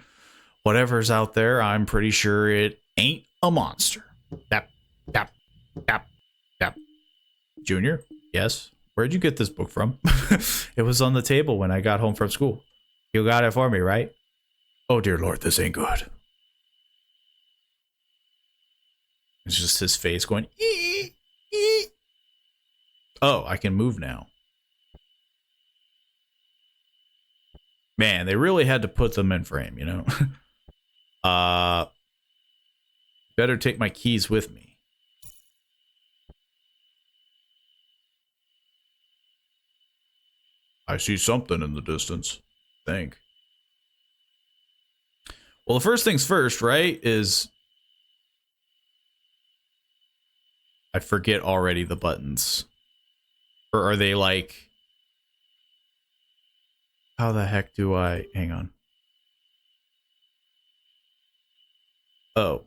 Whatever's out there, I'm pretty sure it ain't a monster. Tap, tap, tap, tap. Junior? Yes? Where'd you get this book from? It was on the table when I got home from school. You got it for me, right? Oh, dear Lord, this ain't good. It's just his face going, ee, ee. Oh, I can move now. Man, they really had to put them in frame, you know? Better take my keys with me. I see something in the distance, I think. Well, the first things first, right, is... I forget already the buttons. Or are they like... How the heck do I... Hang on. Oh.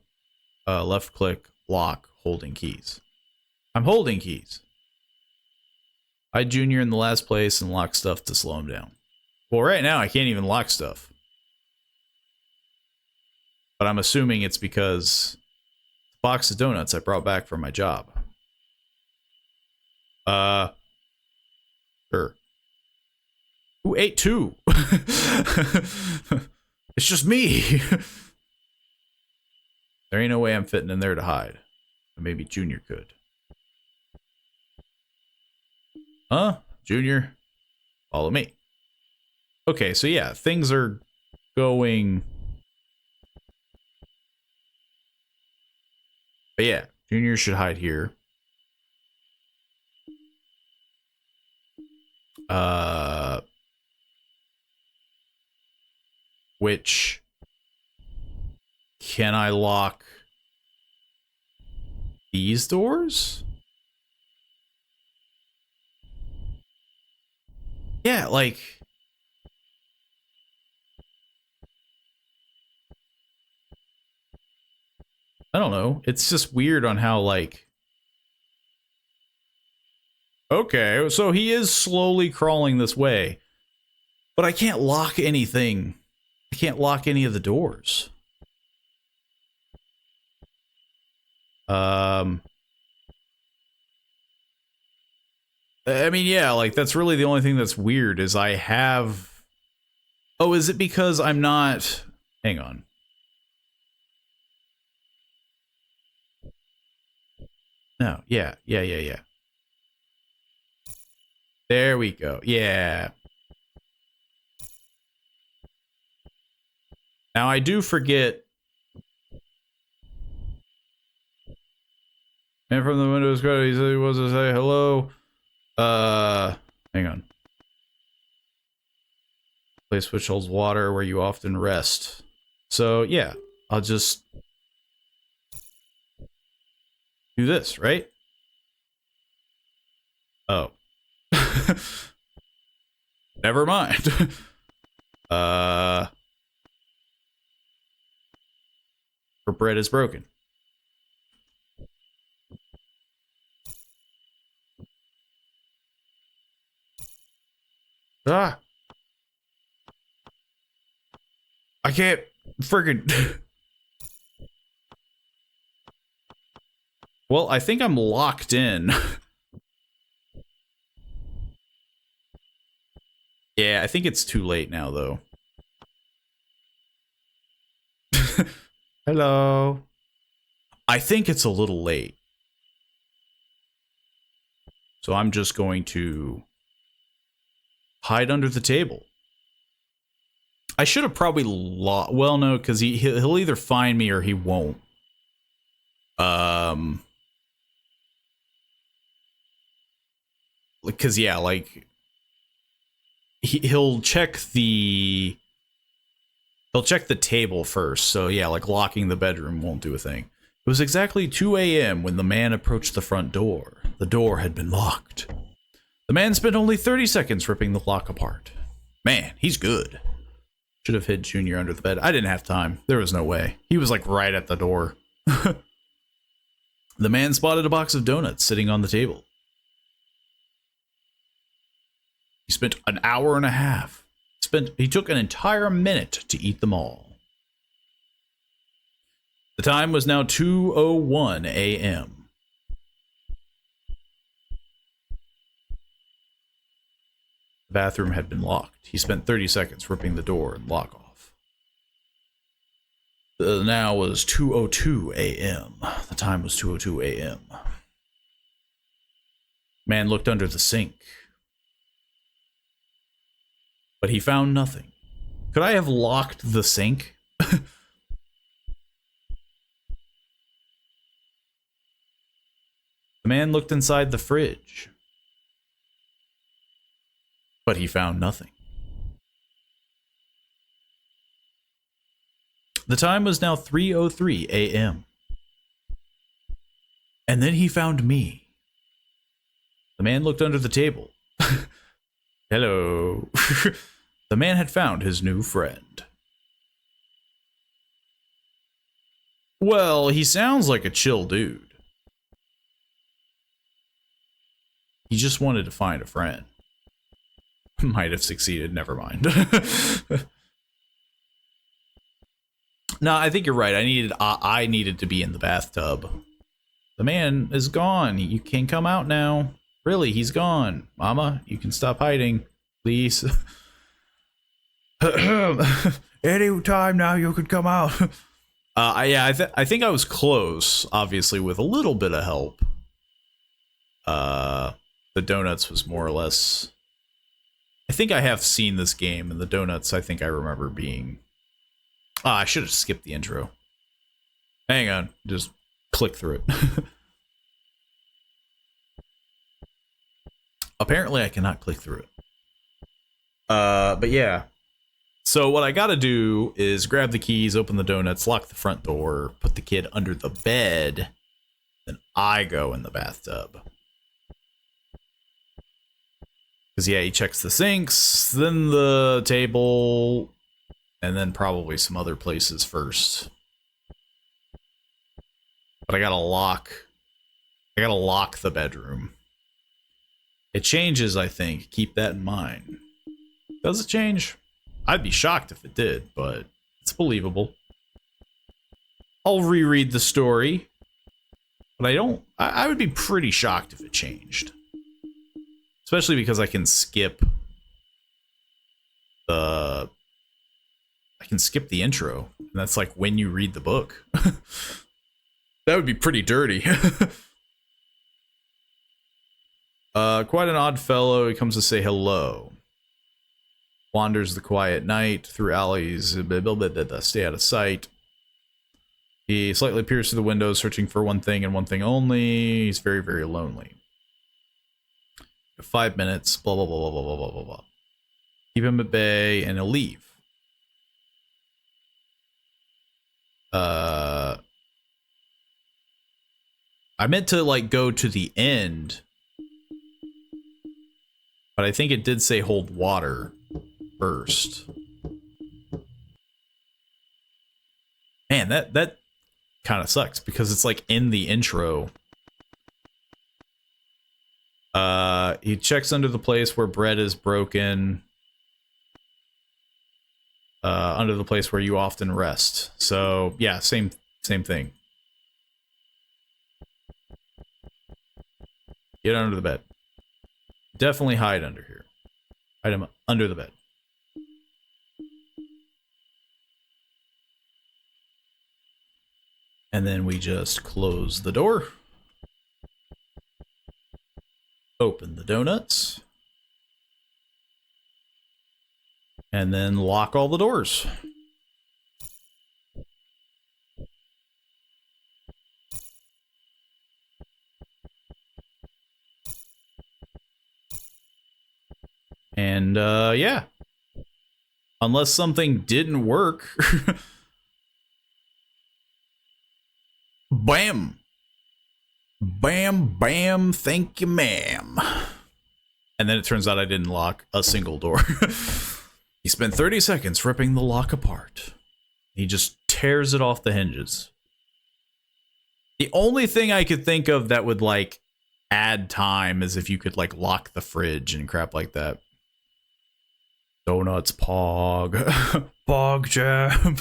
Left click, lock, holding keys. I'm holding keys. I Junior in the last place and lock stuff to slow him down. Well, right now I can't even lock stuff. But I'm assuming it's because the box of donuts I brought back from my job. Sure. Who ate two? It's just me. There ain't no way I'm fitting in there to hide. Maybe Junior could. Huh? Junior? Follow me. Okay, so yeah, things are going... But yeah, Junior should hide here. Which... Can I lock these doors? Yeah, like... I don't know. It's just weird on how, like... Okay, so he is slowly crawling this way. But I can't lock anything. I can't lock any of the doors. I mean, yeah, like, that's really the only thing that's weird is I have... Oh, is it because I'm not... Hang on. No, yeah. There we go. Yeah. Now I do forget. And from the Windows credit, he said he was to say hello. Hang on. Place which holds water where you often rest. So yeah, I'll just do this, right? Oh. Never mind. For bread is broken. Ah. I can't friggin'. Well, I think I'm locked in. Yeah, I think it's too late now, though. Hello. I think it's a little late. So I'm just going to hide under the table. I should have probably well, no, because he'll either find me or he won't. Because yeah, like he'll check the table first. So yeah, like locking the bedroom won't do a thing. It was exactly 2 a.m. when the man approached the front door. The door had been locked. The man spent only 30 seconds ripping the lock apart. Man, he's good. Should have hid Junior under the bed. I didn't have time. There was no way. He was like right at the door. The man spotted a box of donuts sitting on the table. He spent an hour and a half. He took an entire minute to eat them all. The time was now 2:01 a.m. The bathroom had been locked. He spent 30 seconds ripping the door and lock off. The now was 2:02 a.m. The time was 2:02 a.m. Man looked under the sink, but he found nothing. Could I have locked the sink? The man looked inside the fridge, but he found nothing. The time was now 3:03 a.m. And then he found me. The man looked under the table. Hello. The man had found his new friend. Well, he sounds like a chill dude. He just wanted to find a friend. Might have succeeded, never mind. No, I think you're right. I needed to be in the bathtub. The man is gone. You can come out now. Really, he's gone. Mama, you can stop hiding, please. Any time now you could come out. I think I was close, obviously, with a little bit of help. The donuts was more or less... I think I have seen this game, and the donuts I think I remember being... I should have skipped the intro. Hang on, just click through it. Apparently I cannot click through it. But yeah. So what I gotta do is grab the keys, open the donuts, lock the front door, put the kid under the bed, then I go in the bathtub. Because yeah, he checks the sinks, then the table, and then probably some other places first. But I gotta lock the bedroom. It changes, I think. Keep that in mind. Does it change? I'd be shocked if it did, but it's believable. I'll reread the story, but I would be pretty shocked if it changed. Especially because I can skip the intro, and that's like when you read the book. That would be pretty dirty. Quite an odd fellow. He comes to say hello. Wanders the quiet night through alleys, stay out of sight. He slightly peers through the window, searching for one thing and one thing only. He's very, very lonely. 5 minutes, blah, blah, blah, blah, blah, blah, blah, blah. Keep him at bay, and he'll leave. I meant to, like, go to the end, but I think it did say hold water first. Man, that kind of sucks, because it's, like, in the intro. He checks under the place where bread is broken. Under the place where you often rest. So, yeah, same thing. Get under the bed. Definitely hide under here. Hide him under the bed. And then we just close the door. Open the donuts. And then lock all the doors. And, yeah. Unless something didn't work. Bam! Bam, bam, thank you, ma'am. And then it turns out I didn't lock a single door. He spent 30 seconds ripping the lock apart. He just tears it off the hinges. The only thing I could think of that would, like, add time is if you could, like, lock the fridge and crap like that. Donuts, pog. Pog jab.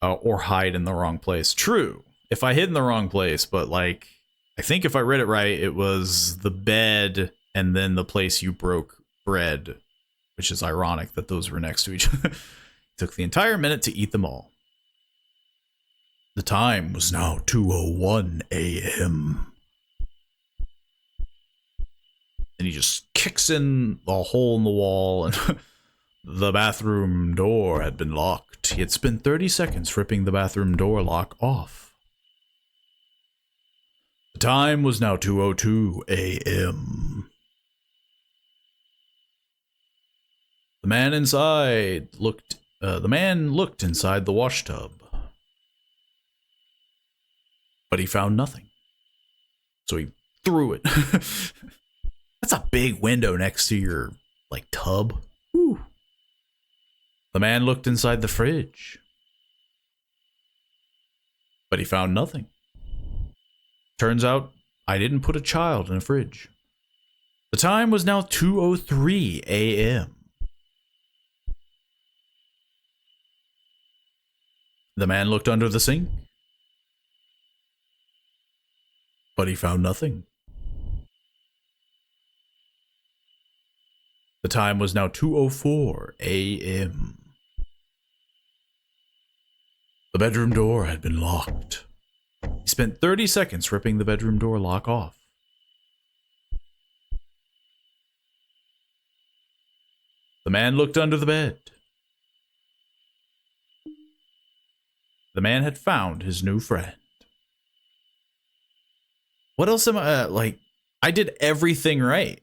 Or hide in the wrong place. True. If I hid in the wrong place, but, like, I think if I read it right, it was the bed and then the place you broke bread, which is ironic that those were next to each other. It took the entire minute to eat them all. The time was now 2:01 a.m. And he just kicks in the hole in the wall, and the bathroom door had been locked. He had spent 30 seconds ripping the bathroom door lock off. The time was now 2:02 a.m. The man looked inside the washtub, but he found nothing. So he threw it. That's a big window next to your, like, tub. Whew. The man looked inside the fridge, but he found nothing. Turns out I didn't put a child in a fridge. The time was now 2:03 a.m. The man looked under the sink, but he found nothing. The time was now 2:04 a.m. The bedroom door had been locked. He spent 30 seconds ripping the bedroom door lock off. The man looked under the bed. The man had found his new friend. What else am I, like, I did everything right.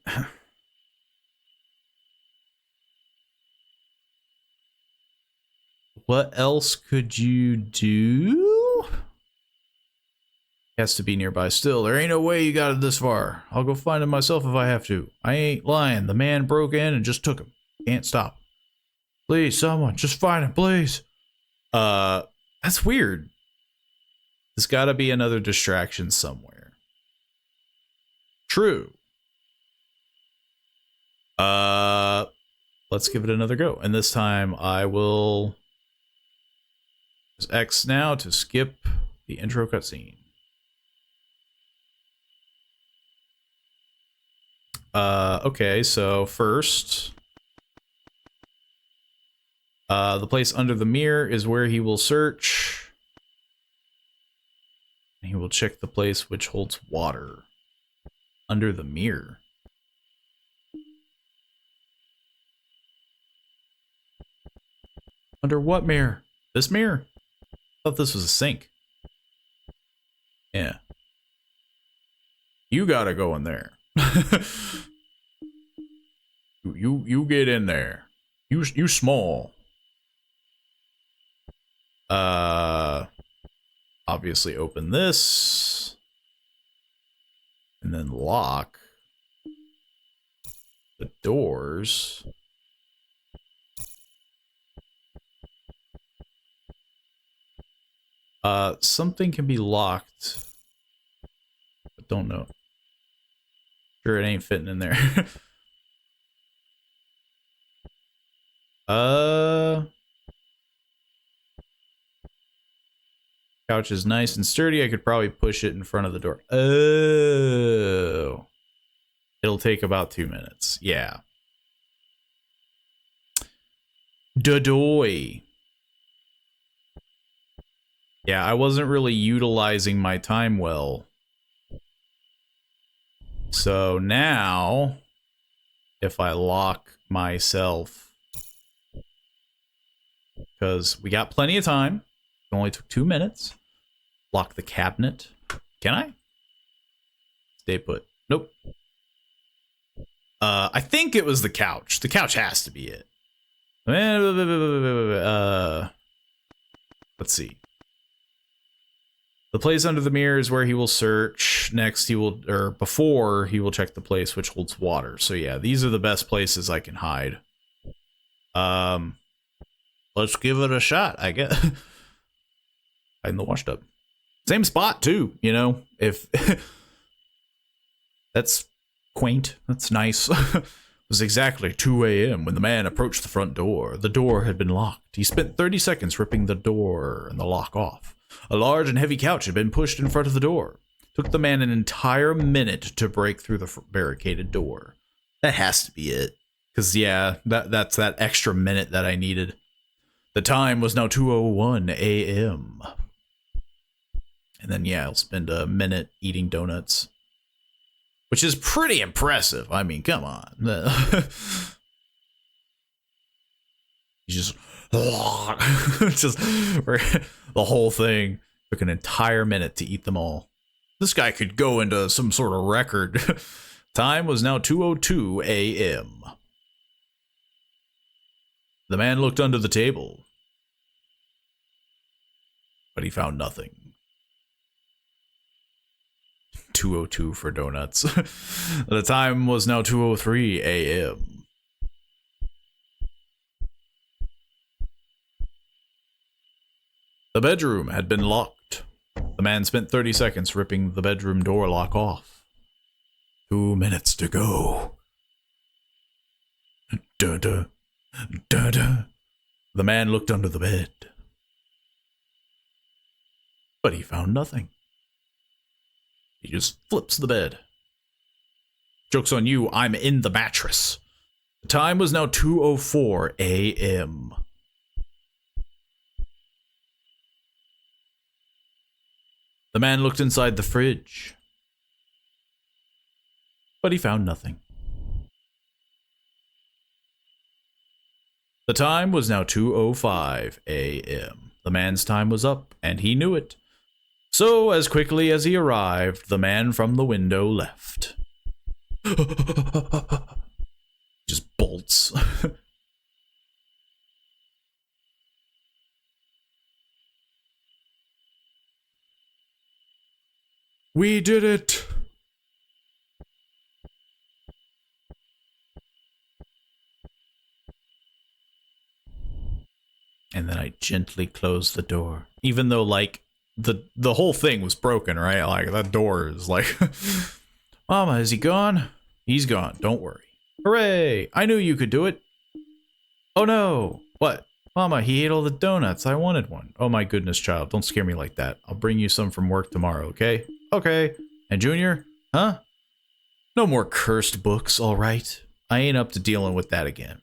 What else could you do? He has to be nearby still. There ain't no way you got it this far. I'll go find him myself if I have to. I ain't lying. The man broke in and just took him. Can't stop. Please, someone, just find him, please. That's weird. There's gotta be another distraction somewhere. True. Let's give it another go. And this time I will X now to skip the intro cutscene. Okay, so first, the place under the mirror is where he will search. He will check the place which holds water. under the mirror? Under what mirror? This mirror? I thought this was a sink. Yeah. You gotta go in there. you get in there. You small. Obviously open this. And then lock the doors. Something can be locked. But don't know. Sure, it ain't fitting in there. Couch is nice and sturdy. I could probably push it in front of the door. Oh. It'll take about 2 minutes. Yeah. Dadoy. Yeah, I wasn't really utilizing my time well. So now, if I lock myself, because we got plenty of time, it only took 2 minutes. Lock the cabinet. Can I? Stay put. Nope. I think it was the couch. The couch has to be it. Let's see. The place under the mirror is where he will search. Next, he will, or before, he will check the place which holds water. So yeah, these are the best places I can hide. Let's give it a shot, I guess. Hide in the washtub. Same spot too, you know. If that's quaint, that's nice. It was exactly 2 a.m. when the man approached the front door. The door had been locked. He spent 30 seconds ripping the door and the lock off. A large and heavy couch had been pushed in front of the door. Took the man an entire minute to break through the barricaded door. That has to be it. Because, yeah, that's that extra minute that I needed. The time was now 2:01 a.m. And then, yeah, I'll spend a minute eating donuts. Which is pretty impressive. I mean, come on. He's just... just the whole thing took an entire minute to eat them all. This guy could go into some sort of record. Time was now 2:02 a.m. The man looked under the table, but he found nothing. 2:02 for donuts. The time was now 2:03 a.m. The bedroom had been locked. The man spent 30 seconds ripping the bedroom door lock off. 2 minutes to go. Da-da, da-da. The man looked under the bed. But he found nothing. He just flips the bed. Joke's on you, I'm in the mattress. The time was now 2:04 a.m. The man looked inside the fridge, but he found nothing. The time was now 2:05 a.m. The man's time was up, and he knew it. So, as quickly as he arrived, the man from the window left. Just bolts. We did it! And then I gently closed the door. Even though, like, the whole thing was broken, right? Like, that door is like... Mama, is he gone? He's gone, don't worry. Hooray! I knew you could do it! Oh no! What? Mama, he ate all the donuts. I wanted one. Oh my goodness, child. Don't scare me like that. I'll bring you some from work tomorrow, okay? Okay. And Junior? Huh? No more cursed books, alright? I ain't up to dealing with that again.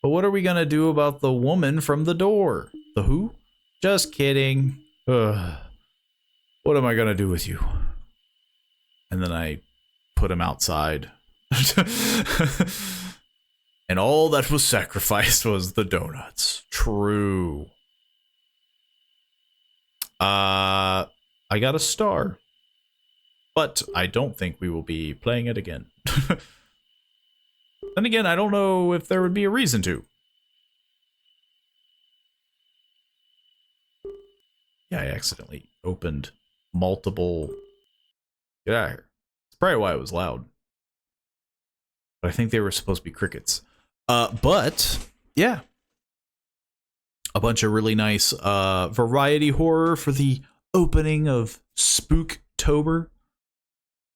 But what are we gonna do about the woman from the door? The who? Just kidding. Ugh. What am I gonna do with you? And then I put him outside. And all that was sacrificed was the donuts. True. I got a star. But I don't think we will be playing it again. Then again, I don't know if there would be a reason to. Yeah, I accidentally opened multiple... Get out of here. That's probably why it was loud. But I think they were supposed to be crickets. But, yeah. A bunch of really nice variety horror for the opening of Spooktober.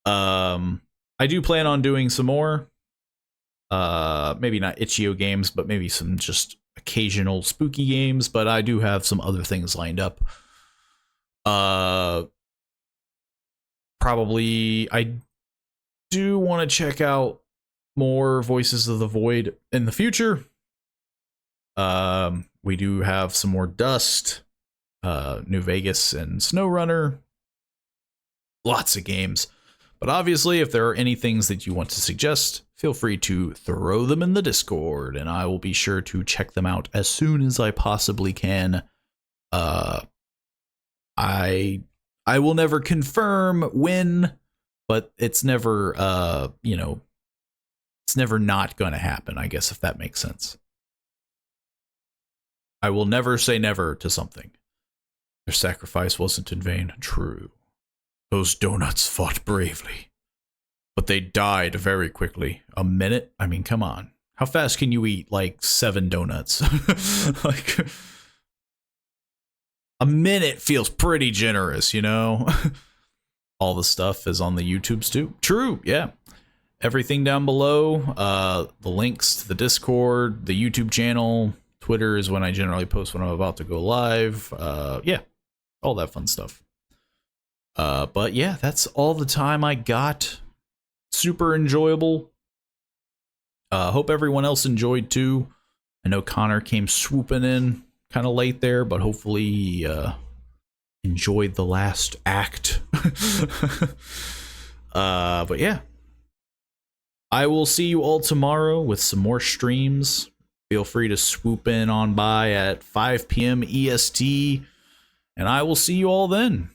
I do plan on doing some more. Maybe not Itch.io games, but maybe some just occasional spooky games. But I do have some other things lined up. Probably I do want to check out more Voices of the Void in the future. We do have some more Dust, New Vegas, and SnowRunner. Lots of games. But obviously, if there are any things that you want to suggest, feel free to throw them in the Discord, and I will be sure to check them out as soon as I possibly can. I will never confirm when, but it's never, you know, it's never not going to happen, I guess, if that makes sense. I will never say never to something. Their sacrifice wasn't in vain. True. Those donuts fought bravely, but they died very quickly. A minute? I mean, come on. How fast can you eat, like, 7 donuts? Like, a minute feels pretty generous, you know? All the stuff is on the YouTubes, too. True, yeah. Everything down below, the links to the Discord, the YouTube channel, Twitter is when I generally post when I'm about to go live. Yeah, all that fun stuff. But yeah, that's all the time I got. Super enjoyable. Hope everyone else enjoyed too. I know Connor came swooping in kind of late there, but hopefully he enjoyed the last act. But yeah. I will see you all tomorrow with some more streams. Feel free to swoop in on by at 5 p.m. EST, and I will see you all then.